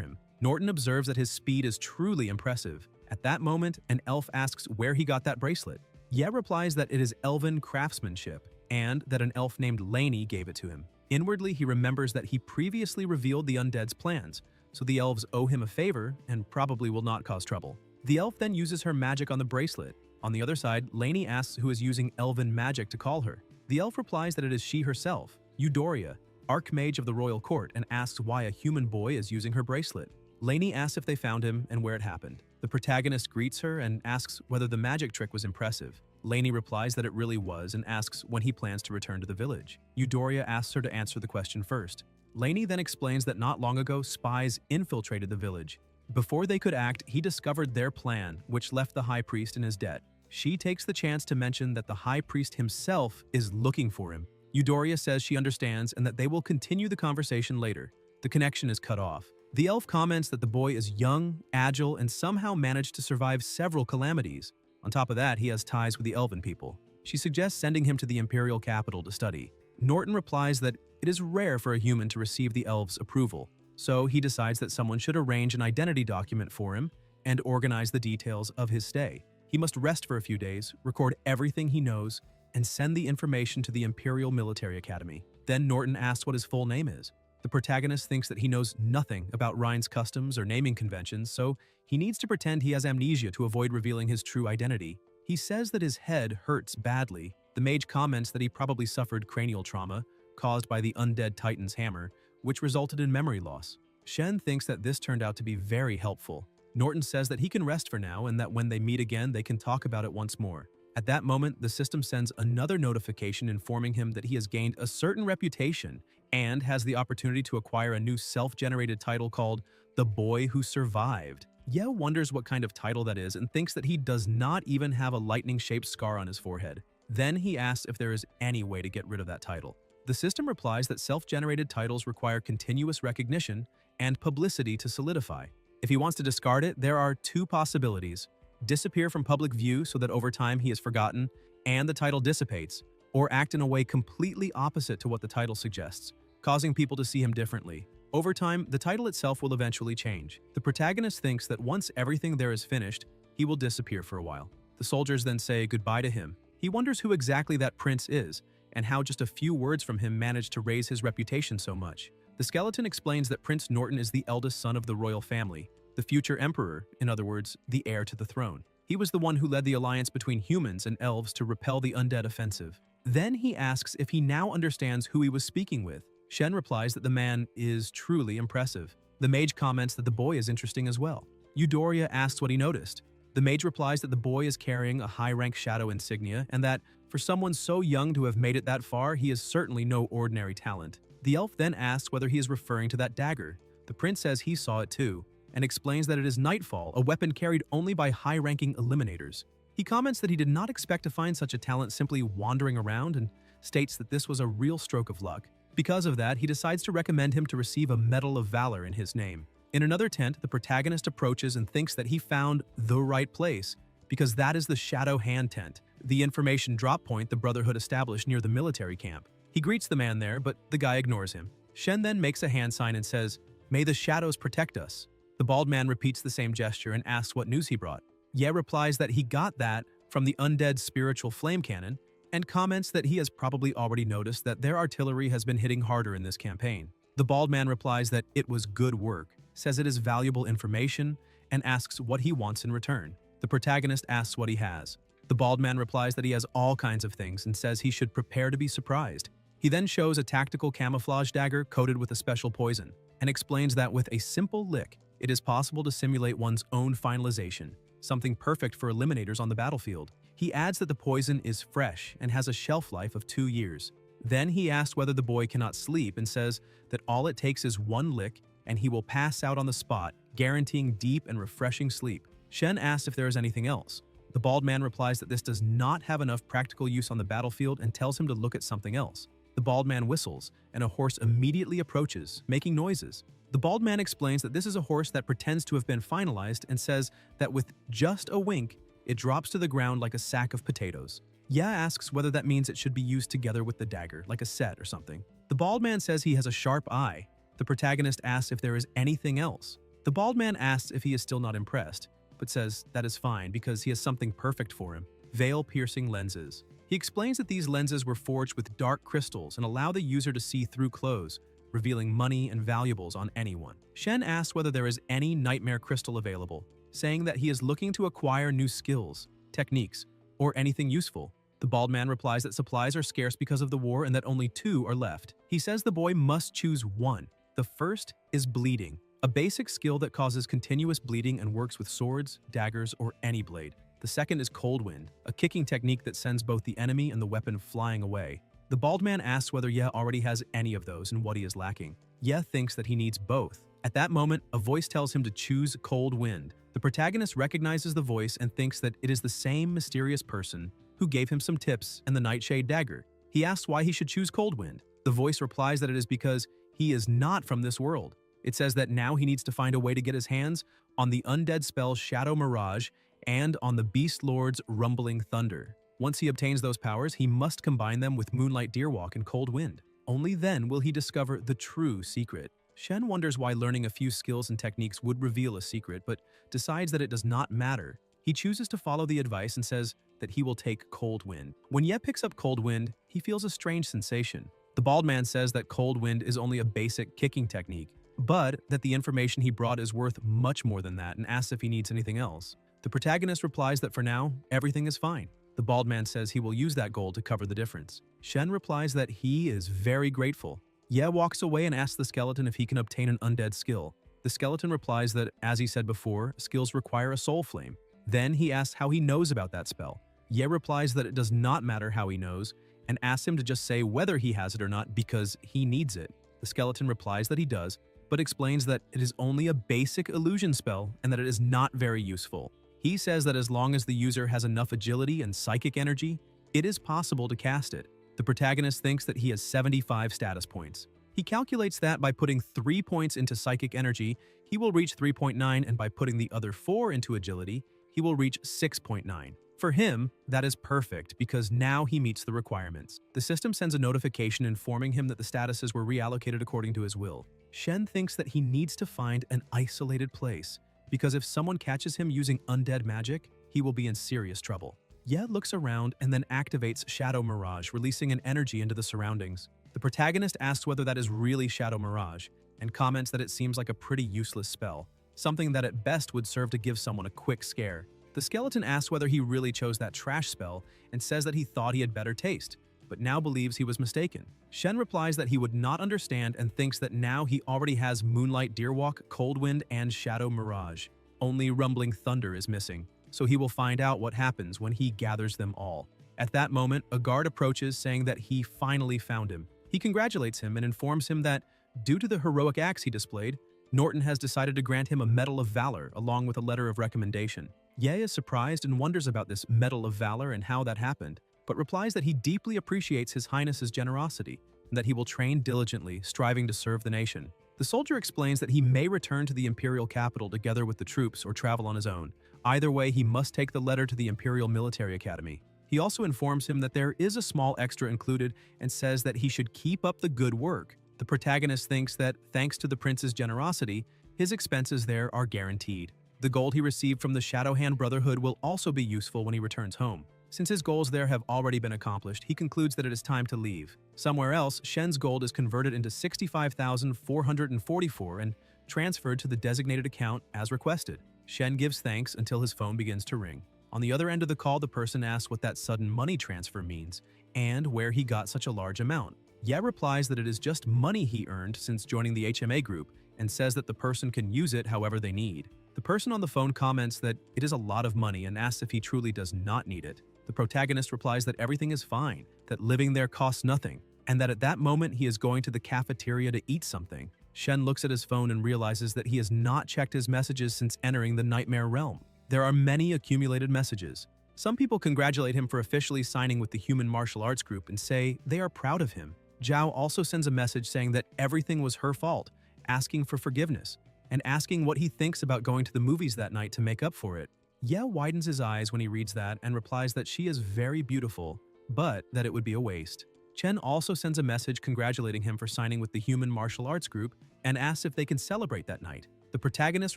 him. Norton observes that his speed is truly impressive. At that moment, an elf asks where he got that bracelet. Ye replies that it is elven craftsmanship, and that an elf named Laney gave it to him. Inwardly, he remembers that he previously revealed the undead's plans, so the elves owe him a favor and probably will not cause trouble. The elf then uses her magic on the bracelet. On the other side, Laney asks who is using elven magic to call her. The elf replies that it is she herself, Eudoria, Archmage of the Royal Court, and asks why a human boy is using her bracelet. Laney asks if they found him and where it happened. The protagonist greets her and asks whether the magic trick was impressive. Laney replies that it really was and asks when he plans to return to the village. Eudoria asks her to answer the question first. Laney then explains that not long ago, spies infiltrated the village. Before they could act, he discovered their plan, which left the high priest in his debt. She takes the chance to mention that the high priest himself is looking for him. Eudoria says she understands and that they will continue the conversation later. The connection is cut off. The elf comments that the boy is young, agile, and somehow managed to survive several calamities. On top of that, he has ties with the elven people. She suggests sending him to the imperial capital to study. Norton replies that it is rare for a human to receive the elves' approval, so he decides that someone should arrange an identity document for him and organize the details of his stay. He must rest for a few days, record everything he knows, and send the information to the Imperial Military Academy. Then Norton asks what his full name is. The protagonist thinks that he knows nothing about Rhine's customs or naming conventions, so he needs to pretend he has amnesia to avoid revealing his true identity. He says that his head hurts badly. The mage comments that he probably suffered cranial trauma caused by the undead titan's hammer, which resulted in memory loss. Shen thinks that this turned out to be very helpful. Norton says that he can rest for now and that when they meet again, they can talk about it once more. At that moment, the system sends another notification informing him that he has gained a certain reputation and has the opportunity to acquire a new self-generated title called The Boy Who Survived. Ye wonders what kind of title that is and thinks that he does not even have a lightning-shaped scar on his forehead. Then he asks if there is any way to get rid of that title. The system replies that self-generated titles require continuous recognition and publicity to solidify. If he wants to discard it, there are 2 possibilities: disappear from public view so that over time he is forgotten and the title dissipates, or act in a way completely opposite to what the title suggests, causing people to see him differently. Over time, the title itself will eventually change. The protagonist thinks that once everything there is finished, he will disappear for a while. The soldiers then say goodbye to him. He wonders who exactly that prince is, and how just a few words from him managed to raise his reputation so much. The skeleton explains that Prince Norton is the eldest son of the royal family, the future emperor, in other words, the heir to the throne. He was the one who led the alliance between humans and elves to repel the undead offensive. Then he asks if he now understands who he was speaking with. Shen replies that the man is truly impressive. The mage comments that the boy is interesting as well. Eudoria asks what he noticed. The mage replies that the boy is carrying a high-rank shadow insignia and that, for someone so young to have made it that far, he is certainly no ordinary talent. The elf then asks whether he is referring to that dagger. The prince says he saw it too, and explains that it is Nightfall, a weapon carried only by high-ranking eliminators. He comments that he did not expect to find such a talent simply wandering around and states that this was a real stroke of luck. Because of that, he decides to recommend him to receive a Medal of Valor in his name. In another tent, the protagonist approaches and thinks that he found the right place, because that is the Shadow Hand tent, the information drop point the Brotherhood established near the military camp. He greets the man there, but the guy ignores him. Shen then makes a hand sign and says, "May the shadows protect us." The bald man repeats the same gesture and asks what news he brought. Ye replies that he got that from the undead spiritual flame cannon, and comments that he has probably already noticed that their artillery has been hitting harder in this campaign. The bald man replies that it was good work, says it is valuable information, and asks what he wants in return. The protagonist asks what he has. The bald man replies that he has all kinds of things and says he should prepare to be surprised. He then shows a tactical camouflage dagger coated with a special poison, and explains that with a simple lick, it is possible to simulate one's own finalization, something perfect for eliminators on the battlefield. He adds that the poison is fresh and has a shelf life of 2 years. Then he asks whether the boy cannot sleep and says that all it takes is one lick and he will pass out on the spot, guaranteeing deep and refreshing sleep. Shen asks if there is anything else. The bald man replies that this does not have enough practical use on the battlefield and tells him to look at something else. The bald man whistles, and a horse immediately approaches, making noises. The bald man explains that this is a horse that pretends to have been finalized and says that with just a wink, it drops to the ground like a sack of potatoes. Ya asks whether that means it should be used together with the dagger, like a set or something. The bald man says he has a sharp eye. The protagonist asks if there is anything else. The bald man asks if he is still not impressed, but says that is fine because he has something perfect for him: veil-piercing lenses. He explains that these lenses were forged with dark crystals and allow the user to see through clothes, revealing money and valuables on anyone. Shen asks whether there is any nightmare crystal available, saying that he is looking to acquire new skills, techniques, or anything useful. The bald man replies that supplies are scarce because of the war and that only 2 are left. He says the boy must choose one. The first is bleeding, a basic skill that causes continuous bleeding and works with swords, daggers, or any blade. The second is cold wind, a kicking technique that sends both the enemy and the weapon flying away. The bald man asks whether Ye already has any of those and what he is lacking. Ye thinks that he needs both. At that moment, a voice tells him to choose cold wind. The protagonist recognizes the voice and thinks that it is the same mysterious person who gave him some tips and the nightshade dagger. He asks why he should choose cold wind. The voice replies that it is because he is not from this world. It says that now he needs to find a way to get his hands on the undead spell Shadow Mirage and on the Beast Lord's Rumbling Thunder. Once he obtains those powers, he must combine them with Moonlight Deerwalk and Cold Wind. Only then will he discover the true secret. Shen wonders why learning a few skills and techniques would reveal a secret, but decides that it does not matter. He chooses to follow the advice and says that he will take Cold Wind. When Ye picks up Cold Wind, he feels a strange sensation. The bald man says that Cold Wind is only a basic kicking technique, but that the information he brought is worth much more than that and asks if he needs anything else. The protagonist replies that for now, everything is fine. The bald man says he will use that gold to cover the difference. Shen replies that he is very grateful. Ye walks away and asks the skeleton if he can obtain an undead skill. The skeleton replies that, as he said before, skills require a soul flame. Then he asks how he knows about that spell. Ye replies that it does not matter how he knows, and asks him to just say whether he has it or not because he needs it. The skeleton replies that he does, but explains that it is only a basic illusion spell and that it is not very useful. He says that as long as the user has enough agility and psychic energy, it is possible to cast it. The protagonist thinks that he has 75 status points. He calculates that by putting 3 points into psychic energy, he will reach 3.9, and by putting the other 4 into agility, he will reach 6.9. For him, that is perfect because now he meets the requirements. The system sends a notification informing him that the statuses were reallocated according to his will. Shen thinks that he needs to find an isolated place, because if someone catches him using undead magic, he will be in serious trouble. Ye looks around and then activates Shadow Mirage, releasing an energy into the surroundings. The protagonist asks whether that is really Shadow Mirage, and comments that it seems like a pretty useless spell, something that at best would serve to give someone a quick scare. The skeleton asks whether he really chose that trash spell and says that he thought he had better taste, but now believes he was mistaken. Shen replies that he would not understand and thinks that now he already has Moonlight Deerwalk, Cold Wind, and Shadow Mirage. Only Rumbling Thunder is missing, so he will find out what happens when he gathers them all. At that moment, a guard approaches saying that he finally found him. He congratulates him and informs him that, due to the heroic acts he displayed, Norton has decided to grant him a Medal of Valor along with a letter of recommendation. Ye is surprised and wonders about this Medal of Valor and how that happened, but replies that he deeply appreciates His Highness's generosity and that he will train diligently, striving to serve the nation. The soldier explains that he may return to the imperial capital together with the troops or travel on his own. Either way, he must take the letter to the Imperial Military Academy. He also informs him that there is a small extra included and says that he should keep up the good work. The protagonist thinks that, thanks to the prince's generosity, his expenses there are guaranteed. The gold he received from the Shadowhand Brotherhood will also be useful when he returns home. Since his goals there have already been accomplished, he concludes that it is time to leave. Somewhere else, Shen's gold is converted into 65,444 and transferred to the designated account as requested. Shen gives thanks until his phone begins to ring. On the other end of the call, the person asks what that sudden money transfer means and where he got such a large amount. Ye replies that it is just money he earned since joining the HMA group and says that the person can use it however they need. The person on the phone comments that it is a lot of money and asks if he truly does not need it. The protagonist replies that everything is fine, that living there costs nothing, and that at that moment he is going to the cafeteria to eat something. Shen looks at his phone and realizes that he has not checked his messages since entering the nightmare realm. There are many accumulated messages. Some people congratulate him for officially signing with the human martial arts group and say they are proud of him. Zhao also sends a message saying that everything was her fault, asking for forgiveness, and asking what he thinks about going to the movies that night to make up for it. Ye widens his eyes when he reads that and replies that she is very beautiful, but that it would be a waste. Chen also sends a message congratulating him for signing with the human martial arts group and asks if they can celebrate that night. The protagonist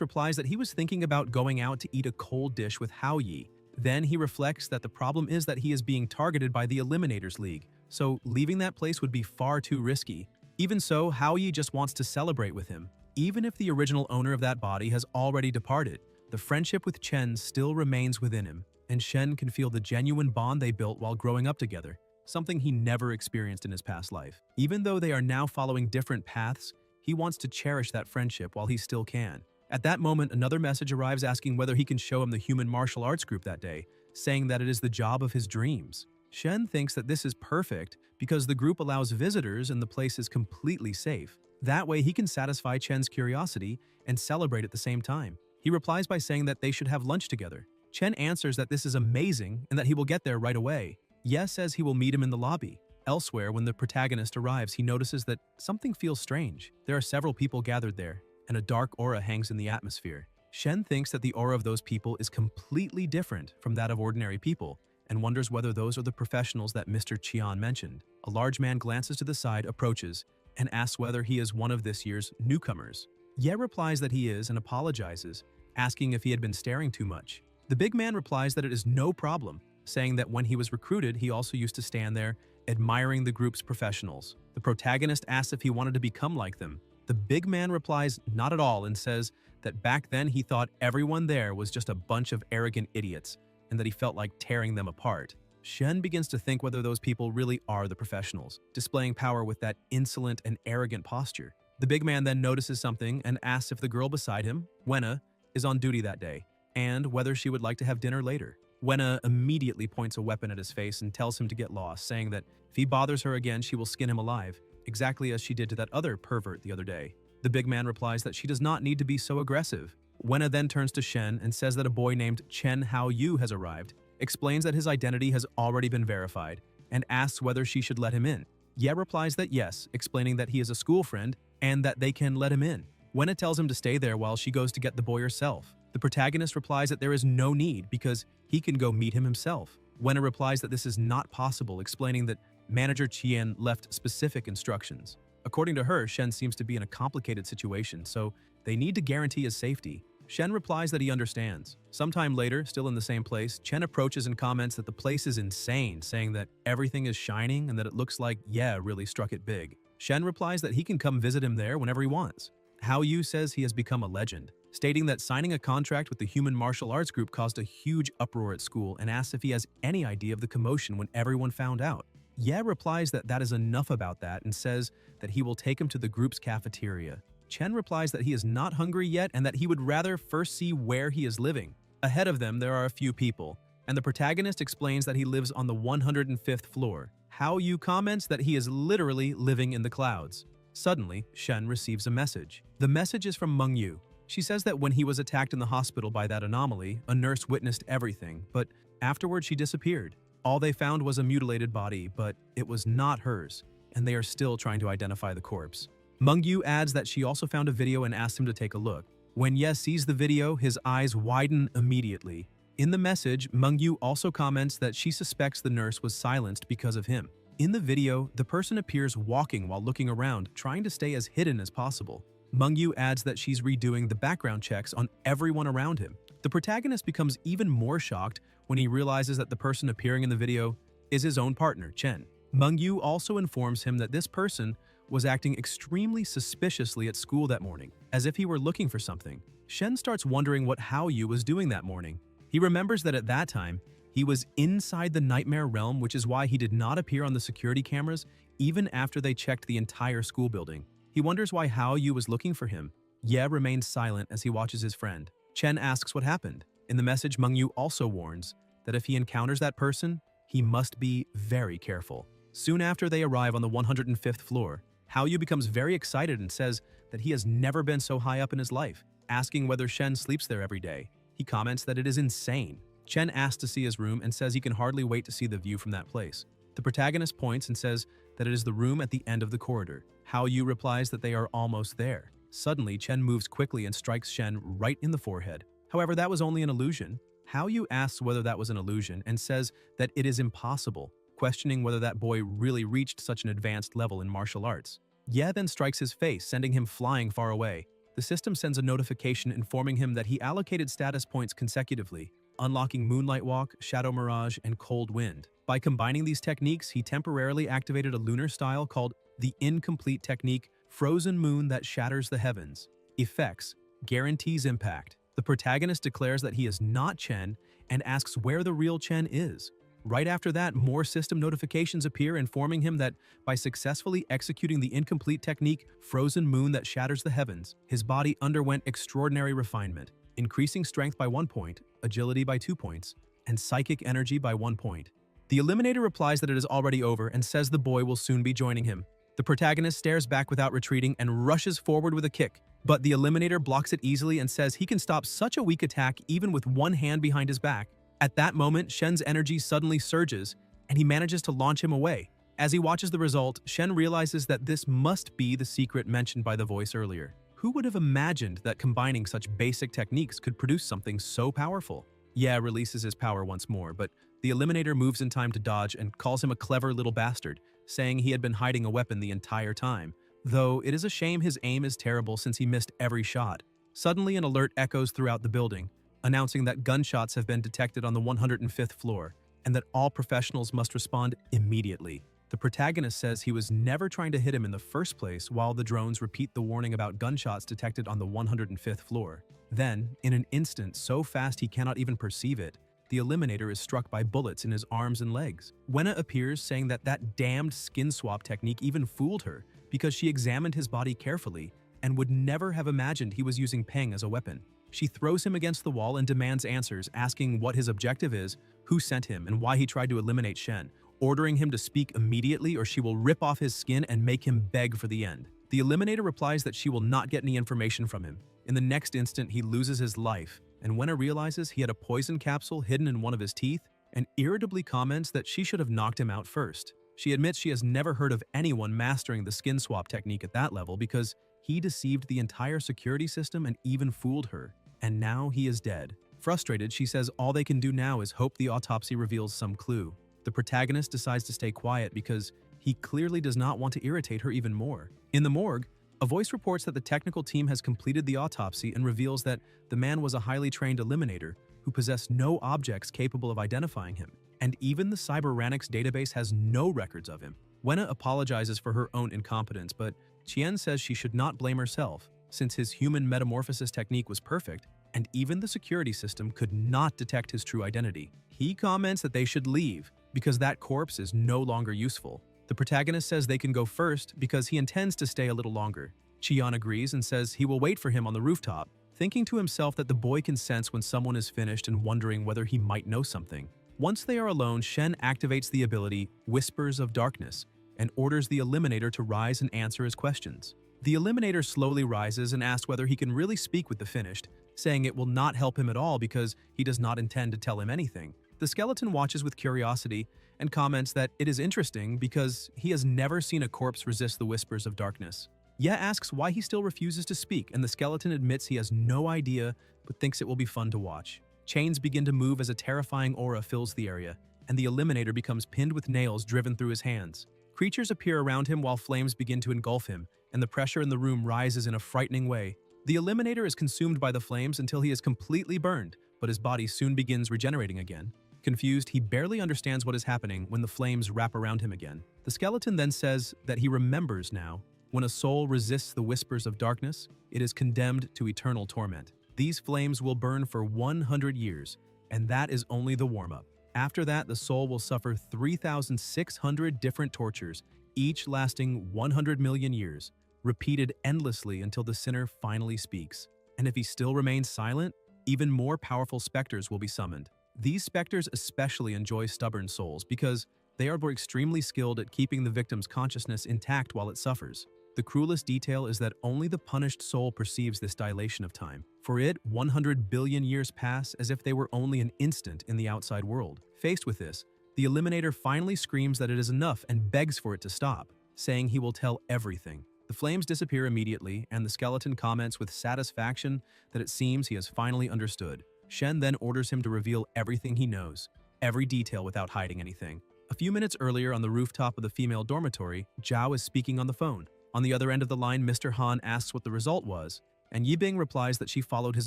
replies that he was thinking about going out to eat a cold dish with Hao Yi. Then he reflects that the problem is that he is being targeted by the Eliminators League, so leaving that place would be far too risky. Even so, Hao Yi just wants to celebrate with him. Even if the original owner of that body has already departed, the friendship with Chen still remains within him, and Shen can feel the genuine bond they built while growing up together, something he never experienced in his past life. Even though they are now following different paths, he wants to cherish that friendship while he still can. At that moment, another message arrives asking whether he can show him the human martial arts group that day, saying that it is the job of his dreams. Shen thinks that this is perfect because the group allows visitors and the place is completely safe. That way he can satisfy Chen's curiosity and celebrate at the same time. He replies by saying that they should have lunch together. Chen answers that this is amazing and that he will get there right away. Ye says he will meet him in the lobby. Elsewhere, when the protagonist arrives, he notices that something feels strange. There are several people gathered there, and a dark aura hangs in the atmosphere. Shen thinks that the aura of those people is completely different from that of ordinary people, and wonders whether those are the professionals that Mr. Qian mentioned. A large man glances to the side, approaches, and asks whether he is one of this year's newcomers. Ye replies that he is and apologizes, asking if he had been staring too much. The big man replies that it is no problem, saying that when he was recruited, he also used to stand there, admiring the group's professionals. The protagonist asks if he wanted to become like them. The big man replies not at all and says that back then he thought everyone there was just a bunch of arrogant idiots and that he felt like tearing them apart. Shen begins to think whether those people really are the professionals, displaying power with that insolent and arrogant posture. The big man then notices something and asks if the girl beside him, Wenna, is on duty that day, and whether she would like to have dinner later. Wenna immediately points a weapon at his face and tells him to get lost, saying that if he bothers her again, she will skin him alive, exactly as she did to that other pervert the other day. The big man replies that she does not need to be so aggressive. Wenna then turns to Shen and says that a boy named Chen Hao Yu has arrived, explains that his identity has already been verified, and asks whether she should let him in. Ye replies that yes, explaining that he is a school friend and that they can let him in. Wenna tells him to stay there while she goes to get the boy herself. The protagonist replies that there is no need because he can go meet him himself. Wenna replies that this is not possible, explaining that Manager Qian left specific instructions. According to her, Shen seems to be in a complicated situation, so they need to guarantee his safety. Shen replies that he understands. Sometime later, still in the same place, Chen approaches and comments that the place is insane, saying that everything is shining and that it looks like Ye really struck it big. Shen replies that he can come visit him there whenever he wants. Hao Yu says he has become a legend, stating that signing a contract with the human martial arts group caused a huge uproar at school and asks if he has any idea of the commotion when everyone found out. Ye replies that that is enough about that and says that he will take him to the group's cafeteria. Chen replies that he is not hungry yet and that he would rather first see where he is living. Ahead of them, there are a few people, and the protagonist explains that he lives on the 105th floor. Hao Yu comments that he is literally living in the clouds. Suddenly, Shen receives a message. The message is from Meng Yu. She says that when he was attacked in the hospital by that anomaly, a nurse witnessed everything, but afterward she disappeared. All they found was a mutilated body, but it was not hers, and they are still trying to identify the corpse. Meng Yu adds that she also found a video and asked him to take a look. When Ye sees the video, his eyes widen immediately. In the message, Meng Yu also comments that she suspects the nurse was silenced because of him. In the video, the person appears walking while looking around, trying to stay as hidden as possible. Meng Yu adds that she's redoing the background checks on everyone around him. The protagonist becomes even more shocked when he realizes that the person appearing in the video is his own partner, Chen. Meng Yu also informs him that this person was acting extremely suspiciously at school that morning, as if he were looking for something. Shen starts wondering what Hao Yu was doing that morning. He remembers that at that time, He was inside the nightmare realm, which is why he did not appear on the security cameras even after they checked the entire school building. He wonders why Hao Yu was looking for him. Ye remains silent as he watches his friend. Chen asks what happened. In the message, Meng Yu also warns that if he encounters that person, he must be very careful. Soon after they arrive on the 105th floor, Hao Yu becomes very excited and says that he has never been so high up in his life, asking whether Shen sleeps there every day. He comments that it is insane. Chen asks to see his room and says he can hardly wait to see the view from that place. The protagonist points and says that it is the room at the end of the corridor. Hao Yu replies that they are almost there. Suddenly, Chen moves quickly and strikes Shen right in the forehead. However, that was only an illusion. Hao Yu asks whether that was an illusion and says that it is impossible, questioning whether that boy really reached such an advanced level in martial arts. Ye then strikes his face, sending him flying far away. The system sends a notification informing him that he allocated status points consecutively, unlocking Moonlight Walk, Shadow Mirage, and Cold Wind. By combining these techniques, he temporarily activated a lunar style called the Incomplete Technique, Frozen Moon that Shatters the Heavens. Effects: guarantees impact. The protagonist declares that he is not Chen and asks where the real Chen is. Right after that, more system notifications appear informing him that by successfully executing the incomplete technique, Frozen Moon that Shatters the Heavens, his body underwent extraordinary refinement, increasing strength by 1 point, agility by 2 points, and psychic energy by 1 point. The Eliminator replies that it is already over and says the boy will soon be joining him. The protagonist stares back without retreating and rushes forward with a kick, but the Eliminator blocks it easily and says he can stop such a weak attack even with one hand behind his back. At that moment, Shen's energy suddenly surges, and he manages to launch him away. As he watches the result, Shen realizes that this must be the secret mentioned by the voice earlier. Who would have imagined that combining such basic techniques could produce something so powerful? Ye releases his power once more, but the Eliminator moves in time to dodge and calls him a clever little bastard, saying he had been hiding a weapon the entire time, though it is a shame his aim is terrible since he missed every shot. Suddenly, an alert echoes throughout the building, announcing that gunshots have been detected on the 105th floor and that all professionals must respond immediately. The protagonist says he was never trying to hit him in the first place while the drones repeat the warning about gunshots detected on the 105th floor. Then, in an instant so fast he cannot even perceive it, the Eliminator is struck by bullets in his arms and legs. Wenna appears saying that that damned skin swap technique even fooled her because she examined his body carefully and would never have imagined he was using Peng as a weapon. She throws him against the wall and demands answers, asking what his objective is, who sent him, and why he tried to eliminate Shen, ordering him to speak immediately or she will rip off his skin and make him beg for the end. The Eliminator replies that she will not get any information from him. In the next instant, he loses his life, and Wenna realizes he had a poison capsule hidden in one of his teeth and irritably comments that she should have knocked him out first. She admits she has never heard of anyone mastering the skin swap technique at that level because he deceived the entire security system and even fooled her, and now he is dead. Frustrated, she says all they can do now is hope the autopsy reveals some clue. The protagonist decides to stay quiet because he clearly does not want to irritate her even more. In the morgue, a voice reports that the technical team has completed the autopsy and reveals that the man was a highly trained eliminator who possessed no objects capable of identifying him, and even the Cyberranics database has no records of him. Wenna apologizes for her own incompetence, but Qian says she should not blame herself, since his human metamorphosis technique was perfect, and even the security system could not detect his true identity. He comments that they should leave, because that corpse is no longer useful. The protagonist says they can go first because he intends to stay a little longer. Qian agrees and says he will wait for him on the rooftop, thinking to himself that the boy can sense when someone is finished and wondering whether he might know something. Once they are alone, Shen activates the ability Whispers of Darkness and orders the Eliminator to rise and answer his questions. The Eliminator slowly rises and asks whether he can really speak with the finished, saying it will not help him at all because he does not intend to tell him anything. The skeleton watches with curiosity and comments that it is interesting because he has never seen a corpse resist the whispers of darkness. Ye asks why he still refuses to speak, and the skeleton admits he has no idea but thinks it will be fun to watch. Chains begin to move as a terrifying aura fills the area, and the Eliminator becomes pinned with nails driven through his hands. Creatures appear around him while flames begin to engulf him, and the pressure in the room rises in a frightening way. The Eliminator is consumed by the flames until he is completely burned, but his body soon begins regenerating again. Confused, he barely understands what is happening when the flames wrap around him again. The skeleton then says that he remembers now. When a soul resists the whispers of darkness, it is condemned to eternal torment. These flames will burn for 100 years, and that is only the warm-up. After that, the soul will suffer 3,600 different tortures, each lasting 100 million years, repeated endlessly until the sinner finally speaks. And if he still remains silent, even more powerful specters will be summoned. These specters especially enjoy stubborn souls because they are extremely skilled at keeping the victim's consciousness intact while it suffers. The cruelest detail is that only the punished soul perceives this dilation of time. For it, 100 billion years pass as if they were only an instant in the outside world. Faced with this, the Eliminator finally screams that it is enough and begs for it to stop, saying he will tell everything. The flames disappear immediately, and the skeleton comments with satisfaction that it seems he has finally understood. Shen then orders him to reveal everything he knows, every detail without hiding anything. A few minutes earlier on the rooftop of the female dormitory, Zhao is speaking on the phone. On the other end of the line, Mr. Han asks what the result was, and Yibing replies that she followed his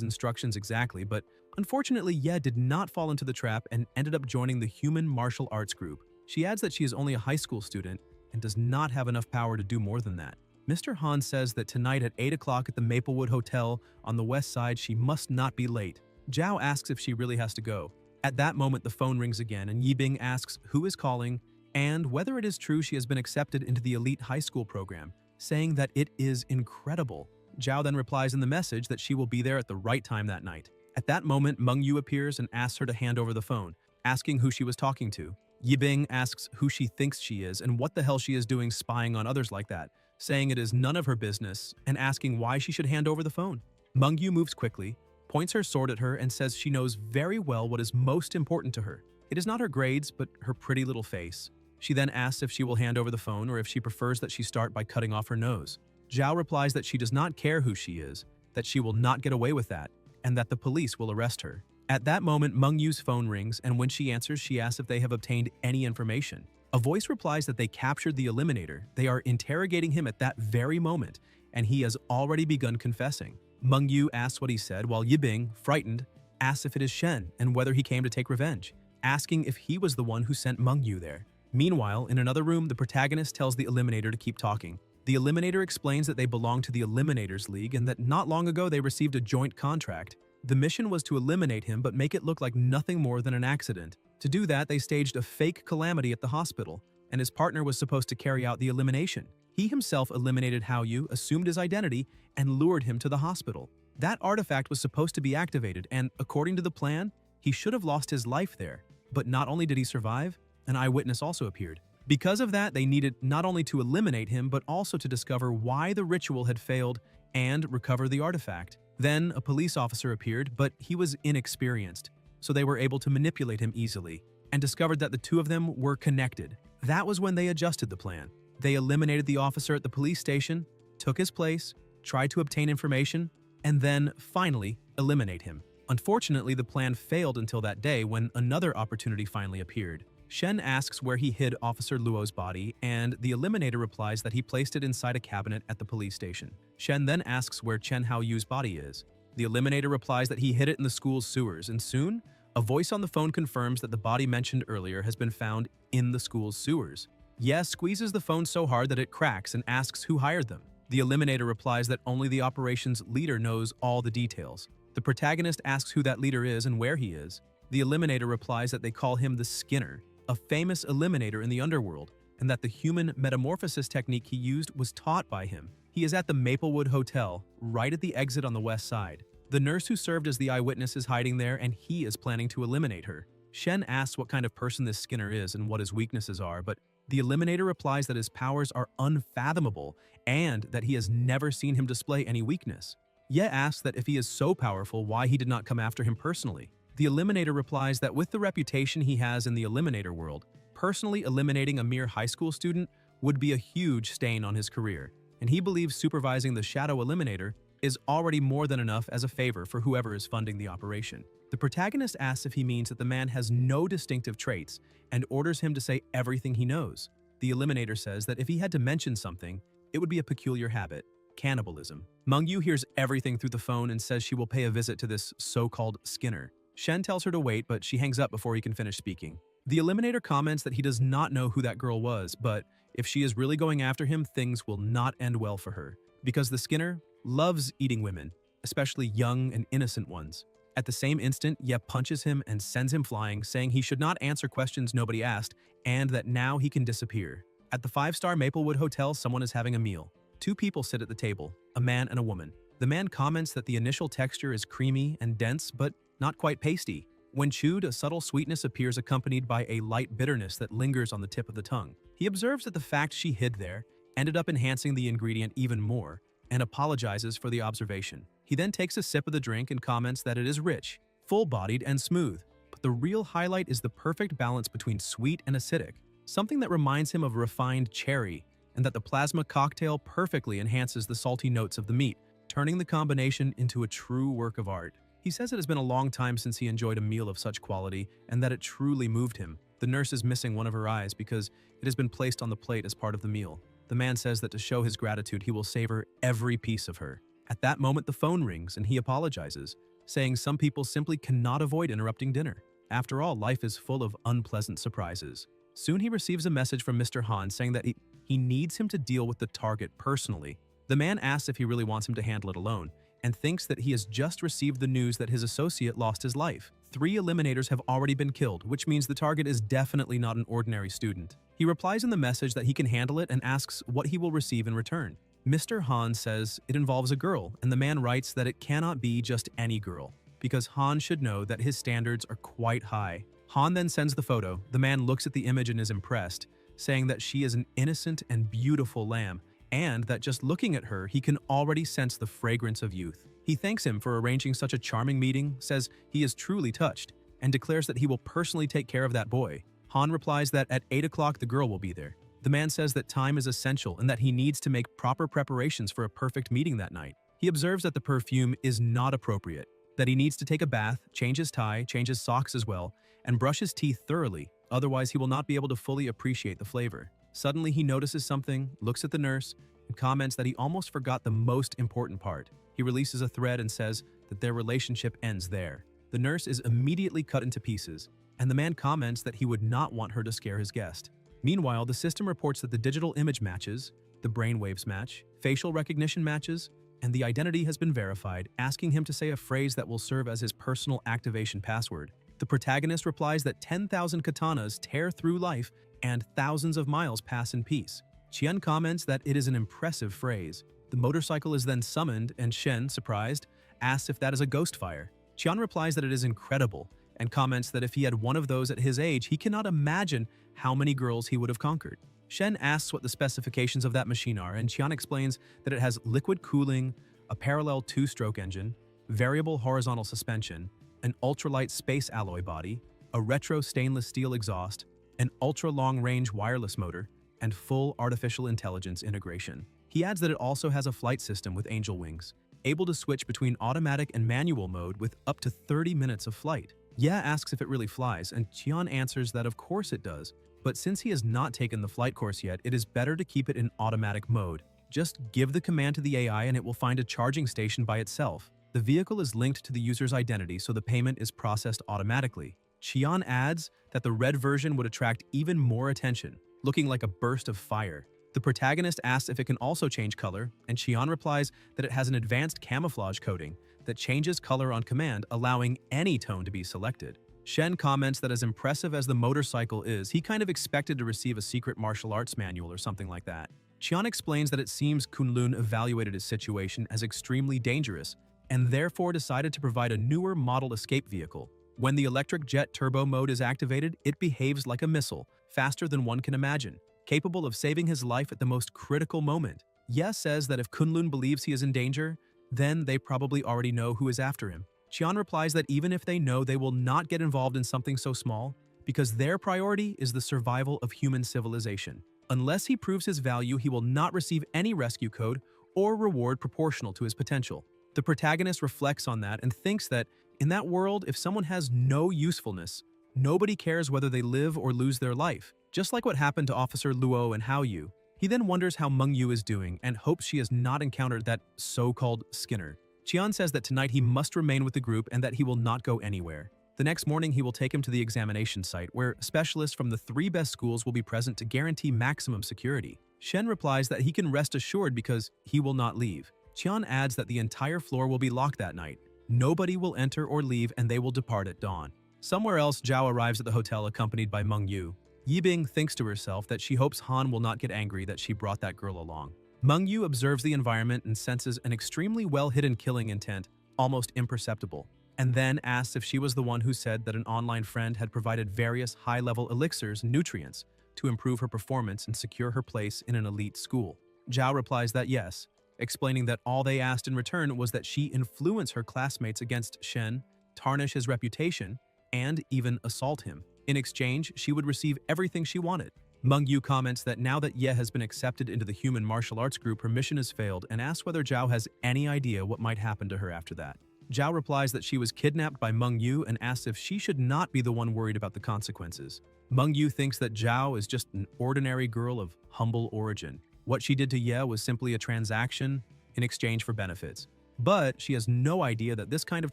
instructions exactly, but unfortunately Ye did not fall into the trap and ended up joining the human martial arts group. She adds that she is only a high school student and does not have enough power to do more than that. Mr. Han says that tonight at 8 o'clock at the Maplewood Hotel on the west side she must not be late. Zhao asks if she really has to go. At that moment the phone rings again and Yibing asks who is calling and whether it is true she has been accepted into the elite high school program, saying that it is incredible. Zhao then replies in the message that she will be there at the right time that night. At that moment, Mengyu appears and asks her to hand over the phone, asking who she was talking to. Yibing asks who she thinks she is and what the hell she is doing spying on others like that, saying it is none of her business and asking why she should hand over the phone. Mengyu moves quickly, points her sword at her and says she knows very well what is most important to her. It is not her grades, but her pretty little face. She then asks if she will hand over the phone or if she prefers that she start by cutting off her nose. Zhao replies that she does not care who she is, that she will not get away with that, and that the police will arrest her. At that moment, Mengyu's phone rings, and when she answers, she asks if they have obtained any information. A voice replies that they captured the Eliminator. They are interrogating him at that very moment, and he has already begun confessing. Mengyu asks what he said, while Yibing, frightened, asks if it is Shen and whether he came to take revenge, asking if he was the one who sent Mengyu there. Meanwhile, in another room, the protagonist tells the Eliminator to keep talking. The Eliminator explains that they belong to the Eliminators League and that not long ago they received a joint contract. The mission was to eliminate him but make it look like nothing more than an accident. To do that, they staged a fake calamity at the hospital, and his partner was supposed to carry out the elimination. He himself eliminated Haoyu, assumed his identity, and lured him to the hospital. That artifact was supposed to be activated, and according to the plan, he should have lost his life there. But not only did he survive, an eyewitness also appeared. Because of that, they needed not only to eliminate him, but also to discover why the ritual had failed and recover the artifact. Then a police officer appeared, but he was inexperienced, so they were able to manipulate him easily, and discovered that the two of them were connected. That was when they adjusted the plan. They eliminated the officer at the police station, took his place, tried to obtain information, and then, finally, eliminate him. Unfortunately, the plan failed until that day when another opportunity finally appeared. Shen asks where he hid Officer Luo's body, and the Eliminator replies that he placed it inside a cabinet at the police station. Shen then asks where Chen Haoyu's body is. The Eliminator replies that he hid it in the school's sewers, and soon, a voice on the phone confirms that the body mentioned earlier has been found in the school's sewers. Ye squeezes the phone so hard that it cracks and asks who hired them. The Eliminator replies that only the operations leader knows all the details. The protagonist asks who that leader is and where he is. The Eliminator replies that they call him the Skinner, a famous eliminator in the underworld, and that the human metamorphosis technique he used was taught by him. He is at the Maplewood Hotel, right at the exit on the west side. The nurse who served as the eyewitness is hiding there, and he is planning to eliminate her. Shen asks what kind of person this Skinner is and what his weaknesses are, but the Eliminator replies that his powers are unfathomable and that he has never seen him display any weakness. Ye asks that if he is so powerful, why he did not come after him personally. The Eliminator replies that with the reputation he has in the Eliminator world, personally eliminating a mere high school student would be a huge stain on his career, and he believes supervising the Shadow Eliminator is already more than enough as a favor for whoever is funding the operation. The protagonist asks if he means that the man has no distinctive traits and orders him to say everything he knows. The Eliminator says that if he had to mention something, it would be a peculiar habit: cannibalism. Mengyu hears everything through the phone and says she will pay a visit to this so-called Skinner. Shen tells her to wait, but she hangs up before he can finish speaking. The Eliminator comments that he does not know who that girl was, but if she is really going after him, things will not end well for her, because the Skinner loves eating women, especially young and innocent ones. At the same instant, Ye punches him and sends him flying, saying he should not answer questions nobody asked, and that now he can disappear. At the 5-star Maplewood Hotel, someone is having a meal. 2 people sit at the table, a man and a woman. The man comments that the initial texture is creamy and dense, but not quite pasty. When chewed, a subtle sweetness appears accompanied by a light bitterness that lingers on the tip of the tongue. He observes that the fact she hid there ended up enhancing the ingredient even more, and apologizes for the observation. He then takes a sip of the drink and comments that it is rich, full-bodied, and smooth. But the real highlight is the perfect balance between sweet and acidic, something that reminds him of refined cherry, and that the plasma cocktail perfectly enhances the salty notes of the meat, turning the combination into a true work of art. He says it has been a long time since he enjoyed a meal of such quality, and that it truly moved him. The nurse is missing one of her eyes because it has been placed on the plate as part of the meal. The man says that to show his gratitude, he will savor every piece of her. At that moment, the phone rings and he apologizes, saying some people simply cannot avoid interrupting dinner. After all, life is full of unpleasant surprises. Soon he receives a message from Mr. Han saying that he needs him to deal with the target personally. The man asks if he really wants him to handle it alone, and thinks that he has just received the news that his associate lost his life. 3 eliminators have already been killed, which means the target is definitely not an ordinary student. He replies in the message that he can handle it and asks what he will receive in return. Mr. Han says it involves a girl, and the man writes that it cannot be just any girl, because Han should know that his standards are quite high. Han then sends the photo. The man looks at the image and is impressed, saying that she is an innocent and beautiful lamb, and that just looking at her, he can already sense the fragrance of youth. He thanks him for arranging such a charming meeting, says he is truly touched, and declares that he will personally take care of that boy. Han replies that at 8 o'clock the girl will be there. The man says that time is essential and that he needs to make proper preparations for a perfect meeting that night. He observes that the perfume is not appropriate, that he needs to take a bath, change his tie, change his socks as well, and brush his teeth thoroughly, otherwise he will not be able to fully appreciate the flavor. Suddenly he notices something, looks at the nurse, and comments that he almost forgot the most important part. He releases a thread and says that their relationship ends there. The nurse is immediately cut into pieces, and the man comments that he would not want her to scare his guest. Meanwhile, the system reports that the digital image matches, the brainwaves match, facial recognition matches, and the identity has been verified, asking him to say a phrase that will serve as his personal activation password. The protagonist replies that 10,000 katanas tear through life and thousands of miles pass in peace. Qian comments that it is an impressive phrase. The motorcycle is then summoned, and Shen, surprised, asks if that is a ghost fire. Qian replies that it is incredible, and comments that if he had one of those at his age, he cannot imagine how many girls he would have conquered. Shen asks what the specifications of that machine are, and Qian explains that it has liquid cooling, a parallel 2-stroke engine, variable horizontal suspension, an ultralight space alloy body, a retro stainless steel exhaust, an ultra-long-range wireless motor, and full artificial intelligence integration. He adds that it also has a flight system with angel wings, able to switch between automatic and manual mode with up to 30 minutes of flight. Ye asks if it really flies, and Qian answers that of course it does, but since he has not taken the flight course yet, it is better to keep it in automatic mode. Just give the command to the AI and it will find a charging station by itself. The vehicle is linked to the user's identity, so the payment is processed automatically. Qian adds that the red version would attract even more attention, looking like a burst of fire. The protagonist asks if it can also change color, and Qian replies that it has an advanced camouflage coating that changes color on command, allowing any tone to be selected. Shen comments that as impressive as the motorcycle is, he kind of expected to receive a secret martial arts manual or something like that. Qian explains that it seems Kunlun evaluated his situation as extremely dangerous, and therefore decided to provide a newer model escape vehicle. When the electric jet turbo mode is activated, it behaves like a missile, faster than one can imagine, capable of saving his life at the most critical moment. Ye says that if Kunlun believes he is in danger, then they probably already know who is after him. Qian replies that even if they know, they will not get involved in something so small, because their priority is the survival of human civilization. Unless he proves his value, he will not receive any rescue code or reward proportional to his potential. The protagonist reflects on that and thinks that in that world, if someone has no usefulness, nobody cares whether they live or lose their life, just like what happened to Officer Luo and Hao Yu. He then wonders how Meng Yu is doing and hopes she has not encountered that so-called Skinner. Qian says that tonight he must remain with the group and that he will not go anywhere. The next morning, he will take him to the examination site, where specialists from the 3 best schools will be present to guarantee maximum security. Shen replies that he can rest assured because he will not leave. Qian adds that the entire floor will be locked that night. Nobody will enter or leave and they will depart at dawn. Somewhere else, Zhao arrives at the hotel accompanied by Meng Yu. Yibing thinks to herself that she hopes Han will not get angry that she brought that girl along. Meng Yu observes the environment and senses an extremely well-hidden killing intent, almost imperceptible, and then asks if she was the one who said that an online friend had provided various high-level elixirs and nutrients to improve her performance and secure her place in an elite school. Zhao replies that yes, explaining that all they asked in return was that she influence her classmates against Shen, tarnish his reputation, and even assault him. In exchange, she would receive everything she wanted. Meng Yu comments that now that Ye has been accepted into the human martial arts group, her mission has failed, and asks whether Zhao has any idea what might happen to her after that. Zhao replies that she was kidnapped by Meng Yu and asks if she should not be the one worried about the consequences. Meng Yu thinks that Zhao is just an ordinary girl of humble origin. What she did to Ye was simply a transaction in exchange for benefits. But she has no idea that this kind of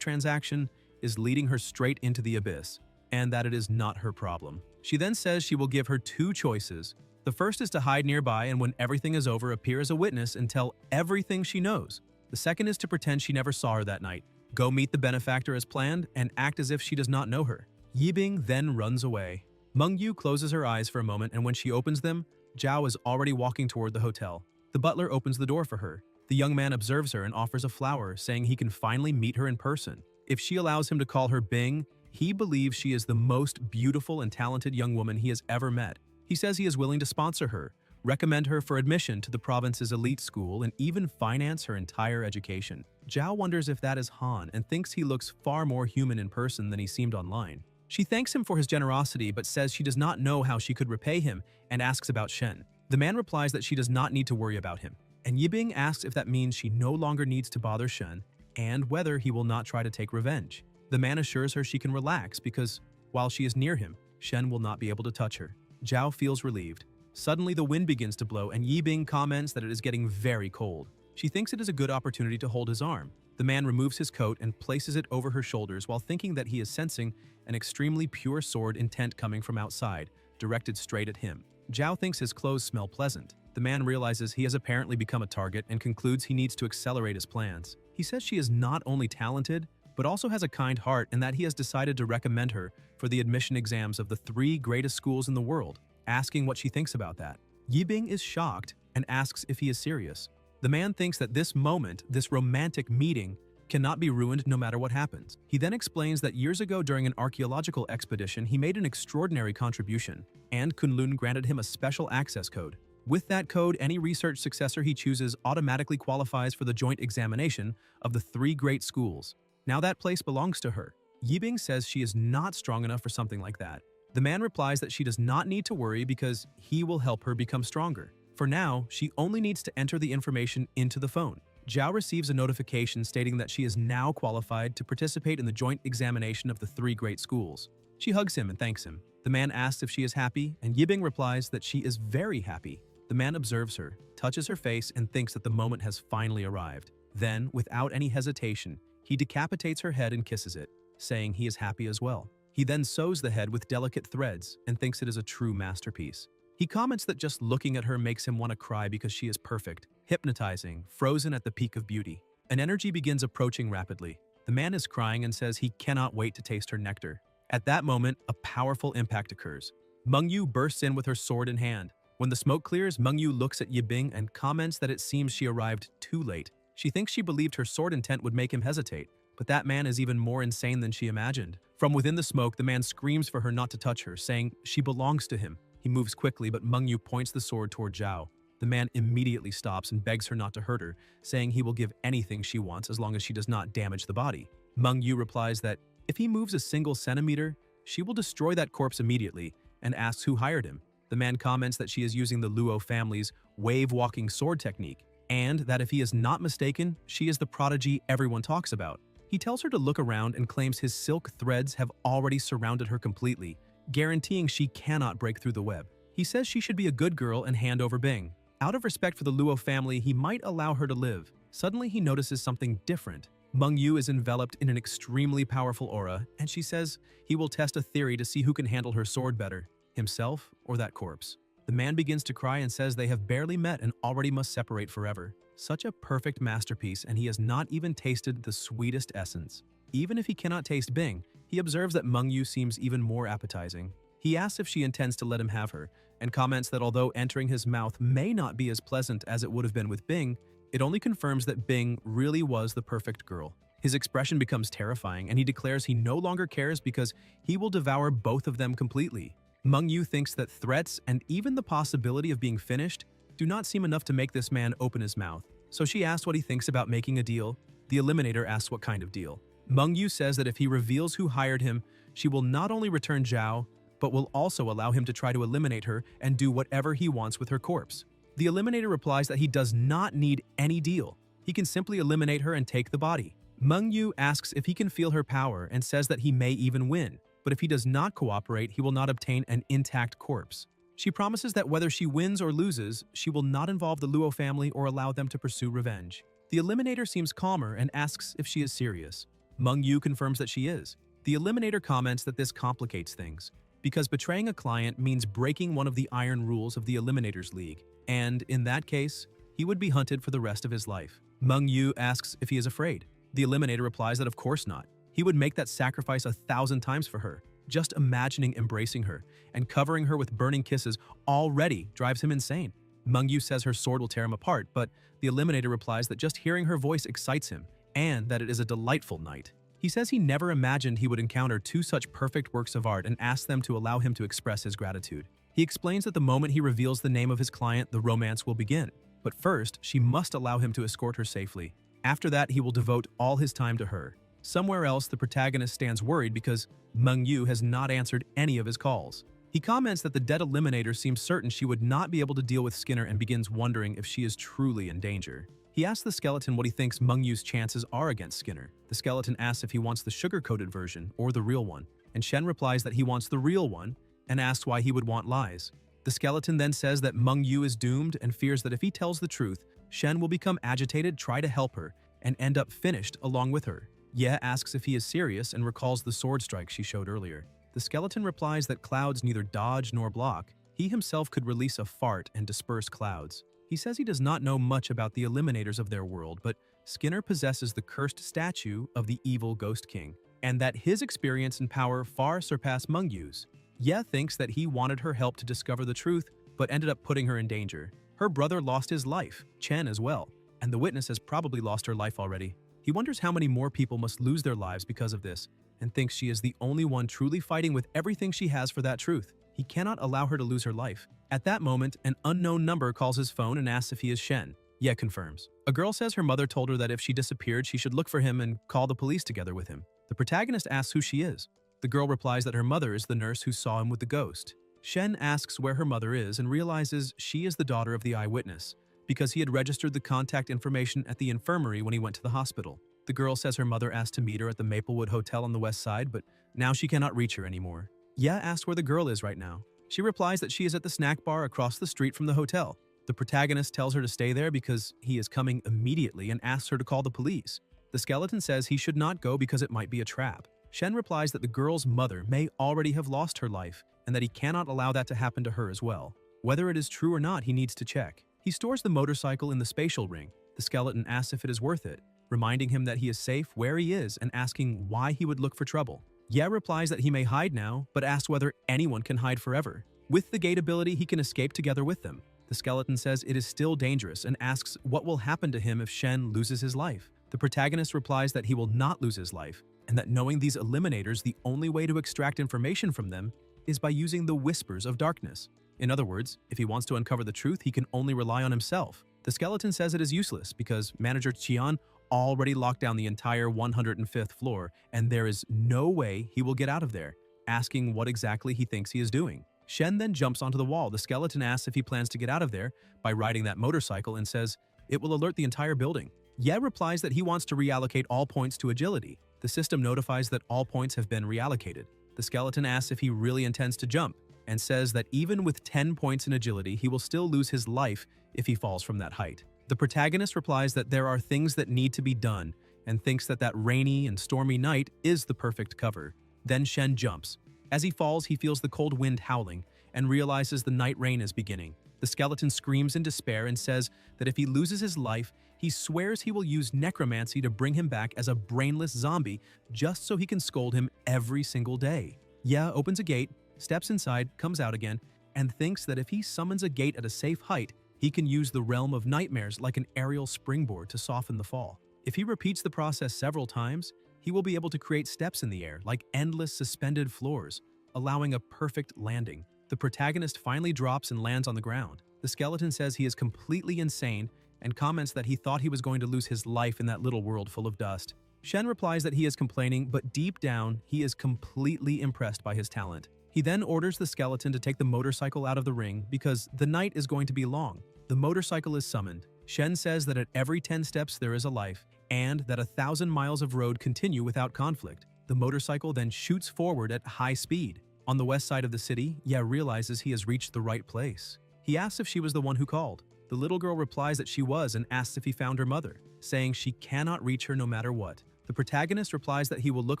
transaction is leading her straight into the abyss, and that it is not her problem. She then says she will give her two choices. The first is to hide nearby and when everything is over appear as a witness and tell everything she knows. The second is to pretend she never saw her that night, go meet the benefactor as planned, and act as if she does not know her. Yibing then runs away. Meng Yu closes her eyes for a moment, and when she opens them, Zhao is already walking toward the hotel. The butler opens the door for her. The young man observes her and offers a flower, saying he can finally meet her in person. If she allows him to call her Bing, he believes she is the most beautiful and talented young woman he has ever met. He says he is willing to sponsor her, recommend her for admission to the province's elite school, and even finance her entire education. Zhao wonders if that is Han and thinks he looks far more human in person than he seemed online. She thanks him for his generosity but says she does not know how she could repay him and asks about Shen. The man replies that she does not need to worry about him, and Yibing asks if that means she no longer needs to bother Shen and whether he will not try to take revenge. The man assures her she can relax because, while she is near him, Shen will not be able to touch her. Zhao feels relieved. Suddenly the wind begins to blow and Yibing comments that it is getting very cold. She thinks it is a good opportunity to hold his arm. The man removes his coat and places it over her shoulders while thinking that he is sensing an extremely pure sword intent coming from outside, directed straight at him. Zhao thinks his clothes smell pleasant. The man realizes he has apparently become a target and concludes he needs to accelerate his plans. He says she is not only talented, but also has a kind heart and that he has decided to recommend her for the admission exams of the 3 greatest schools in the world, asking what she thinks about that. Yibing is shocked and asks if he is serious. The man thinks that this moment, this romantic meeting, cannot be ruined no matter what happens. He then explains that years ago during an archaeological expedition, he made an extraordinary contribution, and Kunlun granted him a special access code. With that code, any research successor he chooses automatically qualifies for the joint examination of the 3 great schools. Now that place belongs to her. Yibing says she is not strong enough for something like that. The man replies that she does not need to worry because he will help her become stronger. For now, she only needs to enter the information into the phone. Zhao receives a notification stating that she is now qualified to participate in the joint examination of the 3 great schools. She hugs him and thanks him. The man asks if she is happy, and Yibing replies that she is very happy. The man observes her, touches her face, and thinks that the moment has finally arrived. Then, without any hesitation, he decapitates her head and kisses it, saying he is happy as well. He then sews the head with delicate threads and thinks it is a true masterpiece. He comments that just looking at her makes him want to cry because she is perfect, hypnotizing, frozen at the peak of beauty. An energy begins approaching rapidly. The man is crying and says he cannot wait to taste her nectar. At that moment, a powerful impact occurs. Meng Yu bursts in with her sword in hand. When the smoke clears, Meng Yu looks at Yibing and comments that it seems she arrived too late. She thinks she believed her sword intent would make him hesitate, but that man is even more insane than she imagined. From within the smoke, the man screams for her not to touch her, saying she belongs to him. He moves quickly, but Meng Yu points the sword toward Zhao. The man immediately stops and begs her not to hurt her, saying he will give anything she wants as long as she does not damage the body. Meng Yu replies that if he moves a single centimeter, she will destroy that corpse immediately, and asks who hired him. The man comments that she is using the Luo family's wave-walking sword technique, and that if he is not mistaken, she is the prodigy everyone talks about. He tells her to look around and claims his silk threads have already surrounded her completely, guaranteeing she cannot break through the web. He says she should be a good girl and hand over Bing. Out of respect for the Luo family, he might allow her to live. Suddenly, he notices something different. Meng Yu is enveloped in an extremely powerful aura, and she says he will test a theory to see who can handle her sword better, himself or that corpse. The man begins to cry and says they have barely met and already must separate forever. Such a perfect masterpiece, and he has not even tasted the sweetest essence. Even if he cannot taste Bing, he observes that Mangyu seems even more appetizing. He asks if she intends to let him have her, and comments that although entering his mouth may not be as pleasant as it would have been with Bing, it only confirms that Bing really was the perfect girl. His expression becomes terrifying, and he declares he no longer cares because he will devour both of them completely. Mangyu thinks that threats and even the possibility of being finished do not seem enough to make this man open his mouth, so she asks what he thinks about making a deal. The Eliminator asks what kind of deal. Mangyu says that if he reveals who hired him, she will not only return Zhao, but will also allow him to try to eliminate her and do whatever he wants with her corpse. The Eliminator replies that he does not need any deal. He can simply eliminate her and take the body. Mangyu asks if he can feel her power and says that he may even win, but if he does not cooperate, he will not obtain an intact corpse. She promises that whether she wins or loses, she will not involve the Luo family or allow them to pursue revenge. The Eliminator seems calmer and asks if she is serious. Mangyu confirms that she is. The Eliminator comments that this complicates things, because betraying a client means breaking one of the iron rules of the Eliminators League, and in that case, he would be hunted for the rest of his life. Mangyu asks if he is afraid. The Eliminator replies that of course not. He would make that sacrifice 1,000 times for her. Just imagining embracing her and covering her with burning kisses already drives him insane. Mangyu says her sword will tear him apart, but the Eliminator replies that just hearing her voice excites him, and that it is a delightful night. He says he never imagined he would encounter two such perfect works of art and asks them to allow him to express his gratitude. He explains that the moment he reveals the name of his client, the romance will begin. But first, she must allow him to escort her safely. After that, he will devote all his time to her. Somewhere else, the protagonist stands worried because Mangyu has not answered any of his calls. He comments that the dead Eliminator seems certain she would not be able to deal with Skinner and begins wondering if she is truly in danger. He asks the skeleton what he thinks Mangyu's chances are against Skinner. The skeleton asks if he wants the sugar-coated version or the real one, and Shen replies that he wants the real one and asks why he would want lies. The skeleton then says that Mangyu is doomed and fears that if he tells the truth, Shen will become agitated, try to help her, and end up finished along with her. Ye asks if he is serious and recalls the sword strike she showed earlier. The skeleton replies that clouds neither dodge nor block. He himself could release a fart and disperse clouds. He says he does not know much about the Eliminators of their world, but Skinner possesses the cursed statue of the evil Ghost King, and that his experience and power far surpass Mangyu's. Ye thinks that he wanted her help to discover the truth, but ended up putting her in danger. Her brother lost his life, Chen as well, and the witness has probably lost her life already. He wonders how many more people must lose their lives because of this, and thinks she is the only one truly fighting with everything she has for that truth. He cannot allow her to lose her life. At that moment, an unknown number calls his phone and asks if he is Shen. Ye confirms. A girl says her mother told her that if she disappeared, she should look for him and call the police together with him. The protagonist asks who she is. The girl replies that her mother is the nurse who saw him with the ghost. Shen asks where her mother is and realizes she is the daughter of the eyewitness, because he had registered the contact information at the infirmary when he went to the hospital. The girl says her mother asked to meet her at the Maplewood Hotel on the west side, but now she cannot reach her anymore. Ye asks where the girl is right now. She replies that she is at the snack bar across the street from the hotel. The protagonist tells her to stay there because he is coming immediately and asks her to call the police. The skeleton says he should not go because it might be a trap. Shen replies that the girl's mother may already have lost her life and that he cannot allow that to happen to her as well. Whether it is true or not, he needs to check. He stores the motorcycle in the spatial ring. The skeleton asks if it is worth it, reminding him that he is safe where he is and asking why he would look for trouble. Ye replies that he may hide now, but asks whether anyone can hide forever. With the gate ability, he can escape together with them. The skeleton says it is still dangerous and asks what will happen to him if Shen loses his life. The protagonist replies that he will not lose his life, and that knowing these Eliminators, the only way to extract information from them is by using the whispers of darkness. In other words, if he wants to uncover the truth, he can only rely on himself. The skeleton says it is useless because manager Qian already locked down the entire 105th floor, and there is no way he will get out of there, asking what exactly he thinks he is doing. Shen then jumps onto the wall. The skeleton asks if he plans to get out of there by riding that motorcycle and says it will alert the entire building. Ye replies that he wants to reallocate all points to agility. The system notifies that all points have been reallocated. The skeleton asks if he really intends to jump, and says that even with 10 points in agility, he will still lose his life if he falls from that height. The protagonist replies that there are things that need to be done, and thinks that that rainy and stormy night is the perfect cover. Then Shen jumps. As he falls, he feels the cold wind howling, and realizes the night rain is beginning. The skeleton screams in despair and says that if he loses his life, He swears he will use necromancy to bring him back as a brainless zombie just so he can scold him every single day. Ye opens a gate, steps inside, comes out again, and thinks that if he summons a gate at a safe height, he can use the realm of nightmares like an aerial springboard to soften the fall. If he repeats the process several times, he will be able to create steps in the air like endless suspended floors, allowing a perfect landing. The protagonist finally drops and lands on the ground. The skeleton says he is completely insane and comments that he thought he was going to lose his life in that little world full of dust. Shen replies that he is complaining, but deep down, he is completely impressed by his talent. He then orders the skeleton to take the motorcycle out of the ring because the night is going to be long. The motorcycle is summoned. Shen says that at every 10 steps there is a life, and that 1,000 miles of road continue without conflict. The motorcycle then shoots forward at high speed. On the west side of the city, Ye realizes he has reached the right place. He asks if she was the one who called. The little girl replies that she was and asks if he found her mother, saying she cannot reach her no matter what. The protagonist replies that he will look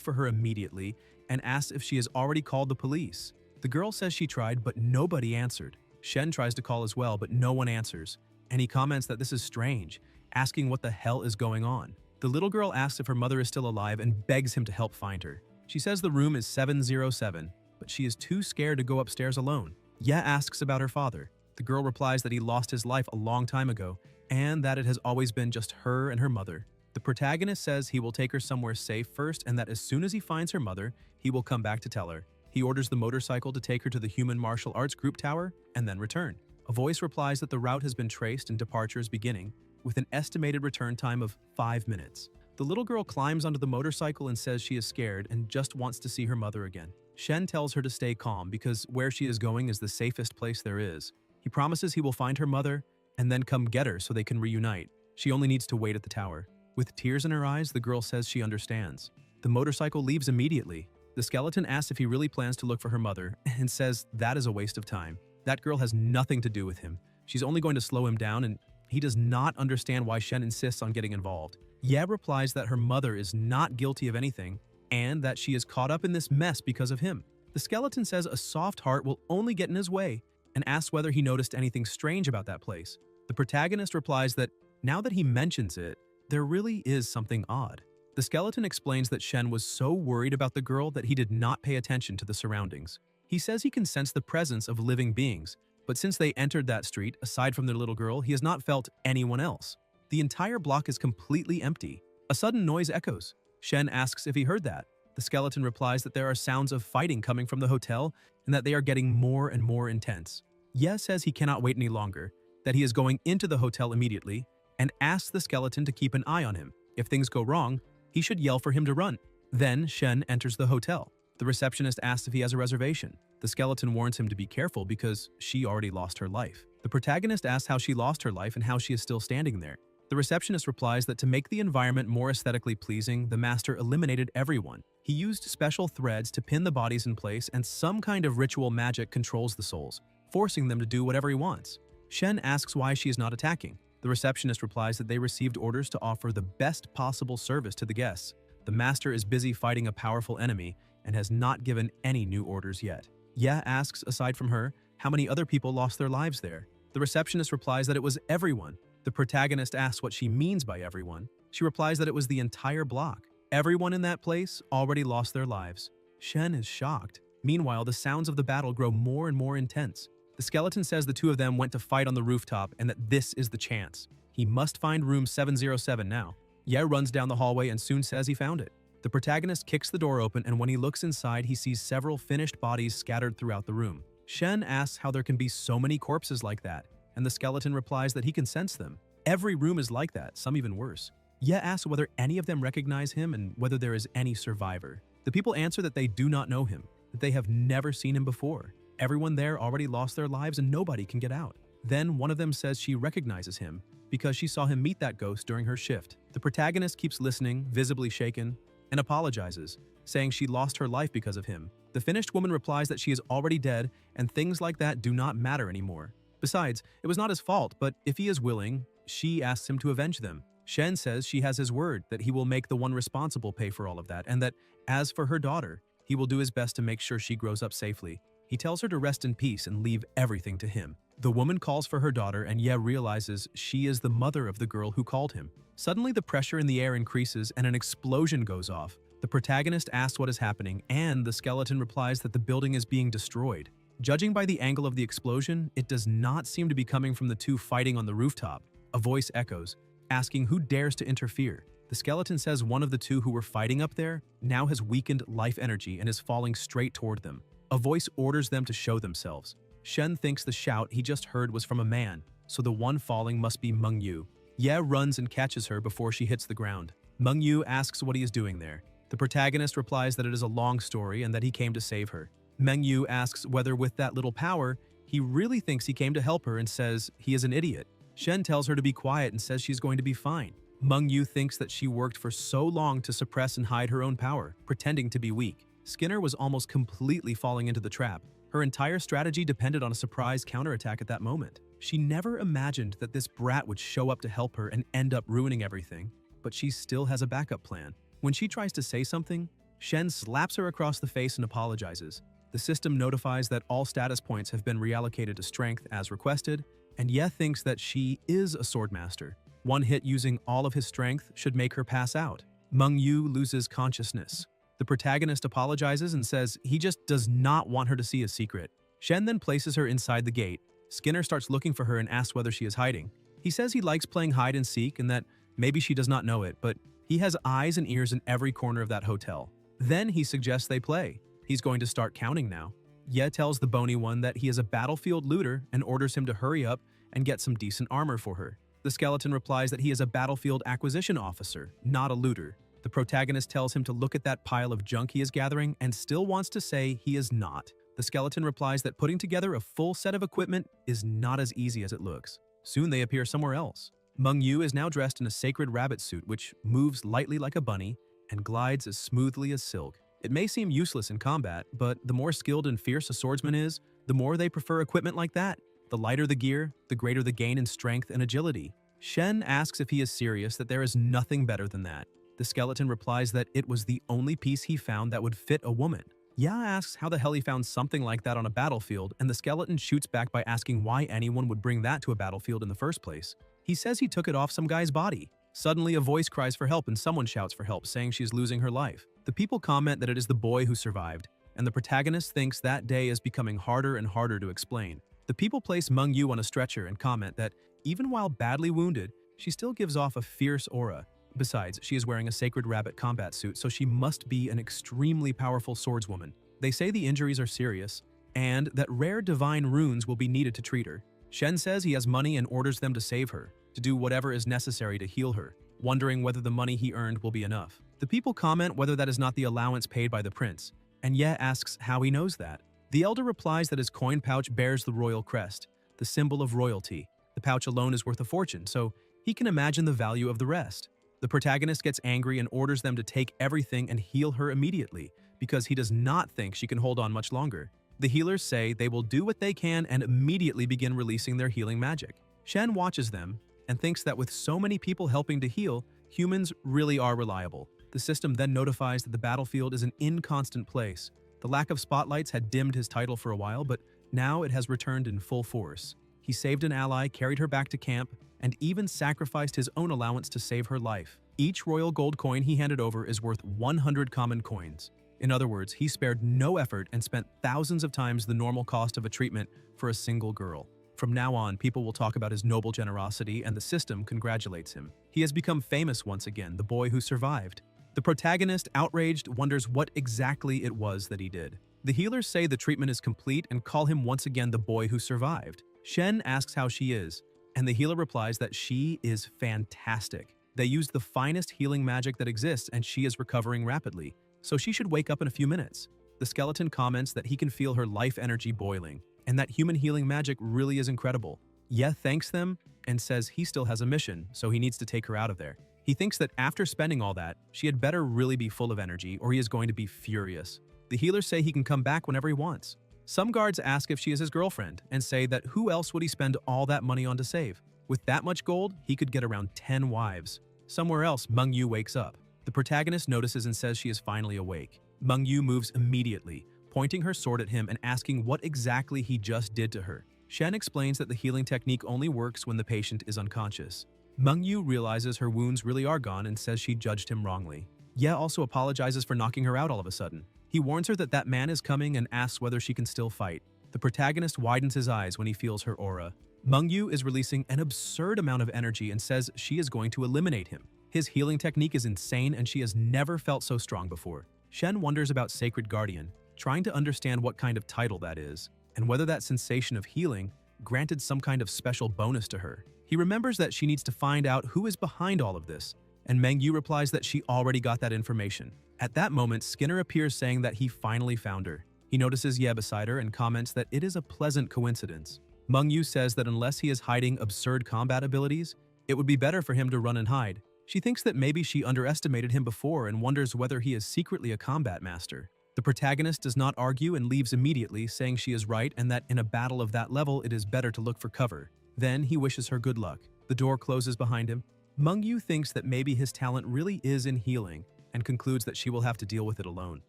for her immediately and asks if she has already called the police. The girl says she tried, but nobody answered. Shen tries to call as well, but no one answers, and he comments that this is strange, asking what the hell is going on. The little girl asks if her mother is still alive and begs him to help find her. She says the room is 707, but she is too scared to go upstairs alone. Ye asks about her father. The girl replies that he lost his life a long time ago, and that it has always been just her and her mother. The protagonist says he will take her somewhere safe first and that as soon as he finds her mother, he will come back to tell her. He orders the motorcycle to take her to the Human Martial Arts Group Tower and then return. A voice replies that the route has been traced and departure is beginning, with an estimated return time of 5 minutes. The little girl climbs onto the motorcycle and says she is scared and just wants to see her mother again. Shen tells her to stay calm because where she is going is the safest place there is. He promises he will find her mother and then come get her so they can reunite. She only needs to wait at the tower. With tears in her eyes, the girl says she understands. The motorcycle leaves immediately. The skeleton asks if he really plans to look for her mother and says that is a waste of time. That girl has nothing to do with him. She's only going to slow him down, and he does not understand why Shen insists on getting involved. Ye replies that her mother is not guilty of anything and that she is caught up in this mess because of him. The skeleton says a soft heart will only get in his way and asks whether he noticed anything strange about that place. The protagonist replies that now that he mentions it, there really is something odd. The skeleton explains that Shen was so worried about the girl that he did not pay attention to the surroundings. He says he can sense the presence of living beings, but since they entered that street, aside from their little girl, he has not felt anyone else. The entire block is completely empty. A sudden noise echoes. Shen asks if he heard that. The skeleton replies that there are sounds of fighting coming from the hotel and that they are getting more and more intense. Ye says he cannot wait any longer, that he is going into the hotel immediately, and asks the skeleton to keep an eye on him. If things go wrong, he should yell for him to run. Then Shen enters the hotel. The receptionist asks if he has a reservation. The skeleton warns him to be careful because she already lost her life. The protagonist asks how she lost her life and how she is still standing there. The receptionist replies that to make the environment more aesthetically pleasing, the master eliminated everyone. He used special threads to pin the bodies in place, and some kind of ritual magic controls the souls, forcing them to do whatever he wants. Shen asks why she is not attacking. The receptionist replies that they received orders to offer the best possible service to the guests. The master is busy fighting a powerful enemy and has not given any new orders yet. Ye asks, aside from her, how many other people lost their lives there. The receptionist replies that it was everyone. The protagonist asks what she means by everyone. She replies that it was the entire block. Everyone in that place already lost their lives. Shen is shocked. Meanwhile, the sounds of the battle grow more and more intense. The skeleton says the two of them went to fight on the rooftop and that this is the chance. He must find room 707 now. Ye runs down the hallway and soon says he found it. The protagonist kicks the door open, and when he looks inside, he sees several finished bodies scattered throughout the room. Shen asks how there can be so many corpses like that, and the skeleton replies that he can sense them. Every room is like that, some even worse. Ye asks whether any of them recognize him and whether there is any survivor. The people answer that they do not know him, that they have never seen him before. Everyone there already lost their lives and nobody can get out. Then one of them says she recognizes him because she saw him meet that ghost during her shift. The protagonist keeps listening, visibly shaken, and apologizes, saying she lost her life because of him. The finished woman replies that she is already dead and things like that do not matter anymore. Besides, it was not his fault, but if he is willing, she asks him to avenge them. Shen says she has his word that he will make the one responsible pay for all of that, and that, as for her daughter, he will do his best to make sure she grows up safely. He tells her to rest in peace and leave everything to him. The woman calls for her daughter and Ye realizes she is the mother of the girl who called him. Suddenly the pressure in the air increases and an explosion goes off. The protagonist asks what is happening and the skeleton replies that the building is being destroyed. Judging by the angle of the explosion, it does not seem to be coming from the two fighting on the rooftop. A voice echoes, asking who dares to interfere. The skeleton says one of the two who were fighting up there now has weakened life energy and is falling straight toward them. A voice orders them to show themselves. Shen thinks the shout he just heard was from a man, so the one falling must be Mengyu. Ye runs and catches her before she hits the ground. Mengyu asks what he is doing there. The protagonist replies that it is a long story and that he came to save her. Mengyu asks whether with that little power, he really thinks he came to help her and says he is an idiot. Shen tells her to be quiet and says she's going to be fine. Mengyu thinks that she worked for so long to suppress and hide her own power, pretending to be weak. Skinner was almost completely falling into the trap. Her entire strategy depended on a surprise counterattack at that moment. She never imagined that this brat would show up to help her and end up ruining everything, but she still has a backup plan. When she tries to say something, Shen slaps her across the face and apologizes. The system notifies that all status points have been reallocated to strength as requested, and Ye thinks that she is a swordmaster. One hit using all of his strength should make her pass out. Mengyu loses consciousness. The protagonist apologizes and says he just does not want her to see his secret. Shen then places her inside the gate. Skinner starts looking for her and asks whether she is hiding. He says he likes playing hide and seek and that maybe she does not know it, but he has eyes and ears in every corner of that hotel. Then he suggests they play. He's going to start counting now. Ye tells the bony one that he is a battlefield looter and orders him to hurry up and get some decent armor for her. The skeleton replies that he is a battlefield acquisition officer, not a looter. The protagonist tells him to look at that pile of junk he is gathering and still wants to say he is not. The skeleton replies that putting together a full set of equipment is not as easy as it looks. Soon they appear somewhere else. Mengyu is now dressed in a sacred rabbit suit which moves lightly like a bunny and glides as smoothly as silk. It may seem useless in combat, but the more skilled and fierce a swordsman is, the more they prefer equipment like that. The lighter the gear, the greater the gain in strength and agility. Shen asks if he is serious that there is nothing better than that. The skeleton replies that it was the only piece he found that would fit a woman. Ya asks how the hell he found something like that on a battlefield, and the skeleton shoots back by asking why anyone would bring that to a battlefield in the first place. He says he took it off some guy's body. Suddenly, a voice cries for help and someone shouts for help, saying she's losing her life. The people comment that it is the boy who survived, and the protagonist thinks that day is becoming harder and harder to explain. The people place Mengyu on a stretcher and comment that, even while badly wounded, she still gives off a fierce aura. Besides, she is wearing a sacred rabbit combat suit, so she must be an extremely powerful swordswoman. They say the injuries are serious, and that rare divine runes will be needed to treat her. Shen says he has money and orders them to save her, to do whatever is necessary to heal her, wondering whether the money he earned will be enough. The people comment whether that is not the allowance paid by the prince, and Ye asks how he knows that. The elder replies that his coin pouch bears the royal crest, the symbol of royalty. The pouch alone is worth a fortune, so he can imagine the value of the rest. The protagonist gets angry and orders them to take everything and heal her immediately, because he does not think she can hold on much longer. The healers say they will do what they can and immediately begin releasing their healing magic. Shen watches them and thinks that with so many people helping to heal, humans really are reliable. The system then notifies that the battlefield is an inconstant place. The lack of spotlights had dimmed his title for a while, but now it has returned in full force. He saved an ally, carried her back to camp, and even sacrificed his own allowance to save her life. Each royal gold coin he handed over is worth 100 common coins. In other words, he spared no effort and spent thousands of times the normal cost of a treatment for a single girl. From now on, people will talk about his noble generosity and the system congratulates him. He has become famous once again, the boy who survived. The protagonist, outraged, wonders what exactly it was that he did. The healers say the treatment is complete and call him once again the boy who survived. Shen asks how she is, and the healer replies that she is fantastic. They used the finest healing magic that exists and she is recovering rapidly, so she should wake up in a few minutes. The skeleton comments that he can feel her life energy boiling, and that human healing magic really is incredible. Ye thanks them and says he still has a mission, so he needs to take her out of there. He thinks that after spending all that, she had better really be full of energy or he is going to be furious. The healers say he can come back whenever he wants. Some guards ask if she is his girlfriend and say that who else would he spend all that money on to save? With that much gold, he could get around 10 wives. Somewhere else, Mengyu wakes up. The protagonist notices and says she is finally awake. Mengyu moves immediately, pointing her sword at him and asking what exactly he just did to her. Shen explains that the healing technique only works when the patient is unconscious. Mengyu realizes her wounds really are gone and says she judged him wrongly. Ye also apologizes for knocking her out all of a sudden. He warns her that man is coming and asks whether she can still fight. The protagonist widens his eyes when he feels her aura. Mengyu is releasing an absurd amount of energy and says she is going to eliminate him. His healing technique is insane and she has never felt so strong before. Shen wonders about Sacred Guardian, trying to understand what kind of title that is, and whether that sensation of healing granted some kind of special bonus to her. He remembers that she needs to find out who is behind all of this, and Mengyu replies that she already got that information. At that moment, Skinner appears saying that he finally found her. He notices Ye beside her and comments that it is a pleasant coincidence. Mengyu says that unless he is hiding absurd combat abilities, it would be better for him to run and hide. She thinks that maybe she underestimated him before and wonders whether he is secretly a combat master. The protagonist does not argue and leaves immediately, saying she is right and that in a battle of that level it is better to look for cover. Then he wishes her good luck. The door closes behind him. Mengyu thinks that maybe his talent really is in healing and concludes that she will have to deal with it alone.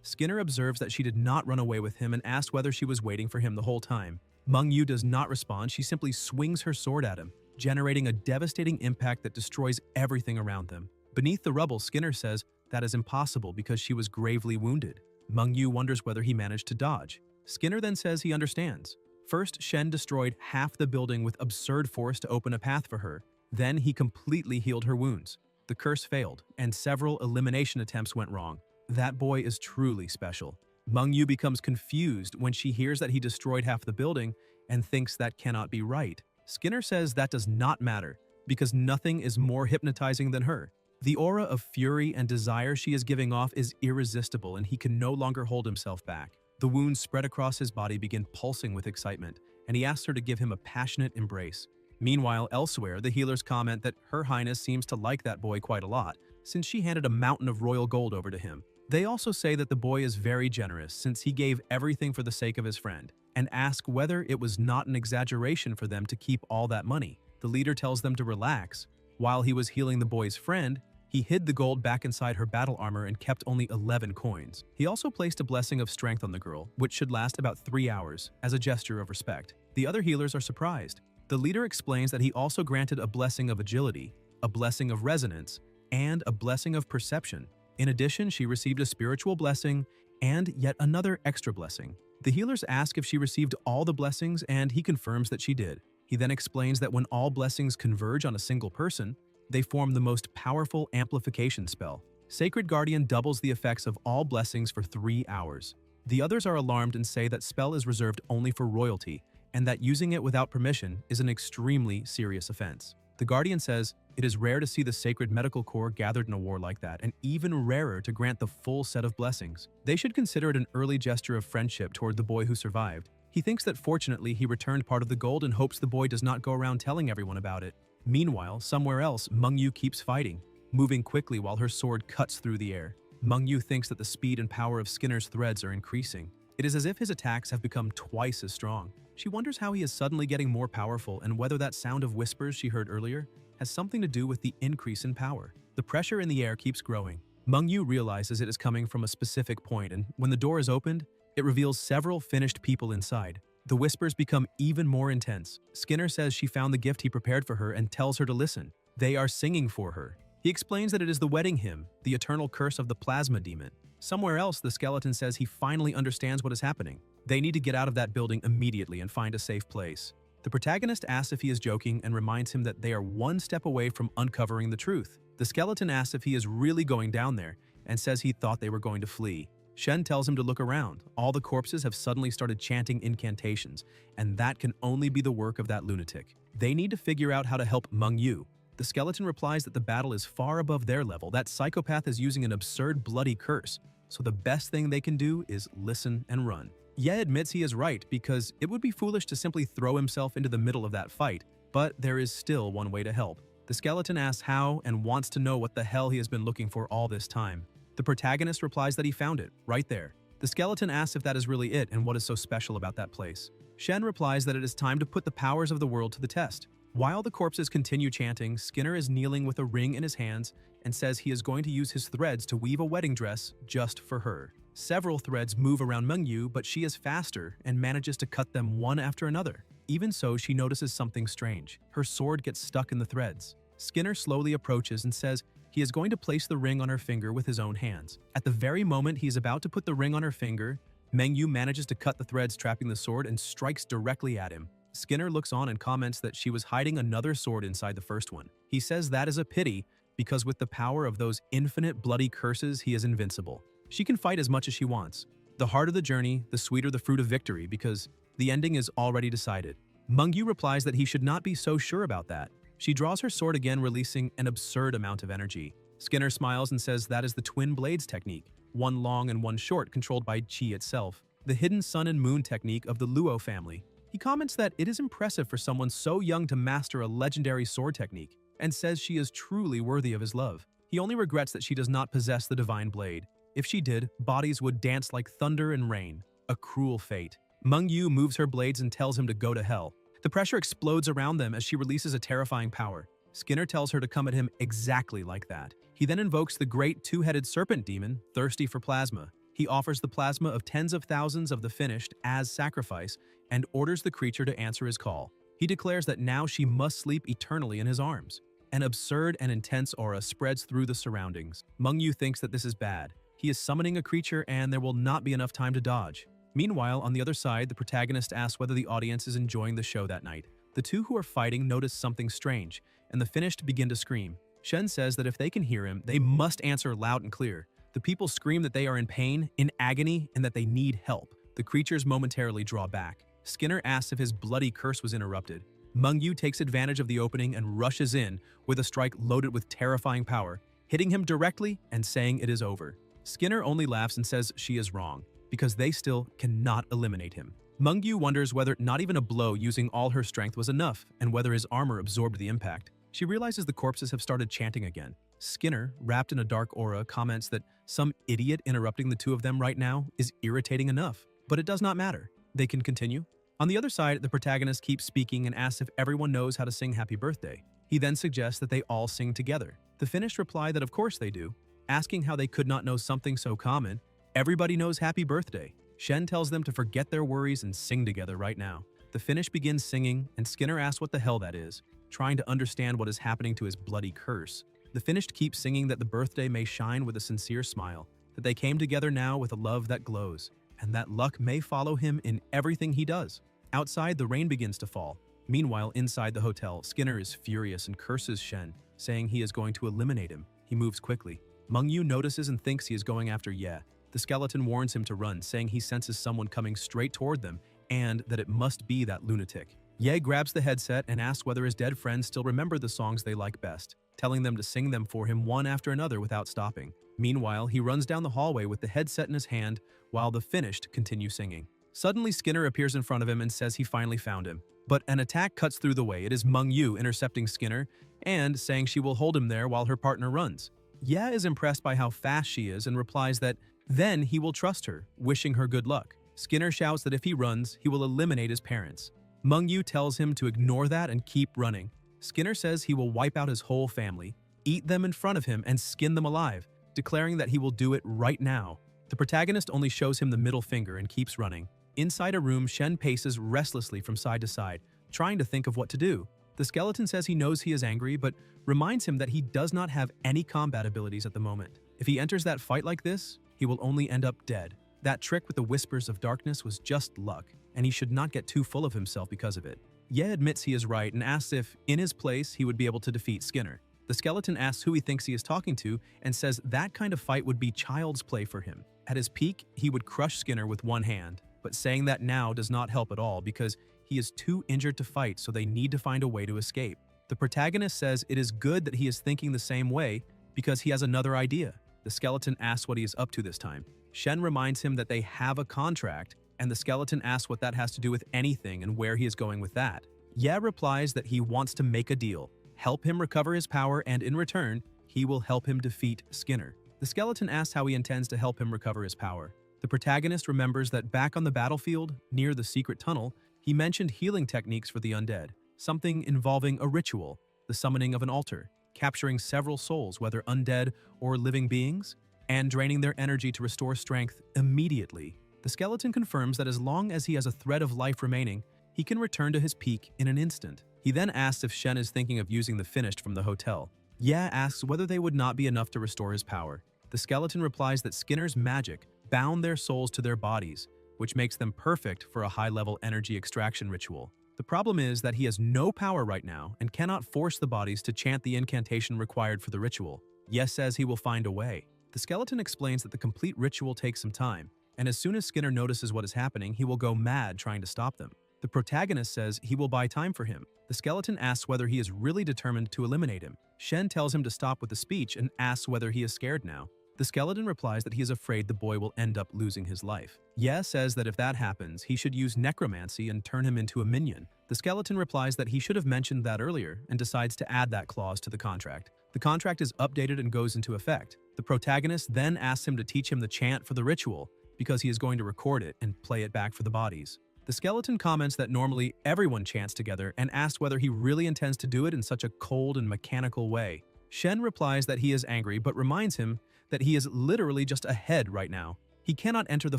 Skinner observes that she did not run away with him and asks whether she was waiting for him the whole time. Mengyu does not respond, she simply swings her sword at him, generating a devastating impact that destroys everything around them. Beneath the rubble, Skinner says that is impossible because she was gravely wounded. Mengyu wonders whether he managed to dodge. Skinner then says he understands. First, Shen destroyed half the building with absurd force to open a path for her. Then he completely healed her wounds. The curse failed, and several elimination attempts went wrong. That boy is truly special. Mengyu becomes confused when she hears that he destroyed half the building and thinks that cannot be right. Skinner says that does not matter, because nothing is more hypnotizing than her. The aura of fury and desire she is giving off is irresistible and he can no longer hold himself back. The wounds spread across his body begin pulsing with excitement, and he asks her to give him a passionate embrace. Meanwhile, elsewhere, the healers comment that Her Highness seems to like that boy quite a lot, since she handed a mountain of royal gold over to him. They also say that the boy is very generous since he gave everything for the sake of his friend, and ask whether it was not an exaggeration for them to keep all that money. The leader tells them to relax. While he was healing the boy's friend, he hid the gold back inside her battle armor and kept only 11 coins. He also placed a blessing of strength on the girl, which should last about 3 hours, as a gesture of respect. The other healers are surprised. The leader explains that he also granted a blessing of agility, a blessing of resonance, and a blessing of perception. In addition, she received a spiritual blessing and yet another extra blessing. The healers ask if she received all the blessings, and he confirms that she did. He then explains that when all blessings converge on a single person, they form the most powerful amplification spell. Sacred Guardian doubles the effects of all blessings for 3 hours. The others are alarmed and say that spell is reserved only for royalty, and that using it without permission is an extremely serious offense. The Guardian says, it is rare to see the Sacred Medical Corps gathered in a war like that, and even rarer to grant the full set of blessings. They should consider it an early gesture of friendship toward the boy who survived. He thinks that fortunately he returned part of the gold and hopes the boy does not go around telling everyone about it. Meanwhile, somewhere else, Mengyu keeps fighting, moving quickly while her sword cuts through the air. Mengyu thinks that the speed and power of Skinner's threads are increasing. It is as if his attacks have become twice as strong. She wonders how he is suddenly getting more powerful and whether that sound of whispers she heard earlier has something to do with the increase in power. The pressure in the air keeps growing. Mengyu realizes it is coming from a specific point, and when the door is opened, it reveals several finished people inside. The whispers become even more intense. Skinner says she found the gift he prepared for her and tells her to listen. They are singing for her. He explains that it is the wedding hymn, the eternal curse of the plasma demon. Somewhere else, the skeleton says he finally understands what is happening. They need to get out of that building immediately and find a safe place. The protagonist asks if he is joking and reminds him that they are one step away from uncovering the truth. The skeleton asks if he is really going down there and says he thought they were going to flee. Shen tells him to look around. All the corpses have suddenly started chanting incantations, and that can only be the work of that lunatic. They need to figure out how to help Mengyu. The skeleton replies that the battle is far above their level. That psychopath is using an absurd bloody curse, so the best thing they can do is listen and run. Ye admits he is right because it would be foolish to simply throw himself into the middle of that fight, but there is still one way to help. The skeleton asks how and wants to know what the hell he has been looking for all this time. The protagonist replies that he found it, right there. The skeleton asks if that is really it and what is so special about that place. Shen replies that it is time to put the powers of the world to the test. While the corpses continue chanting, Skinner is kneeling with a ring in his hands and says he is going to use his threads to weave a wedding dress just for her. Several threads move around Mengyu, but she is faster and manages to cut them one after another. Even so, she notices something strange. Her sword gets stuck in the threads. Skinner slowly approaches and says he is going to place the ring on her finger with his own hands. At the very moment he is about to put the ring on her finger, Mengyu manages to cut the threads trapping the sword and strikes directly at him. Skinner looks on and comments that she was hiding another sword inside the first one. He says that is a pity because with the power of those infinite bloody curses, he is invincible. She can fight as much as she wants. The harder the journey, the sweeter the fruit of victory because the ending is already decided. Mengyu replies that he should not be so sure about that. She draws her sword again, releasing an absurd amount of energy. Skinner smiles and says that is the twin blades technique, one long and one short, controlled by Qi itself, the hidden sun and moon technique of the Luo family. He comments that it is impressive for someone so young to master a legendary sword technique, and says she is truly worthy of his love. He only regrets that she does not possess the divine blade. If she did, bodies would dance like thunder and rain. A cruel fate. Mengyu moves her blades and tells him to go to hell. The pressure explodes around them as she releases a terrifying power. Skinner tells her to come at him exactly like that. He then invokes the great two-headed serpent demon, thirsty for plasma. He offers the plasma of tens of thousands of the finished as sacrifice and orders the creature to answer his call. He declares that now she must sleep eternally in his arms. An absurd and intense aura spreads through the surroundings. Mengyu thinks that this is bad. He is summoning a creature and there will not be enough time to dodge. Meanwhile, on the other side, the protagonist asks whether the audience is enjoying the show that night. The two who are fighting notice something strange, and the finished begin to scream. Shen says that if they can hear him, they must answer loud and clear. The people scream that they are in pain, in agony, and that they need help. The creatures momentarily draw back. Skinner asks if his bloody curse was interrupted. Mengyu takes advantage of the opening and rushes in with a strike loaded with terrifying power, hitting him directly and saying it is over. Skinner only laughs and says she is wrong, because they still cannot eliminate him. Mengyu wonders whether not even a blow using all her strength was enough and whether his armor absorbed the impact. She realizes the corpses have started chanting again. Skinner, wrapped in a dark aura, comments that some idiot interrupting the two of them right now is irritating enough, but it does not matter. They can continue. On the other side, the protagonist keeps speaking and asks if everyone knows how to sing Happy Birthday. He then suggests that they all sing together. The finished reply that of course they do, asking how they could not know something so common. Everybody knows Happy Birthday. Shen tells them to forget their worries and sing together right now. The Finnish begins singing, and Skinner asks what the hell that is, trying to understand what is happening to his bloody curse. The Finished keep singing that the birthday may shine with a sincere smile, that they came together now with a love that glows, and that luck may follow him in everything he does. Outside, the rain begins to fall. Meanwhile, inside the hotel, Skinner is furious and curses Shen, saying he is going to eliminate him. He moves quickly. Mengyu notices and thinks he is going after Ye. The skeleton warns him to run, saying he senses someone coming straight toward them and that it must be that lunatic. Ye grabs the headset and asks whether his dead friends still remember the songs they like best, telling them to sing them for him one after another without stopping. Meanwhile, he runs down the hallway with the headset in his hand while the Finished continue singing. Suddenly, Skinner appears in front of him and says he finally found him. But an attack cuts through the way. It is Mengyu intercepting Skinner and saying she will hold him there while her partner runs. Ye is impressed by how fast she is and replies that then he will trust her, wishing her good luck. Skinner shouts that if he runs, he will eliminate his parents. Mengyu tells him to ignore that and keep running. Skinner says he will wipe out his whole family, eat them in front of him, and skin them alive, declaring that he will do it right now. The protagonist only shows him the middle finger and keeps running. Inside a room, Shen paces restlessly from side to side, trying to think of what to do. The skeleton says he knows he is angry, but reminds him that he does not have any combat abilities at the moment. If he enters that fight like this, he will only end up dead. That trick with the whispers of darkness was just luck, and he should not get too full of himself because of it. Ye admits he is right and asks if, in his place, he would be able to defeat Skinner. The skeleton asks who he thinks he is talking to and says that kind of fight would be child's play for him. At his peak, he would crush Skinner with one hand, but saying that now does not help at all because he is too injured to fight, so they need to find a way to escape. The protagonist says it is good that he is thinking the same way because he has another idea. The skeleton asks what he is up to this time. Shen reminds him that they have a contract, and the skeleton asks what that has to do with anything and where he is going with that. Ye replies that he wants to make a deal, help him recover his power, and in return, he will help him defeat Skinner. The skeleton asks how he intends to help him recover his power. The protagonist remembers that back on the battlefield, near the secret tunnel, he mentioned healing techniques for the undead, something involving a ritual, the summoning of an altar, capturing several souls, whether undead or living beings, and draining their energy to restore strength immediately. The skeleton confirms that as long as he has a thread of life remaining, he can return to his peak in an instant. He then asks if Shen is thinking of using the finished from the hotel. Ye asks whether they would not be enough to restore his power. The skeleton replies that Skinner's magic bound their souls to their bodies, which makes them perfect for a high-level energy extraction ritual. The problem is that he has no power right now and cannot force the bodies to chant the incantation required for the ritual. Ye says he will find a way. The skeleton explains that the complete ritual takes some time, and as soon as Skinner notices what is happening, he will go mad trying to stop them. The protagonist says he will buy time for him. The skeleton asks whether he is really determined to eliminate him. Shen tells him to stop with the speech and asks whether he is scared now. The skeleton replies that he is afraid the boy will end up losing his life. Ye says that if that happens, he should use necromancy and turn him into a minion. The skeleton replies that he should have mentioned that earlier and decides to add that clause to the contract. The contract is updated and goes into effect. The protagonist then asks him to teach him the chant for the ritual because he is going to record it and play it back for the bodies. The skeleton comments that normally everyone chants together and asks whether he really intends to do it in such a cold and mechanical way. Shen replies that he is angry but reminds him that he is literally just ahead right now. He cannot enter the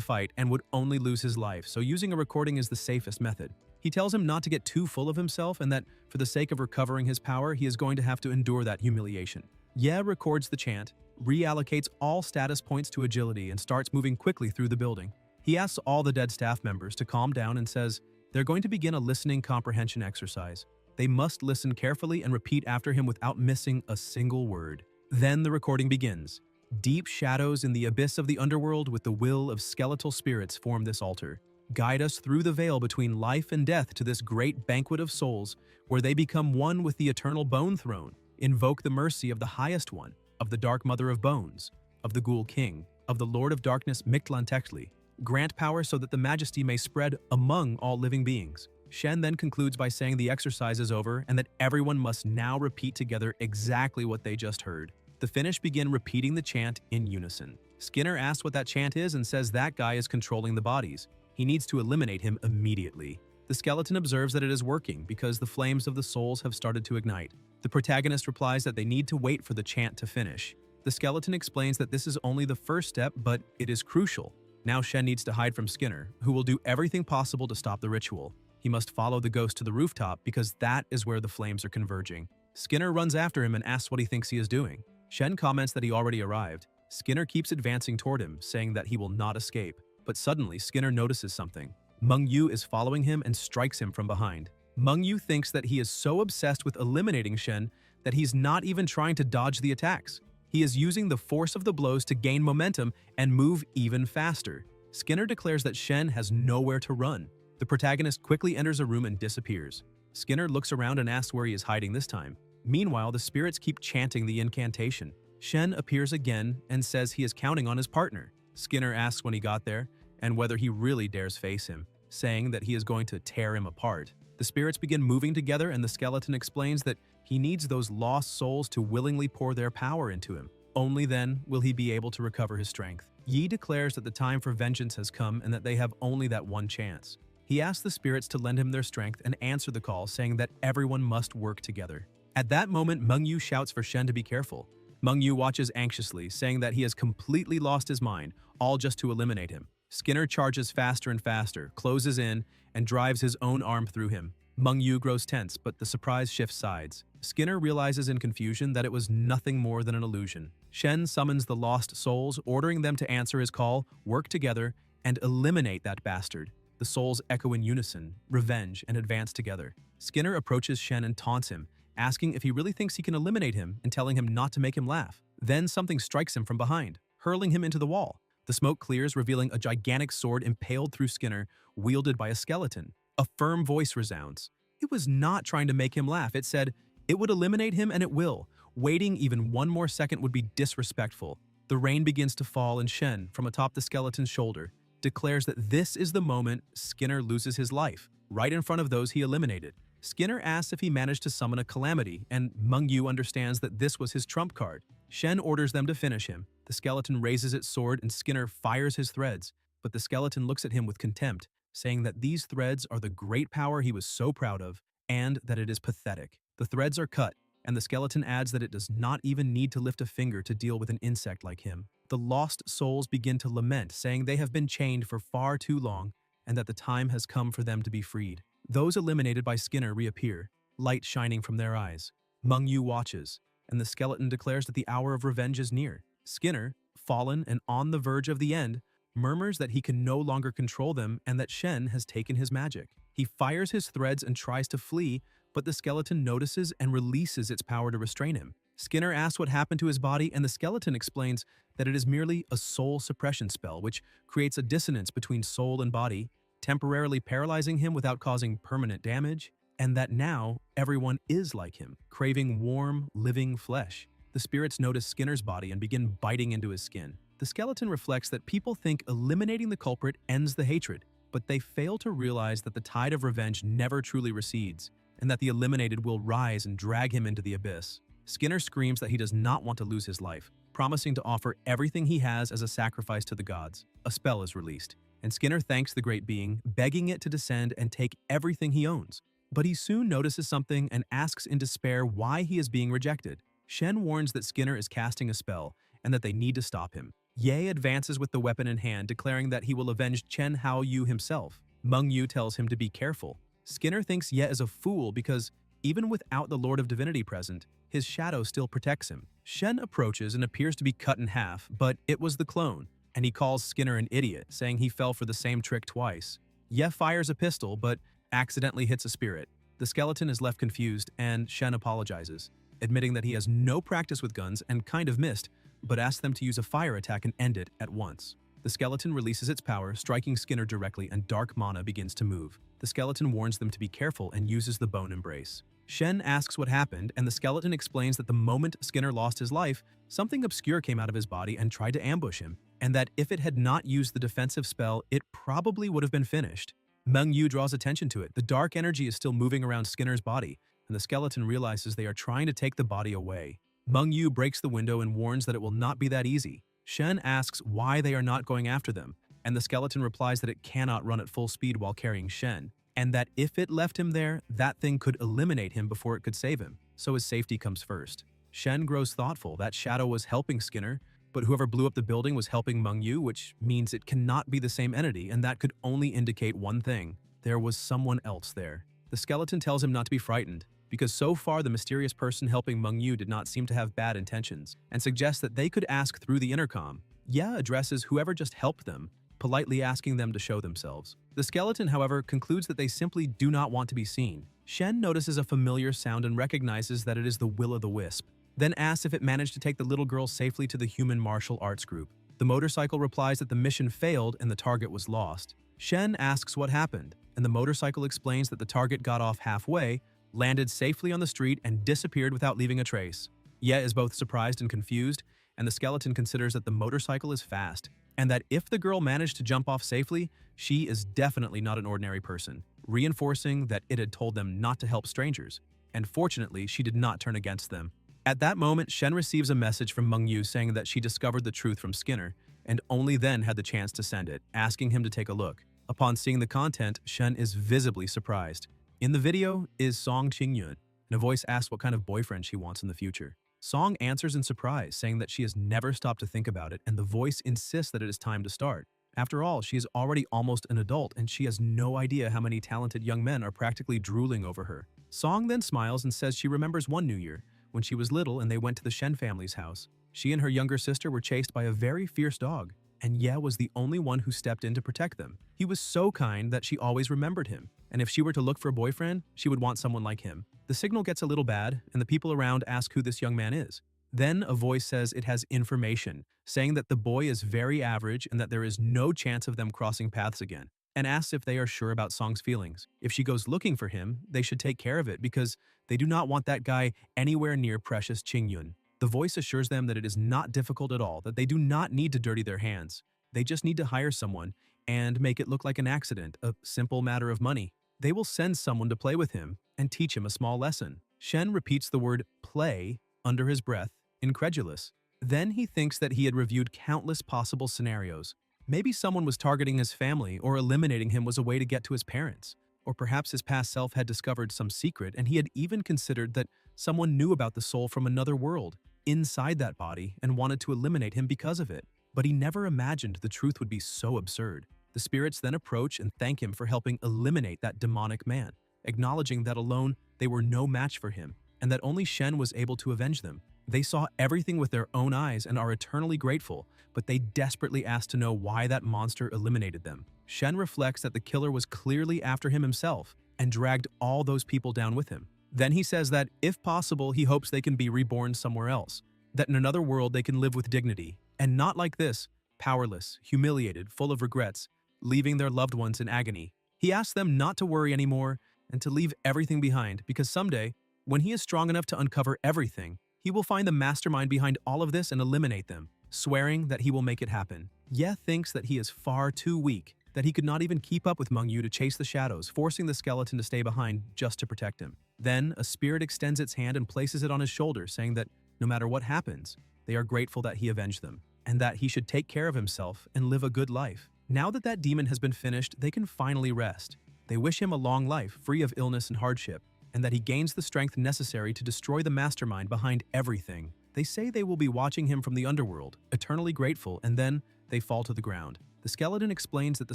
fight and would only lose his life, so using a recording is the safest method. He tells him not to get too full of himself and that for the sake of recovering his power, he is going to have to endure that humiliation. Ye records the chant, reallocates all status points to agility and starts moving quickly through the building. He asks all the dead staff members to calm down and says they're going to begin a listening comprehension exercise. They must listen carefully and repeat after him without missing a single word. Then the recording begins. Deep shadows in the abyss of the underworld with the will of skeletal spirits form this altar. Guide us through the veil between life and death to this great banquet of souls, where they become one with the eternal bone throne. Invoke the mercy of the highest one, of the dark mother of bones, of the ghoul king, of the lord of darkness Mictlantechtli. Grant power so that the majesty may spread among all living beings. Shen then concludes by saying the exercise is over and that everyone must now repeat together exactly what they just heard. The Finnish begin repeating the chant in unison. Skinner asks what that chant is and says that guy is controlling the bodies. He needs to eliminate him immediately. The skeleton observes that it is working because the flames of the souls have started to ignite. The protagonist replies that they need to wait for the chant to finish. The skeleton explains that this is only the first step, but it is crucial. Now Shen needs to hide from Skinner, who will do everything possible to stop the ritual. He must follow the ghost to the rooftop because that is where the flames are converging. Skinner runs after him and asks what he thinks he is doing. Shen comments that he already arrived. Skinner keeps advancing toward him, saying that he will not escape. But suddenly, Skinner notices something. Meng-Yu is following him and strikes him from behind. Meng-Yu thinks that he is so obsessed with eliminating Shen that he's not even trying to dodge the attacks. He is using the force of the blows to gain momentum and move even faster. Skinner declares that Shen has nowhere to run. The protagonist quickly enters a room and disappears. Skinner looks around and asks where he is hiding this time. Meanwhile, the spirits keep chanting the incantation. Shen appears again and says he is counting on his partner. Skinner asks when he got there and whether he really dares face him, saying that he is going to tear him apart. The spirits begin moving together and the skeleton explains that he needs those lost souls to willingly pour their power into him. Only then will he be able to recover his strength. Yi declares that the time for vengeance has come and that they have only that one chance. He asks the spirits to lend him their strength and answer the call, saying that everyone must work together. At that moment, Meng-Yu shouts for Shen to be careful. Meng-Yu watches anxiously, saying that he has completely lost his mind, all just to eliminate him. Skinner charges faster and faster, closes in, and drives his own arm through him. Meng-Yu grows tense, but the surprise shifts sides. Skinner realizes in confusion that it was nothing more than an illusion. Shen summons the lost souls, ordering them to answer his call, work together, and eliminate that bastard. The souls echo in unison, revenge, and advance together. Skinner approaches Shen and taunts him, asking if he really thinks he can eliminate him and telling him not to make him laugh. Then something strikes him from behind, hurling him into the wall. The smoke clears, revealing a gigantic sword impaled through Skinner, wielded by a skeleton. A firm voice resounds. It was not trying to make him laugh. It said, it would eliminate him and it will. Waiting even one more second would be disrespectful. The rain begins to fall and Shen, from atop the skeleton's shoulder, declares that this is the moment Skinner loses his life, right in front of those he eliminated. Skinner asks if he managed to summon a calamity, and Meng-Yu understands that this was his trump card. Shen orders them to finish him. The skeleton raises its sword and Skinner fires his threads, but the skeleton looks at him with contempt, saying that these threads are the great power he was so proud of, and that it is pathetic. The threads are cut, and the skeleton adds that it does not even need to lift a finger to deal with an insect like him. The the lost souls begin to lament, saying they have been chained for far too long and that the time has come for them to be freed. Those eliminated by Skinner reappear, light shining from their eyes. Meng watches, and the skeleton declares that the hour of revenge is near. Skinner, fallen and on the verge of the end, murmurs that he can no longer control them and that Shen has taken his magic. He fires his threads and tries to flee, but the skeleton notices and releases its power to restrain him. Skinner asks what happened to his body, and the skeleton explains that it is merely a soul suppression spell, which creates a dissonance between soul and body, temporarily paralyzing him without causing permanent damage, and that now everyone is like him, craving warm, living flesh. The spirits notice Skinner's body and begin biting into his skin. The skeleton reflects that people think eliminating the culprit ends the hatred, but they fail to realize that the tide of revenge never truly recedes, and that the eliminated will rise and drag him into the abyss. Skinner screams that he does not want to lose his life, promising to offer everything he has as a sacrifice to the gods. A spell is released, and Skinner thanks the great being, begging it to descend and take everything he owns. But he soon notices something and asks in despair why he is being rejected. Shen warns that Skinner is casting a spell and that they need to stop him. Ye advances with the weapon in hand, declaring that he will avenge Chen Hao Yu himself. Meng Yu tells him to be careful. Skinner thinks Ye is a fool because, even without the Lord of Divinity present, his shadow still protects him. Shen approaches and appears to be cut in half, but it was the clone, and he calls Skinner an idiot, saying he fell for the same trick twice. Ye fires a pistol, but accidentally hits a spirit. The skeleton is left confused, and Shen apologizes, admitting that he has no practice with guns and kind of missed, but asks them to use a fire attack and end it at once. The skeleton releases its power, striking Skinner directly, and dark mana begins to move. The skeleton warns them to be careful and uses the bone embrace. Shen asks what happened, and the skeleton explains that the moment Skinner lost his life, something obscure came out of his body and tried to ambush him, and that if it had not used the defensive spell, it probably would have been finished. Meng Yu draws attention to it. The dark energy is still moving around Skinner's body, and the skeleton realizes they are trying to take the body away. Meng Yu breaks the window and warns that it will not be that easy. Shen asks why they are not going after them, and the skeleton replies that it cannot run at full speed while carrying Shen, and that if it left him there, that thing could eliminate him before it could save him, so his safety comes first. Shen grows thoughtful. That shadow was helping Skinner, but whoever blew up the building was helping Meng Yu, which means it cannot be the same entity, and that could only indicate one thing. There was someone else there. The skeleton tells him not to be frightened, because so far the mysterious person helping Meng Yu did not seem to have bad intentions, and suggests that they could ask through the intercom. Ye addresses whoever just helped them, politely asking them to show themselves. The skeleton, however, concludes that they simply do not want to be seen. Shen notices a familiar sound and recognizes that it is the will-o'-the-wisp, then asks if it managed to take the little girl safely to the human martial arts group. The motorcycle replies that the mission failed and the target was lost. Shen asks what happened, and the motorcycle explains that the target got off halfway, landed safely on the street, and disappeared without leaving a trace. Ye is both surprised and confused, and the skeleton considers that the motorcycle is fast, and that if the girl managed to jump off safely, she is definitely not an ordinary person, reinforcing that it had told them not to help strangers, and fortunately, she did not turn against them. At that moment, Shen receives a message from Meng Yu saying that she discovered the truth from Skinner, and only then had the chance to send it, asking him to take a look. Upon seeing the content, Shen is visibly surprised. In the video is Song Qingyun, and a voice asks what kind of boyfriend she wants in the future. Song answers in surprise, saying that she has never stopped to think about it, and the voice insists that it is time to start. After all, she is already almost an adult, and she has no idea how many talented young men are practically drooling over her. Song then smiles and says she remembers one New Year, when she was little and they went to the Shen family's house. She and her younger sister were chased by a very fierce dog, and Ye was the only one who stepped in to protect them. He was so kind that she always remembered him, and if she were to look for a boyfriend, she would want someone like him. The signal gets a little bad, and the people around ask who this young man is. Then a voice says it has information, saying that the boy is very average and that there is no chance of them crossing paths again, and asks if they are sure about Song's feelings. If she goes looking for him, they should take care of it because they do not want that guy anywhere near precious Qingyun. The voice assures them that it is not difficult at all, that they do not need to dirty their hands. They just need to hire someone and make it look like an accident, a simple matter of money. They will send someone to play with him and teach him a small lesson. Shen repeats the word play under his breath, incredulous. Then he thinks that he had reviewed countless possible scenarios. Maybe someone was targeting his family, or eliminating him was a way to get to his parents. Or perhaps his past self had discovered some secret, and he had even considered that someone knew about the soul from another world, inside that body, and wanted to eliminate him because of it. But he never imagined the truth would be so absurd. The spirits then approach and thank him for helping eliminate that demonic man, acknowledging that alone they were no match for him, and that only Shen was able to avenge them. They saw everything with their own eyes and are eternally grateful, but they desperately ask to know why that monster eliminated them. Shen reflects that the killer was clearly after him himself and dragged all those people down with him. Then he says that, if possible, he hopes they can be reborn somewhere else, that in another world they can live with dignity, and not like this, powerless, humiliated, full of regrets, leaving their loved ones in agony. He asks them not to worry anymore and to leave everything behind, because someday, when he is strong enough to uncover everything, he will find the mastermind behind all of this and eliminate them, swearing that he will make it happen. Ye thinks that he is far too weak, that he could not even keep up with Mengyu to chase the shadows, forcing the skeleton to stay behind just to protect him. Then, a spirit extends its hand and places it on his shoulder, saying that no matter what happens, they are grateful that he avenged them, and that he should take care of himself and live a good life. Now that that demon has been finished, they can finally rest. They wish him a long life, free of illness and hardship, and that he gains the strength necessary to destroy the mastermind behind everything. They say they will be watching him from the underworld, eternally grateful, and then they fall to the ground. The skeleton explains that the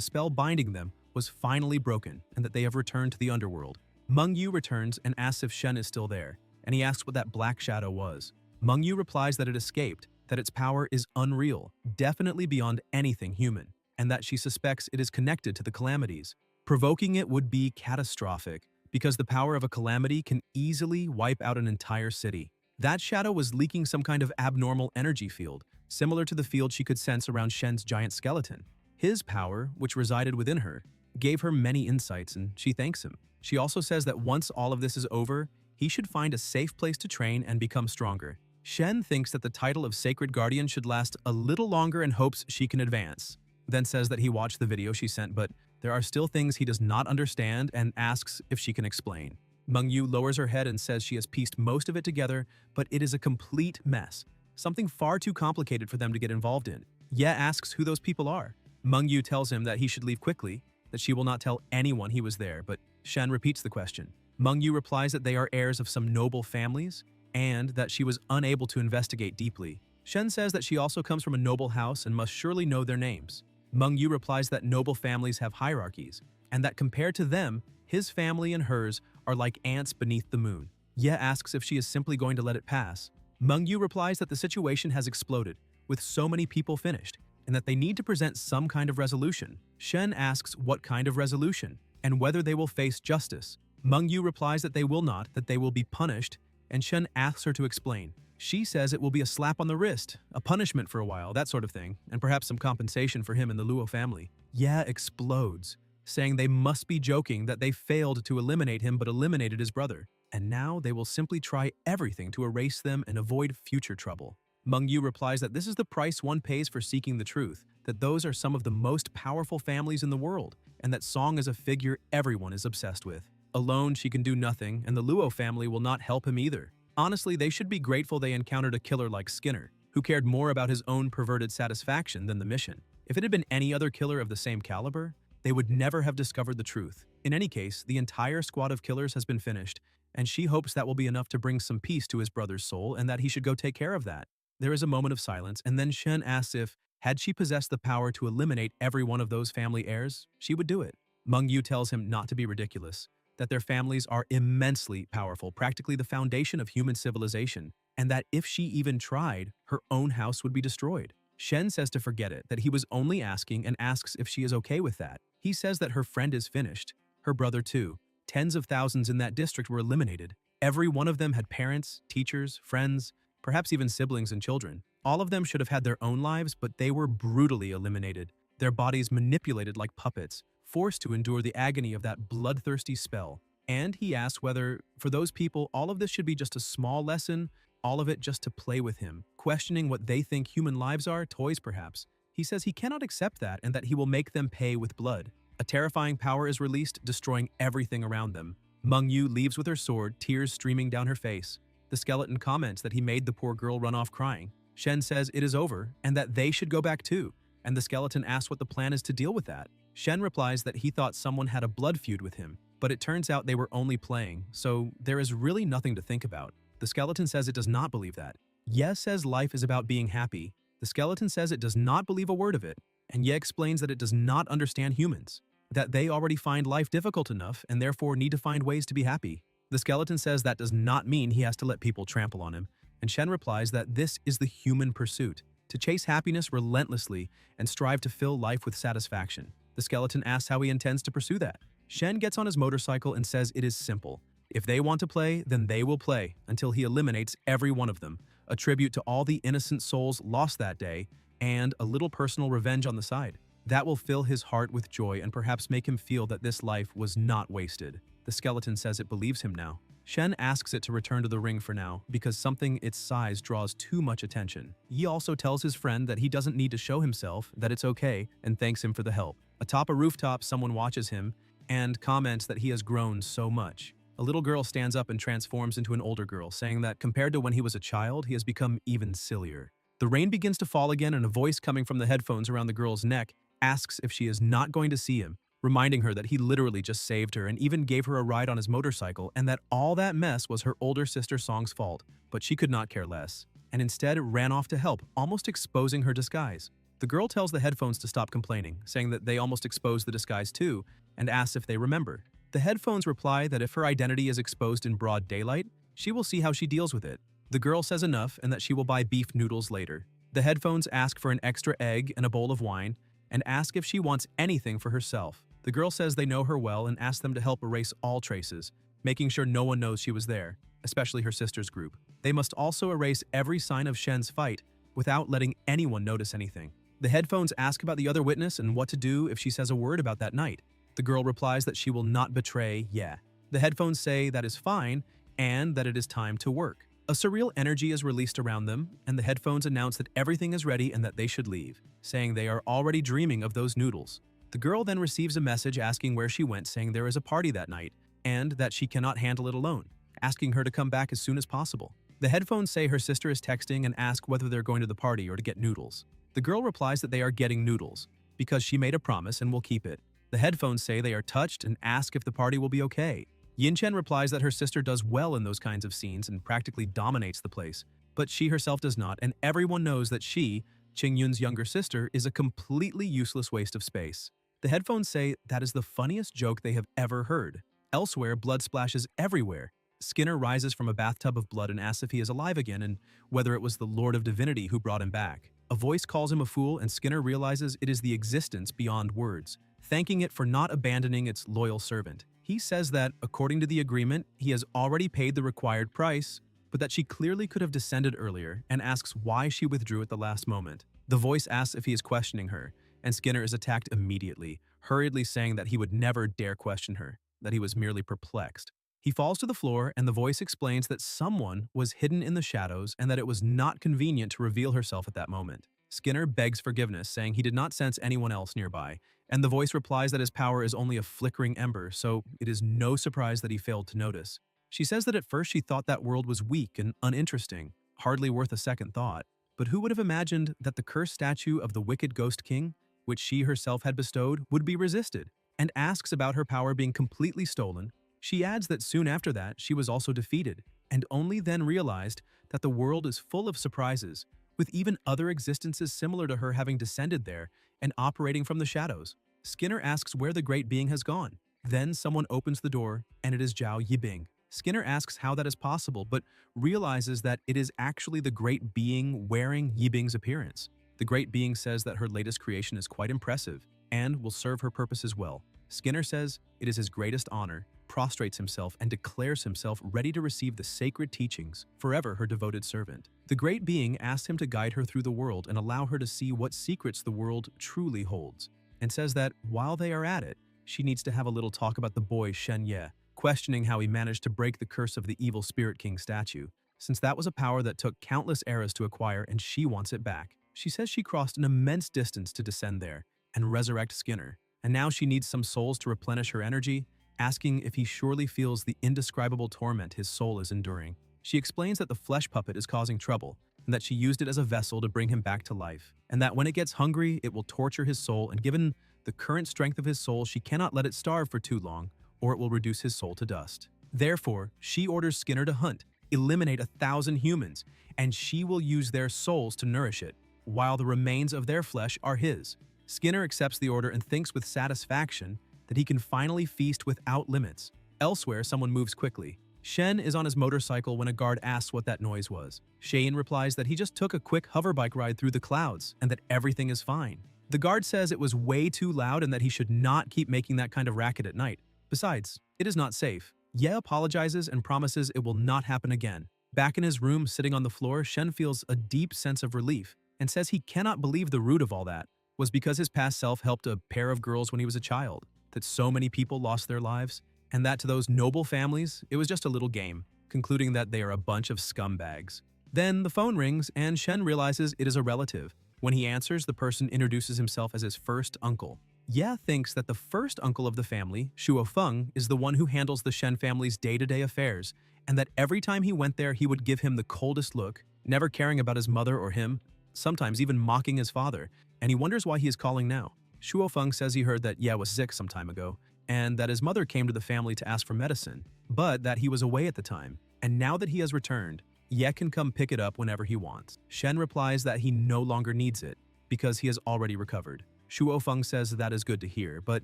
spell binding them was finally broken and that they have returned to the underworld. Mengyu returns and asks if Shen is still there, and he asks what that black shadow was. Mengyu replies that it escaped, that its power is unreal, definitely beyond anything human, and that she suspects it is connected to the calamities. Provoking it would be catastrophic, because the power of a calamity can easily wipe out an entire city. That shadow was leaking some kind of abnormal energy field, similar to the field she could sense around Shen's giant skeleton. His power, which resided within her, gave her many insights, and she thanks him. She also says that once all of this is over, he should find a safe place to train and become stronger. Shen thinks that the title of Sacred Guardian should last a little longer and hopes she can advance. Then says that he watched the video she sent, but there are still things he does not understand and asks if she can explain. Mengyu lowers her head and says she has pieced most of it together, but it is a complete mess, something far too complicated for them to get involved in. Ye asks who those people are. Mengyu tells him that he should leave quickly, that she will not tell anyone he was there, but Shen repeats the question. Mengyu replies that they are heirs of some noble families, and that she was unable to investigate deeply. Shen says that she also comes from a noble house and must surely know their names. Mengyu replies that noble families have hierarchies, and that compared to them, his family and hers are like ants beneath the moon. Ye asks if she is simply going to let it pass. Mengyu replies that the situation has exploded, with so many people finished, and that they need to present some kind of resolution. Shen asks what kind of resolution, and whether they will face justice. Mengyu replies that they will not, that they will be punished, and Shen asks her to explain. She says it will be a slap on the wrist, a punishment for a while, that sort of thing, and perhaps some compensation for him and the Luo family. Ye explodes, saying they must be joking that they failed to eliminate him but eliminated his brother, and now they will simply try everything to erase them and avoid future trouble. Mengyu replies that this is the price one pays for seeking the truth, that those are some of the most powerful families in the world, and that Song is a figure everyone is obsessed with. Alone, she can do nothing, and the Luo family will not help him either. Honestly, they should be grateful they encountered a killer like Skinner, who cared more about his own perverted satisfaction than the mission. If it had been any other killer of the same caliber, they would never have discovered the truth. In any case, the entire squad of killers has been finished, and she hopes that will be enough to bring some peace to his brother's soul and that he should go take care of that. There is a moment of silence, and then Shen asks if, had she possessed the power to eliminate every one of those family heirs, she would do it. Mengyu tells him not to be ridiculous, that their families are immensely powerful, practically the foundation of human civilization, and that if she even tried, her own house would be destroyed. Shen says to forget it, that he was only asking, and asks if she is okay with that. He says that her friend is finished, her brother too. Tens of thousands in that district were eliminated. Every one of them had parents, teachers, friends, perhaps even siblings and children. All of them should have had their own lives, but they were brutally eliminated, their bodies manipulated like puppets, forced to endure the agony of that bloodthirsty spell. And he asks whether, for those people, all of this should be just a small lesson, all of it just to play with him, questioning what they think human lives are, toys perhaps. He says he cannot accept that and that he will make them pay with blood. A terrifying power is released, destroying everything around them. Mengyu leaves with her sword, tears streaming down her face. The skeleton comments that he made the poor girl run off crying. Shen says it is over and that they should go back too, and the skeleton asks what the plan is to deal with that. Shen replies that he thought someone had a blood feud with him, but it turns out they were only playing, so there is really nothing to think about. The skeleton says it does not believe that. Ye says life is about being happy, The skeleton says it does not believe a word of it, and Ye explains that it does not understand humans, that they already find life difficult enough and therefore need to find ways to be happy. The skeleton says that does not mean he has to let people trample on him, and Shen replies that this is the human pursuit, to chase happiness relentlessly and strive to fill life with satisfaction. The skeleton asks how he intends to pursue that. Shen gets on his motorcycle and says it is simple. If they want to play, then they will play until he eliminates every one of them, a tribute to all the innocent souls lost that day, and a little personal revenge on the side. That will fill his heart with joy and perhaps make him feel that this life was not wasted. The skeleton says it believes him now. Shen asks it to return to the ring for now because something its size draws too much attention. He also tells his friend that he doesn't need to show himself, that it's okay, and thanks him for the help. Atop a rooftop, someone watches him and comments that he has grown so much. A little girl stands up and transforms into an older girl, saying that compared to when he was a child, he has become even sillier. The rain begins to fall again, and a voice coming from the headphones around the girl's neck asks if she is not going to see him, reminding her that he literally just saved her and even gave her a ride on his motorcycle, and that all that mess was her older sister Song's fault. But she could not care less, and instead ran off to help, almost exposing her disguise. The girl tells the headphones to stop complaining, saying that they almost exposed the disguise too, and asks if they remember. The headphones reply that if her identity is exposed in broad daylight, she will see how she deals with it. The girl says enough and that she will buy beef noodles later. The headphones ask for an extra egg and a bowl of wine, and ask if she wants anything for herself. The girl says they know her well and asks them to help erase all traces, making sure no one knows she was there, especially her sister's group. They must also erase every sign of Shen's fight without letting anyone notice anything. The headphones ask about the other witness and what to do if she says a word about that night. The girl replies that she will not betray Ye. The headphones say that is fine and that it is time to work. A surreal energy is released around them, and the headphones announce that everything is ready and that they should leave, saying they are already dreaming of those noodles. The girl then receives a message asking where she went, saying there is a party that night and that she cannot handle it alone, asking her to come back as soon as possible. The headphones say her sister is texting and ask whether they're going to the party or to get noodles. The girl replies that they are getting noodles because she made a promise and will keep it. The headphones say they are touched and ask if the party will be okay. Yinchen replies that her sister does well in those kinds of scenes and practically dominates the place, but she herself does not, and everyone knows that she, Qingyun's younger sister, is a completely useless waste of space. The headphones say that is the funniest joke they have ever heard. Elsewhere, blood splashes everywhere. Skinner rises from a bathtub of blood and asks if he is alive again and whether it was the Lord of Divinity who brought him back. A voice calls him a fool, and Skinner realizes it is the existence beyond words, thanking it for not abandoning its loyal servant. He says that, according to the agreement, he has already paid the required price, but that she clearly could have descended earlier, and asks why she withdrew at the last moment. The voice asks if he is questioning her, and Skinner is attacked immediately, hurriedly saying that he would never dare question her, that he was merely perplexed. He falls to the floor, and the voice explains that someone was hidden in the shadows and that it was not convenient to reveal herself at that moment. Skinner begs forgiveness, saying he did not sense anyone else nearby, and the voice replies that his power is only a flickering ember, so it is no surprise that he failed to notice. She says that at first she thought that world was weak and uninteresting, hardly worth a second thought, but who would have imagined that the cursed statue of the wicked Ghost King, which she herself had bestowed, would be resisted, and asks about her power being completely stolen. She adds that soon after that she was also defeated, and only then realized that the world is full of surprises, with even other existences similar to her having descended there and operating from the shadows. Skinner asks where the great being has gone. Then someone opens the door, and it is Zhao Yibing. Skinner asks how that is possible, but realizes that it is actually the great being wearing Yibing's appearance. The great being says that her latest creation is quite impressive and will serve her purposes well. Skinner says it is his greatest honor, prostrates himself, and declares himself ready to receive the sacred teachings, forever her devoted servant. The great being asks him to guide her through the world and allow her to see what secrets the world truly holds, and says that while they are at it, she needs to have a little talk about the boy Shen Ye, questioning how he managed to break the curse of the evil Spirit King statue, since that was a power that took countless eras to acquire and she wants it back. She says she crossed an immense distance to descend there and resurrect Skinner, and now she needs some souls to replenish her energy, asking if he surely feels the indescribable torment his soul is enduring. She explains that the flesh puppet is causing trouble, and that she used it as a vessel to bring him back to life, and that when it gets hungry, it will torture his soul, and given the current strength of his soul, she cannot let it starve for too long, or it will reduce his soul to dust. Therefore, she orders Skinner to hunt, eliminate 1,000 humans, and she will use their souls to nourish it. while the remains of their flesh are his. Skinner accepts the order and thinks with satisfaction that he can finally feast without limits. Elsewhere, someone moves quickly. Shen is on his motorcycle when a guard asks what that noise was. Cheyenne replies that he just took a quick hoverbike ride through the clouds and that everything is fine. The guard says it was way too loud and that he should not keep making that kind of racket at night. Besides, it is not safe. Ye apologizes and promises it will not happen again. Back in his room, sitting on the floor, Shen feels a deep sense of relief and says he cannot believe the root of all that was because his past self helped a pair of girls when he was a child, that so many people lost their lives, and that to those noble families, it was just a little game, concluding that they are a bunch of scumbags. Then the phone rings and Shen realizes it is a relative. When he answers, the person introduces himself as his first uncle. Ye thinks that the first uncle of the family, Shuo Feng, is the one who handles the Shen family's day-to-day affairs, and that every time he went there, he would give him the coldest look, never caring about his mother or him, sometimes even mocking his father, and he wonders why he is calling now. Shuo Feng says he heard that Ye was sick some time ago, and that his mother came to the family to ask for medicine, but that he was away at the time, and now that he has returned, Ye can come pick it up whenever he wants. Shen replies that he no longer needs it, because he has already recovered. Shuo Feng says that is good to hear, but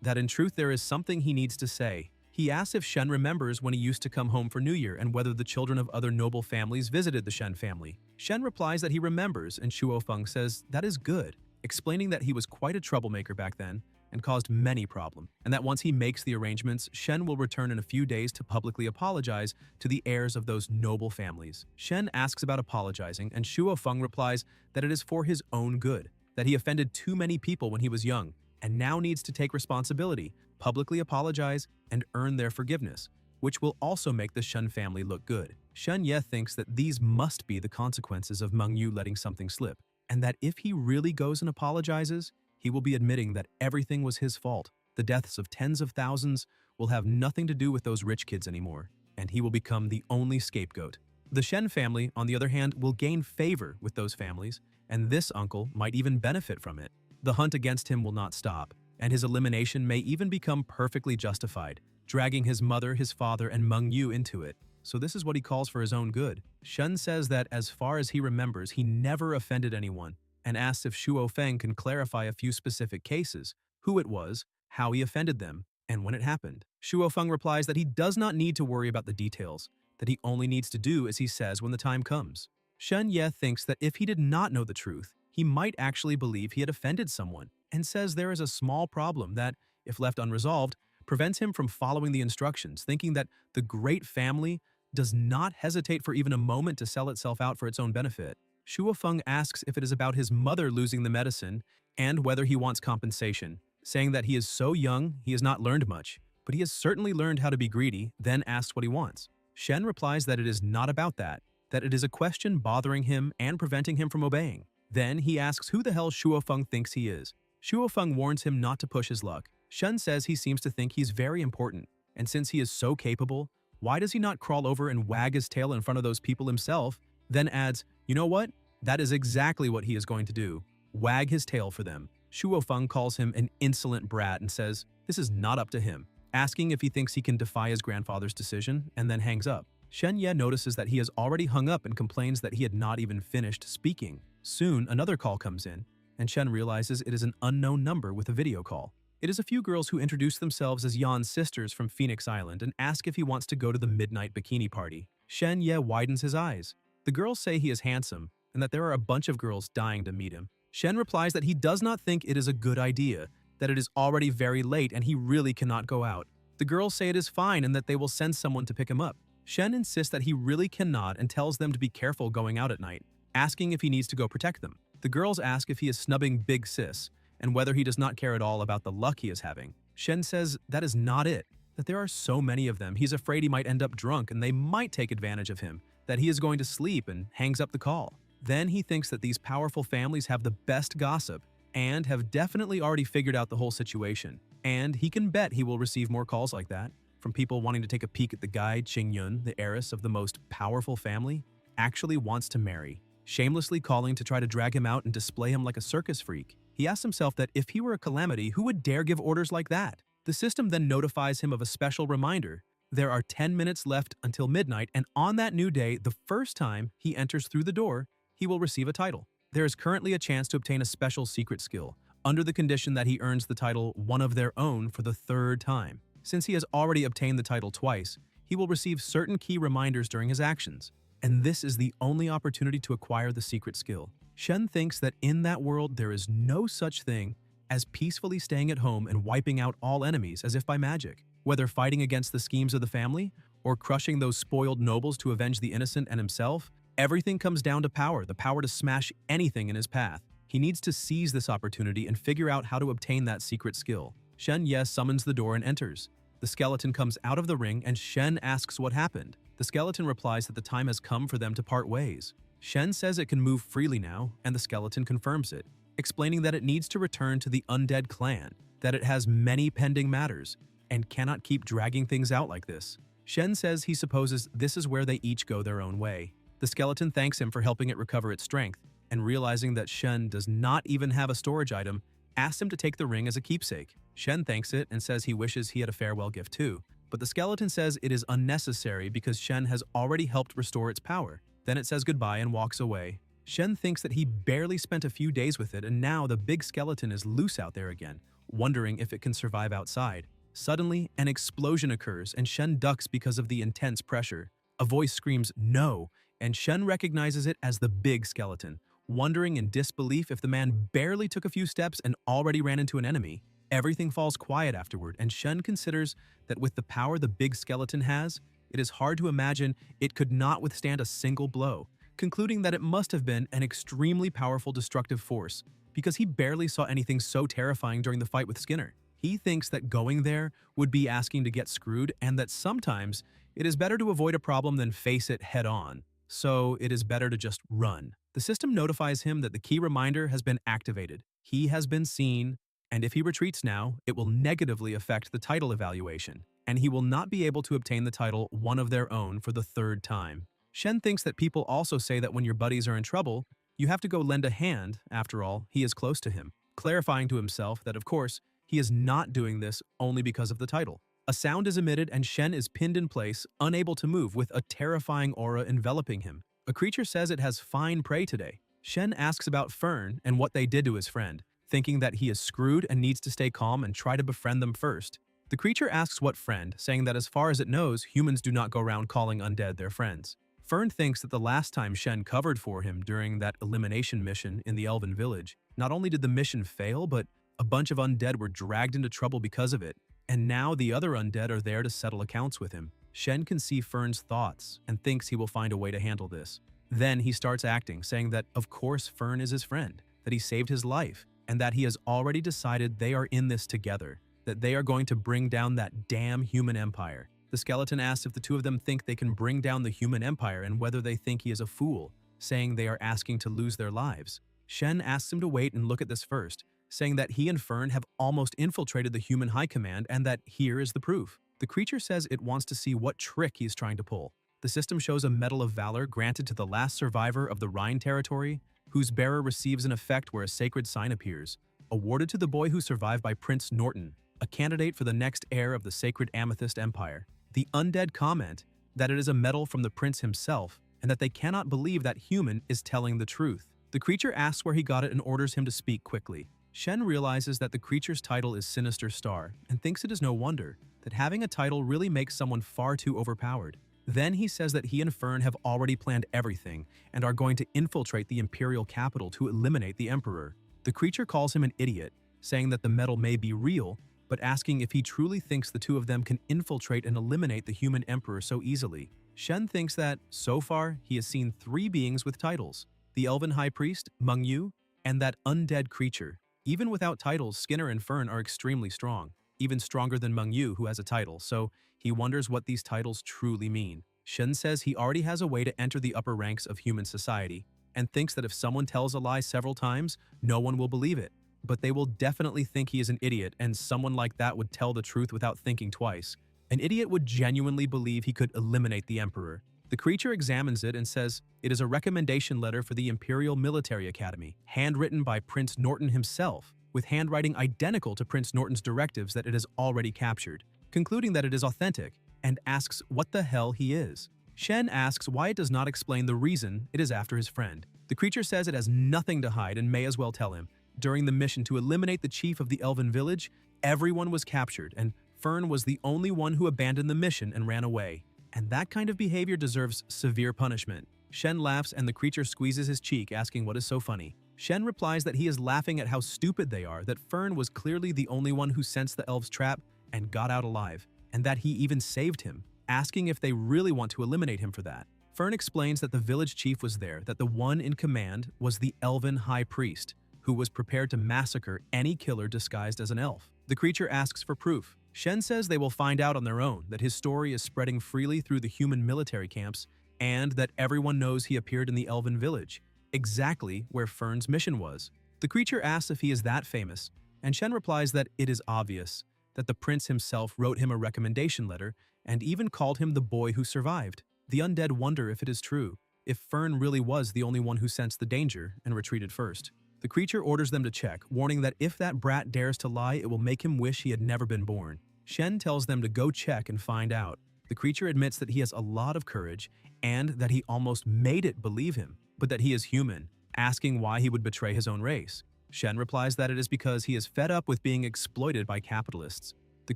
that in truth there is something he needs to say. He asks if Shen remembers when he used to come home for New Year and whether the children of other noble families visited the Shen family. Shen replies that he remembers, and Shuo Feng says that is good, explaining that he was quite a troublemaker back then and caused many problems, and that once he makes the arrangements, Shen will return in a few days to publicly apologize to the heirs of those noble families. Shen asks about apologizing, and Shuo Feng replies that it is for his own good, that he offended too many people when he was young, and now needs to take responsibility, publicly apologize, and earn their forgiveness, which will also make the Shen family look good. Shen Ye thinks that these must be the consequences of Meng Yu letting something slip, and that if he really goes and apologizes, he will be admitting that everything was his fault. The deaths of tens of thousands will have nothing to do with those rich kids anymore, and he will become the only scapegoat. The Shen family, on the other hand, will gain favor with those families, and this uncle might even benefit from it. The hunt against him will not stop, and his elimination may even become perfectly justified, dragging his mother, his father, and Meng Yu into it. So this is what he calls for his own good. Shen says that as far as he remembers, he never offended anyone, and asks if Shuo Feng can clarify a few specific cases, who it was, how he offended them, and when it happened. Shuo Feng replies that he does not need to worry about the details, that he only needs to do as he says when the time comes. Shen Ye thinks that if he did not know the truth, he might actually believe he had offended someone, and says there is a small problem that, if left unresolved, prevents him from following the instructions, thinking that the great family does not hesitate for even a moment to sell itself out for its own benefit. Shuo Feng asks if it is about his mother losing the medicine and whether he wants compensation, saying that he is so young he has not learned much, but he has certainly learned how to be greedy, then asks what he wants. Shen replies that it is not about that it is a question bothering him and preventing him from obeying. Then he asks who the hell Shuo Feng thinks he is. Shuo Feng warns him not to push his luck. Shen says he seems to think he's very important, and since he is so capable, why does he not crawl over and wag his tail in front of those people himself? Then adds, you know what? That is exactly what he is going to do. Wag his tail for them. Shuo Feng calls him an insolent brat and says this is not up to him, asking if he thinks he can defy his grandfather's decision, and then hangs up. Shen Ye notices that he has already hung up and complains that he had not even finished speaking. Soon, another call comes in, and Shen realizes it is an unknown number with a video call. It is a few girls who introduce themselves as Yan's sisters from Phoenix Island and ask if he wants to go to the midnight bikini party. Shen Ye widens his eyes. The girls say he is handsome, and that there are a bunch of girls dying to meet him. Shen replies that he does not think it is a good idea, that it is already very late and he really cannot go out. The girls say it is fine and that they will send someone to pick him up. Shen insists that he really cannot and tells them to be careful going out at night, asking if he needs to go protect them. The girls ask if he is snubbing Big Sis, and whether he does not care at all about the luck he is having. Shen says that is not it, that there are so many of them he's afraid he might end up drunk and they might take advantage of him, that he is going to sleep, and hangs up the call. Then he thinks that these powerful families have the best gossip and have definitely already figured out the whole situation, and he can bet he will receive more calls like that from people wanting to take a peek at the guy Qingyun, the heiress of the most powerful family, actually wants to marry, shamelessly calling to try to drag him out and display him like a circus freak. He asks himself that if he were a calamity, who would dare give orders like that? The system then notifies him of a special reminder. There are 10 minutes left until midnight, and on that new day, the first time he enters through the door, he will receive a title. there is currently a chance to obtain a special secret skill, under the condition that he earns the title One of Their Own for the third time. Since he has already obtained the title twice, he will receive certain key reminders during his actions, and this is the only opportunity to acquire the secret skill. Shen thinks that in that world there is no such thing as peacefully staying at home and wiping out all enemies as if by magic. Whether fighting against the schemes of the family, or crushing those spoiled nobles to avenge the innocent and himself, everything comes down to power, the power to smash anything in his path. He needs to seize this opportunity and figure out how to obtain that secret skill. Shen Ye summons the door and enters. The skeleton comes out of the ring and Shen asks what happened. The skeleton replies that the time has come for them to part ways. Shen says it can move freely now, and the skeleton confirms it, explaining that it needs to return to the undead clan, that it has many pending matters, and cannot keep dragging things out like this. Shen says he supposes this is where they each go their own way. The skeleton thanks him for helping it recover its strength, and realizing that Shen does not even have a storage item, asks him to take the ring as a keepsake. Shen thanks it and says he wishes he had a farewell gift too, but the skeleton says it is unnecessary because Shen has already helped restore its power. Then it says goodbye and walks away. Shen thinks that he barely spent a few days with it, and now the big skeleton is loose out there again, wondering if it can survive outside. Suddenly, an explosion occurs and Shen ducks because of the intense pressure. A voice screams "No!" and Shen recognizes it as the big skeleton, wondering in disbelief if the man barely took a few steps and already ran into an enemy. Everything falls quiet afterward, and Shen considers that with the power the big skeleton has, it is hard to imagine it could not withstand a single blow, concluding that it must have been an extremely powerful destructive force, because he barely saw anything so terrifying during the fight with Skinner. He thinks that going there would be asking to get screwed, and that sometimes it is better to avoid a problem than face it head-on, so it is better to just run. The system notifies him that the key reminder has been activated. He has been seen, and if he retreats now, it will negatively affect the title evaluation, and he will not be able to obtain the title One of Their Own for the third time. Shen thinks that people also say that when your buddies are in trouble, you have to go lend a hand. After all, he is close to him, clarifying to himself that, of course, he is not doing this only because of the title. A sound is emitted and Shen is pinned in place, unable to move, with a terrifying aura enveloping him. A creature says it has fine prey today. Shen asks about Fern and what they did to his friend, thinking that he is screwed and needs to stay calm and try to befriend them first. The creature asks what friend, saying that as far as it knows, humans do not go around calling undead their friends. Fern thinks that the last time Shen covered for him during that elimination mission in the Elven village, not only did the mission fail, but a bunch of undead were dragged into trouble because of it, and now the other undead are there to settle accounts with him. Shen can see Fern's thoughts and thinks he will find a way to handle this. Then he starts acting, saying that of course Fern is his friend, that he saved his life, and that he has already decided they are in this together, that they are going to bring down that damn human empire. The skeleton asks if the two of them think they can bring down the human empire and whether they think he is a fool, saying they are asking to lose their lives. Shen asks him to wait and look at this first, saying that he and Fern have almost infiltrated the human high command and that here is the proof. The creature says it wants to see what trick he's trying to pull. The system shows a Medal of Valor granted to the last survivor of the Rhine territory, whose bearer receives an effect where a sacred sign appears, awarded to the boy who survived by Prince Norton, a candidate for the next heir of the sacred Amethyst Empire. The undead comment that it is a medal from the prince himself and that they cannot believe that human is telling the truth. The creature asks where he got it and orders him to speak quickly. Shen realizes that the creature's title is Sinister Star and thinks it is no wonder that having a title really makes someone far too overpowered. Then he says that he and Fern have already planned everything and are going to infiltrate the imperial capital to eliminate the emperor. The creature calls him an idiot, saying that the medal may be real, but asking if he truly thinks the two of them can infiltrate and eliminate the human emperor so easily. Shen thinks that, so far, he has seen 3 beings with titles: the elven high priest, Mengyu, and that undead creature. Even without titles, Skinner and Fern are extremely strong, even stronger than Mengyu, who has a title, so he wonders what these titles truly mean. Shen says he already has a way to enter the upper ranks of human society, and thinks that if someone tells a lie several times, no one will believe it. But they will definitely think he is an idiot, and someone like that would tell the truth without thinking twice. An idiot would genuinely believe he could eliminate the emperor. The creature examines it and says it is a recommendation letter for the Imperial Military Academy, handwritten by Prince Norton himself, with handwriting identical to Prince Norton's directives that it has already captured, concluding that it is authentic, and asks what the hell he is. Shen asks why it does not explain the reason it is after his friend. The creature says it has nothing to hide and may as well tell him. During the mission to eliminate the chief of the elven village, everyone was captured, and Fern was the only one who abandoned the mission and ran away. And that kind of behavior deserves severe punishment. Shen laughs and the creature squeezes his cheek, asking what is so funny. Shen replies that he is laughing at how stupid they are, that Fern was clearly the only one who sensed the elf's trap and got out alive, and that he even saved him, asking if they really want to eliminate him for that. Fern explains that the village chief was there, that the one in command was the elven high priest, who was prepared to massacre any killer disguised as an elf. The creature asks for proof. Shen says they will find out on their own, that his story is spreading freely through the human military camps, and that everyone knows he appeared in the elven village, exactly where Fern's mission was. The creature asks if he is that famous, and Shen replies that it is obvious, that the prince himself wrote him a recommendation letter and even called him the boy who survived. The undead wonder if it is true, if Fern really was the only one who sensed the danger and retreated first. The creature orders them to check, warning that if that brat dares to lie, it will make him wish he had never been born. Shen tells them to go check and find out. The creature admits that he has a lot of courage and that he almost made it believe him, but that he is human, asking why he would betray his own race. Shen replies that it is because he is fed up with being exploited by capitalists. The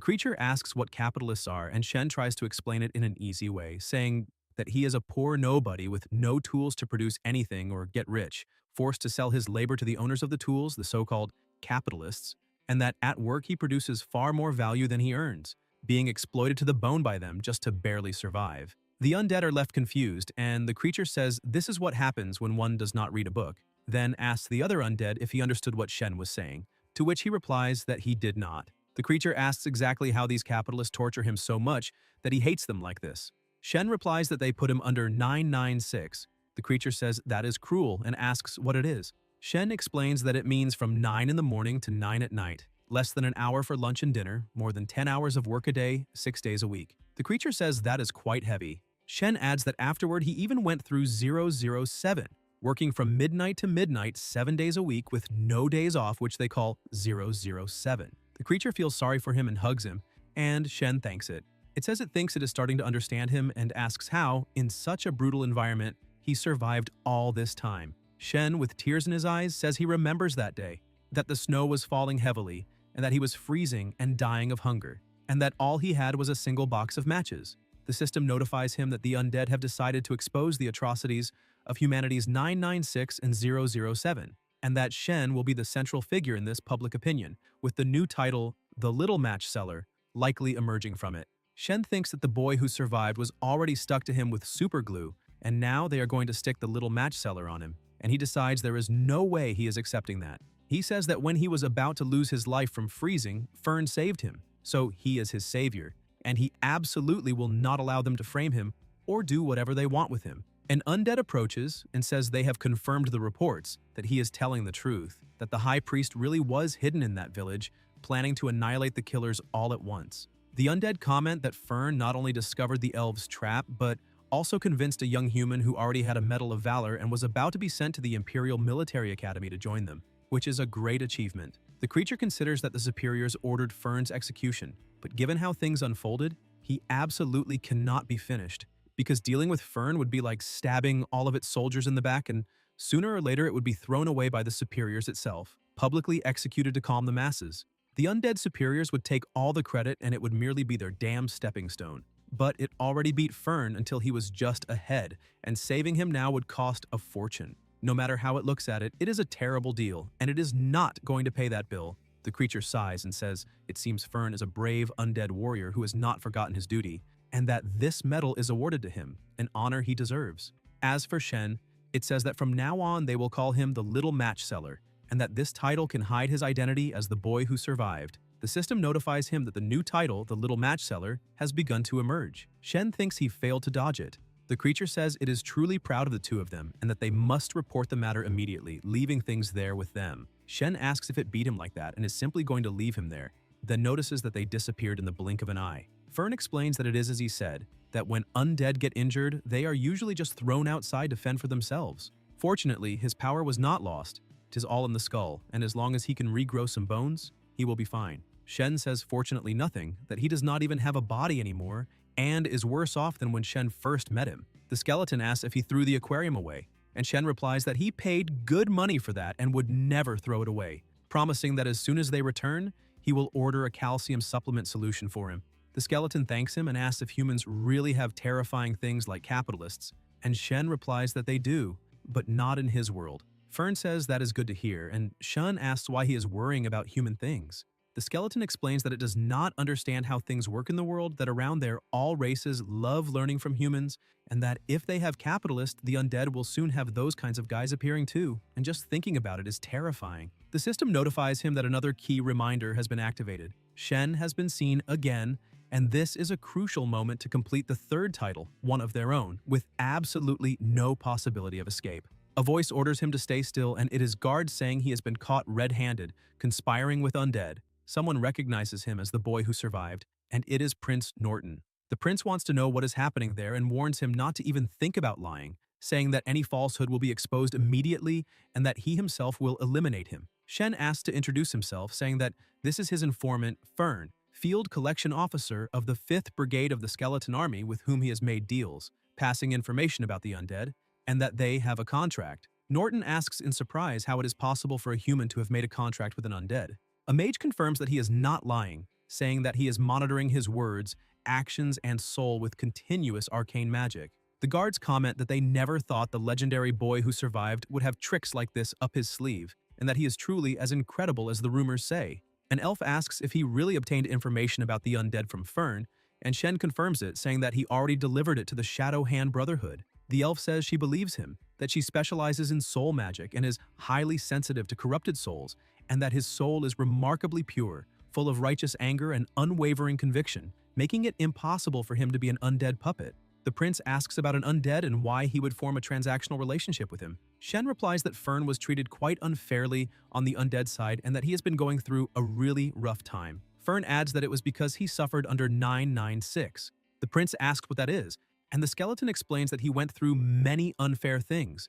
creature asks what capitalists are, and Shen tries to explain it in an easy way, saying that he is a poor nobody with no tools to produce anything or get rich, forced to sell his labor to the owners of the tools, the so-called capitalists, and that at work he produces far more value than he earns, being exploited to the bone by them just to barely survive. The undead are left confused, and the creature says this is what happens when one does not read a book, then asks the other undead if he understood what Shen was saying, to which he replies that he did not. The creature asks exactly how these capitalists torture him so much that he hates them like this. Shen replies that they put him under 996. The creature says that is cruel and asks what it is. Shen explains that it means from 9 in the morning to 9 at night, less than an hour for lunch and dinner, more than 10 hours of work a day, 6 days a week. The creature says that is quite heavy. Shen adds that afterward he even went through 007, working from midnight to midnight 7 days a week with no days off, which they call 007. The creature feels sorry for him and hugs him, and Shen thanks it. It says it thinks it is starting to understand him and asks how, in such a brutal environment, he survived all this time. Shen, with tears in his eyes, says he remembers that day, that the snow was falling heavily, and that he was freezing and dying of hunger, and that all he had was a single box of matches. The system notifies him that the undead have decided to expose the atrocities of humanity's 996 and 007, and that Shen will be the central figure in this public opinion, with the new title, The Little Match Seller, likely emerging from it. Shen thinks that the boy who survived was already stuck to him with super glue, and now they are going to stick the little match seller on him, and he decides there is no way he is accepting that. He says that when he was about to lose his life from freezing, Fern saved him, so he is his savior, and he absolutely will not allow them to frame him or do whatever they want with him. An undead approaches and says they have confirmed the reports, that he is telling the truth, that the high priest really was hidden in that village, planning to annihilate the killers all at once. The undead comment that Fern not only discovered the elves' trap, but also convinced a young human who already had a Medal of Valor and was about to be sent to the Imperial Military Academy to join them, which is a great achievement. The creature considers that the superiors ordered Fern's execution, but given how things unfolded, he absolutely cannot be finished, because dealing with Fern would be like stabbing all of its soldiers in the back, and sooner or later it would be thrown away by the superiors itself, publicly executed to calm the masses. The undead superiors would take all the credit and it would merely be their damn stepping stone. But it already beat Fern until he was just ahead, and saving him now would cost a fortune. No matter how it looks at it, it is a terrible deal, and it is not going to pay that bill. The creature sighs and says it seems Fern is a brave undead warrior who has not forgotten his duty, and that this medal is awarded to him, an honor he deserves. As for Shen, it says that from now on they will call him the Little Match Seller, and that this title can hide his identity as the boy who survived. The system notifies him that the new title, the Little Match Seller, has begun to emerge. Shen thinks he failed to dodge it. The creature says it is truly proud of the two of them and that they must report the matter immediately, leaving things there with them. Shen asks if it beat him like that and is simply going to leave him there, then notices that they disappeared in the blink of an eye. Fern explains that it is as he said, that when undead get injured, they are usually just thrown outside to fend for themselves. Fortunately, his power was not lost. 'Tis all in the skull, and as long as he can regrow some bones, he will be fine. Shen says fortunately nothing, that he does not even have a body anymore, and is worse off than when Shen first met him. The skeleton asks if he threw the aquarium away. and Shen replies that he paid good money for that and would never throw it away, promising that as soon as they return, he will order a calcium supplement solution for him. The skeleton thanks him and asks if humans really have terrifying things like capitalists, and Shen replies that they do, but not in his world. Fern says that is good to hear, and Shen asks why he is worrying about human things. The skeleton explains that it does not understand how things work in the world, that around there all races love learning from humans, and that if they have capitalists, the undead will soon have those kinds of guys appearing too, and just thinking about it is terrifying. The system notifies him that another key reminder has been activated. Shen has been seen again, and this is a crucial moment to complete the third title, one of their own, with absolutely no possibility of escape. A voice orders him to stay still, and it is guards saying he has been caught red-handed, conspiring with undead. Someone recognizes him as the boy who survived, and it is Prince Norton. The prince wants to know what is happening there and warns him not to even think about lying, saying that any falsehood will be exposed immediately and that he himself will eliminate him. Shen asks to introduce himself, saying that this is his informant, Fern, field collection officer of the 5th Brigade of the Skeleton Army with whom he has made deals, passing information about the undead, and that they have a contract. Norton asks in surprise how it is possible for a human to have made a contract with an undead. A mage confirms that he is not lying, saying that he is monitoring his words, actions, and soul with continuous arcane magic. The guards comment that they never thought the legendary boy who survived would have tricks like this up his sleeve, and that he is truly as incredible as the rumors say. An elf asks if he really obtained information about the undead from Fern, and Shen confirms it, saying that he already delivered it to the Shadow Hand Brotherhood. The elf says she believes him, that she specializes in soul magic and is highly sensitive to corrupted souls, and that his soul is remarkably pure, full of righteous anger and unwavering conviction, making it impossible for him to be an undead puppet. The prince asks about an undead and why he would form a transactional relationship with him. Shen replies that Fern was treated quite unfairly on the undead side and that he has been going through a really rough time. Fern adds that it was because he suffered under 996. The prince asks what that is, and the skeleton explains that he went through many unfair things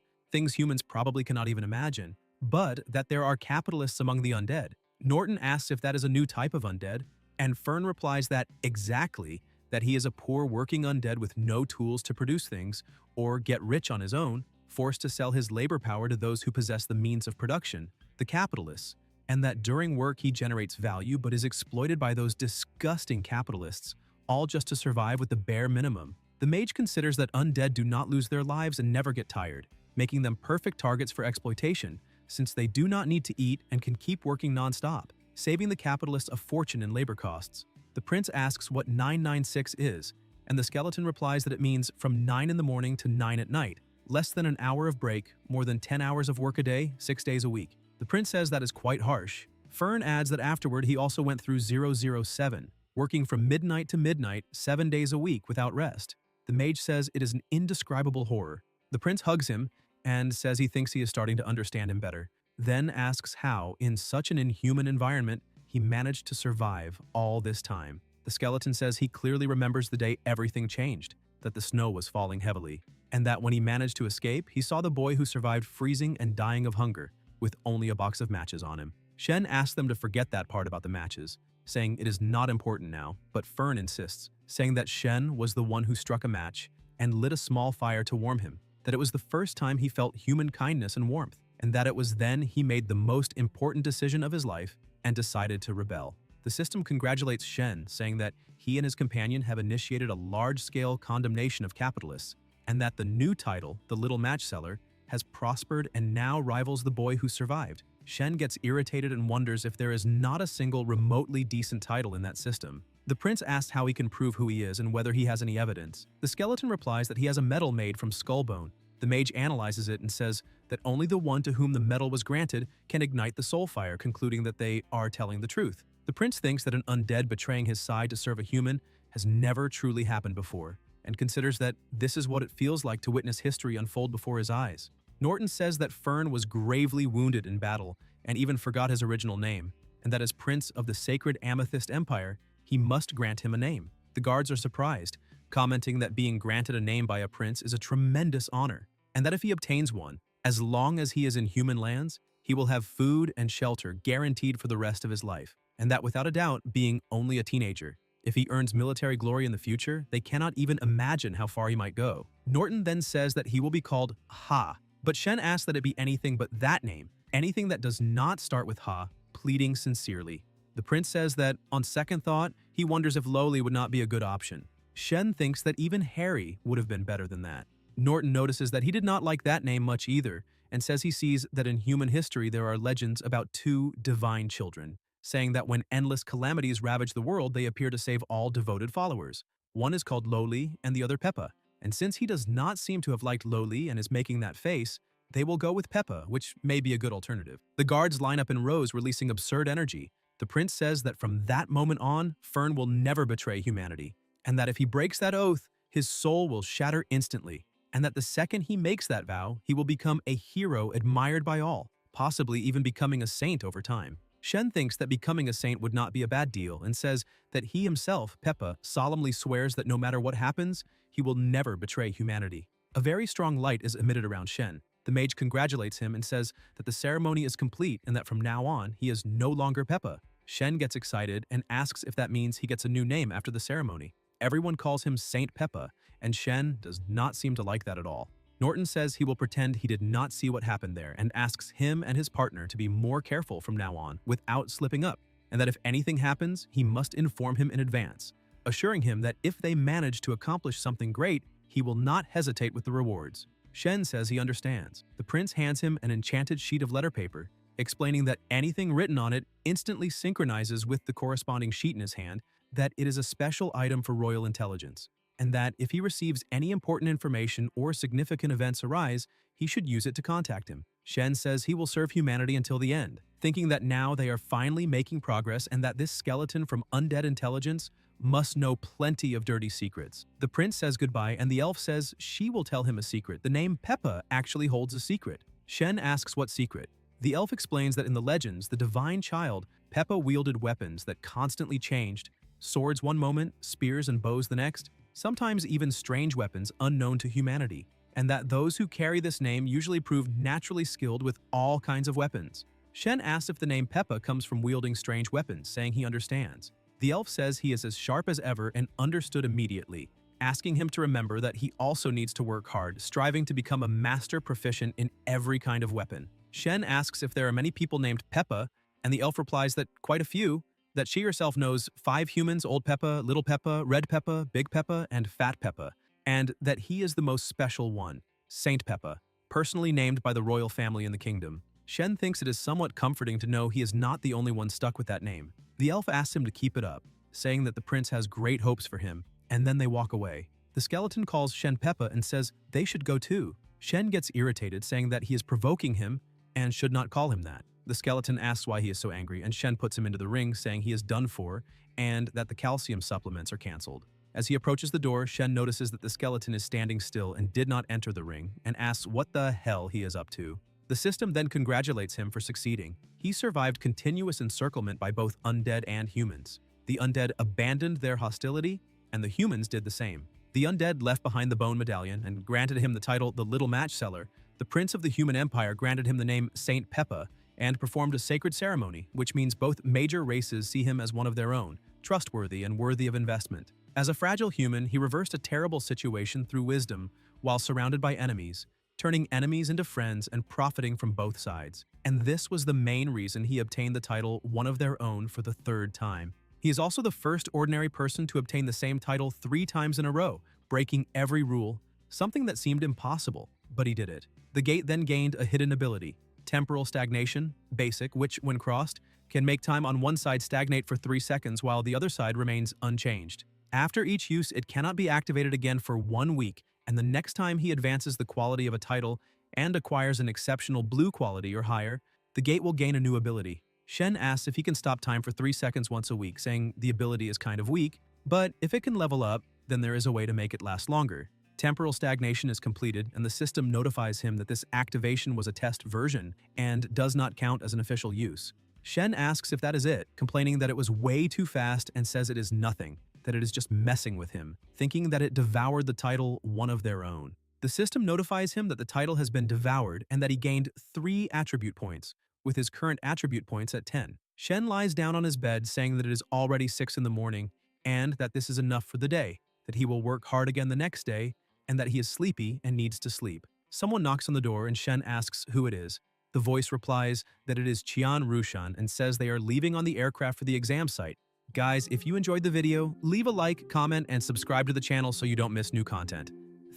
humans probably cannot even imagine, but that there are capitalists among the undead. Norton asks if that is a new type of undead, and Fern replies that exactly, that he is a poor working undead with no tools to produce things or get rich on his own, forced to sell his labor power to those who possess the means of production, the capitalists, and that during work he generates value but is exploited by those disgusting capitalists, all just to survive with the bare minimum. The mage considers that undead do not lose their lives and never get tired, making them perfect targets for exploitation, since they do not need to eat and can keep working non-stop, saving the capitalists a fortune in labor costs. The prince asks what 996 is, and the skeleton replies that it means from 9 in the morning to 9 at night, less than an hour of break, more than 10 hours of work a day, 6 days a week. The prince says that is quite harsh. Fern adds that afterward he also went through 007, working from midnight to midnight, 7 days a week without rest. The mage says it is an indescribable horror. The prince hugs him and says he thinks he is starting to understand him better, then asks how, in such an inhuman environment, he managed to survive all this time. The skeleton says he clearly remembers the day everything changed, that the snow was falling heavily, and that when he managed to escape, he saw the boy who survived freezing and dying of hunger, with only a box of matches on him. Shen asks them to forget that part about the matches, saying it is not important now, but Fern insists, saying that Shen was the one who struck a match and lit a small fire to warm him, that it was the first time he felt human kindness and warmth, and that it was then he made the most important decision of his life and decided to rebel. The system congratulates Shen, saying that he and his companion have initiated a large-scale condemnation of capitalists, and that the new title, the Little Match Seller, has prospered and now rivals the boy who survived. Shen gets irritated and wonders if there is not a single remotely decent title in that system. The prince asks how he can prove who he is and whether he has any evidence. The skeleton replies that he has a medal made from skull bone. The mage analyzes it and says that only the one to whom the medal was granted can ignite the soul fire, concluding that they are telling the truth. The prince thinks that an undead betraying his side to serve a human has never truly happened before, and considers that this is what it feels like to witness history unfold before his eyes. Norton says that Fern was gravely wounded in battle and even forgot his original name, and that as prince of the sacred Amethyst Empire, he must grant him a name. The guards are surprised, commenting that being granted a name by a prince is a tremendous honor, and that if he obtains one, as long as he is in human lands, he will have food and shelter guaranteed for the rest of his life, and that without a doubt, being only a teenager, if he earns military glory in the future, they cannot even imagine how far he might go. Norton then says that he will be called Ha, But Shen asks that it be anything but that name, anything that does not start with Ha, pleading sincerely. The prince says that, on second thought, he wonders if Loli would not be a good option. Shen thinks that even Harry would have been better than that. Norton notices that he did not like that name much either, and says he sees that in human history there are legends about two divine children, saying that when endless calamities ravage the world, they appear to save all devoted followers. One is called Loli and the other Peppa, and since he does not seem to have liked Loli and is making that face, they will go with Peppa, which may be a good alternative. The guards line up in rows, releasing absurd energy. The prince says that from that moment on, Fern will never betray humanity, and that if he breaks that oath, his soul will shatter instantly, and that the second he makes that vow, he will become a hero admired by all, possibly even becoming a saint over time. Shen thinks that becoming a saint would not be a bad deal and says that he himself, Peppa, solemnly swears that no matter what happens, he will never betray humanity. A very strong light is emitted around Shen. The mage congratulates him and says that the ceremony is complete and that from now on, he is no longer Peppa. Shen gets excited and asks if that means he gets a new name after the ceremony. Everyone calls him Saint Peppa, and Shen does not seem to like that at all. Norton says he will pretend he did not see what happened there and asks him and his partner to be more careful from now on without slipping up, and that if anything happens, he must inform him in advance, assuring him that if they manage to accomplish something great, he will not hesitate with the rewards. Shen says he understands. The prince hands him an enchanted sheet of letter paper, explaining that anything written on it instantly synchronizes with the corresponding sheet in his hand, that it is a special item for royal intelligence, and that if he receives any important information or significant events arise, he should use it to contact him. Shen says he will serve humanity until the end, thinking that now they are finally making progress and that this skeleton from undead intelligence must know plenty of dirty secrets. The prince says goodbye and the elf says she will tell him a secret. The name Peppa actually holds a secret. Shen asks what secret. The elf explains that in the legends, the divine child, Peppa wielded weapons that constantly changed, swords one moment, spears and bows the next, sometimes even strange weapons unknown to humanity, and that those who carry this name usually prove naturally skilled with all kinds of weapons. Shen asks if the name Peppa comes from wielding strange weapons, saying he understands. The elf says he is as sharp as ever and understood immediately, asking him to remember that he also needs to work hard, striving to become a master proficient in every kind of weapon. Shen asks if there are many people named Peppa, and the elf replies that quite a few, that she herself knows 5 humans, Old Peppa, Little Peppa, Red Peppa, Big Peppa, and Fat Peppa, and that he is the most special one, Saint Peppa, personally named by the royal family in the kingdom. Shen thinks it is somewhat comforting to know he is not the only one stuck with that name. The elf asks him to keep it up, saying that the prince has great hopes for him, and then they walk away. The skeleton calls Shen Peppa and says they should go too. Shen gets irritated, saying that he is provoking him and should not call him that. The skeleton asks why he is so angry, and Shen puts him into the ring, saying he is done for and that the calcium supplements are cancelled. As he approaches the door, Shen notices that the skeleton is standing still and did not enter the ring, and asks what the hell he is up to. The system then congratulates him for succeeding. He survived continuous encirclement by both undead and humans. The undead abandoned their hostility, and the humans did the same. The undead left behind the bone medallion and granted him the title the Little Match Seller. The prince of the human empire granted him the name Saint Peppa and performed a sacred ceremony, which means both major races see him as one of their own, trustworthy and worthy of investment. As a fragile human, he reversed a terrible situation through wisdom while surrounded by enemies, turning enemies into friends and profiting from both sides. And this was the main reason he obtained the title One of Their Own for the 3rd time. He is also the first ordinary person to obtain the same title 3 times in a row, breaking every rule, something that seemed impossible, but he did it. The gate then gained a hidden ability, Temporal Stagnation, basic, which, when crossed, can make time on one side stagnate for 3 seconds while the other side remains unchanged. After each use, it cannot be activated again for 1 week, and the next time he advances the quality of a title and acquires an exceptional blue quality or higher, the gate will gain a new ability. Shen asks if he can stop time for 3 seconds once a week, saying the ability is kind of weak, but if it can level up, then there is a way to make it last longer. Temporal stagnation is completed, and the system notifies him that this activation was a test version and does not count as an official use. Shen asks if that is it, complaining that it was way too fast and says it is nothing, that it is just messing with him, thinking that it devoured the title One of Their Own. The system notifies him that the title has been devoured and that he gained 3 attribute points, with his current attribute points at 10. Shen lies down on his bed, saying that it is already 6 in the morning and that this is enough for the day, that he will work hard again the next day, and that he is sleepy and needs to sleep. Someone knocks on the door and Shen asks who it is. The voice replies that it is Qian Rushan and says they are leaving on the aircraft for the exam site. Guys, if you enjoyed the video, leave a like, comment, and subscribe to the channel so you don't miss new content.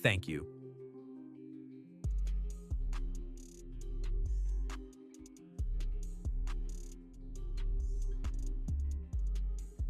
Thank you.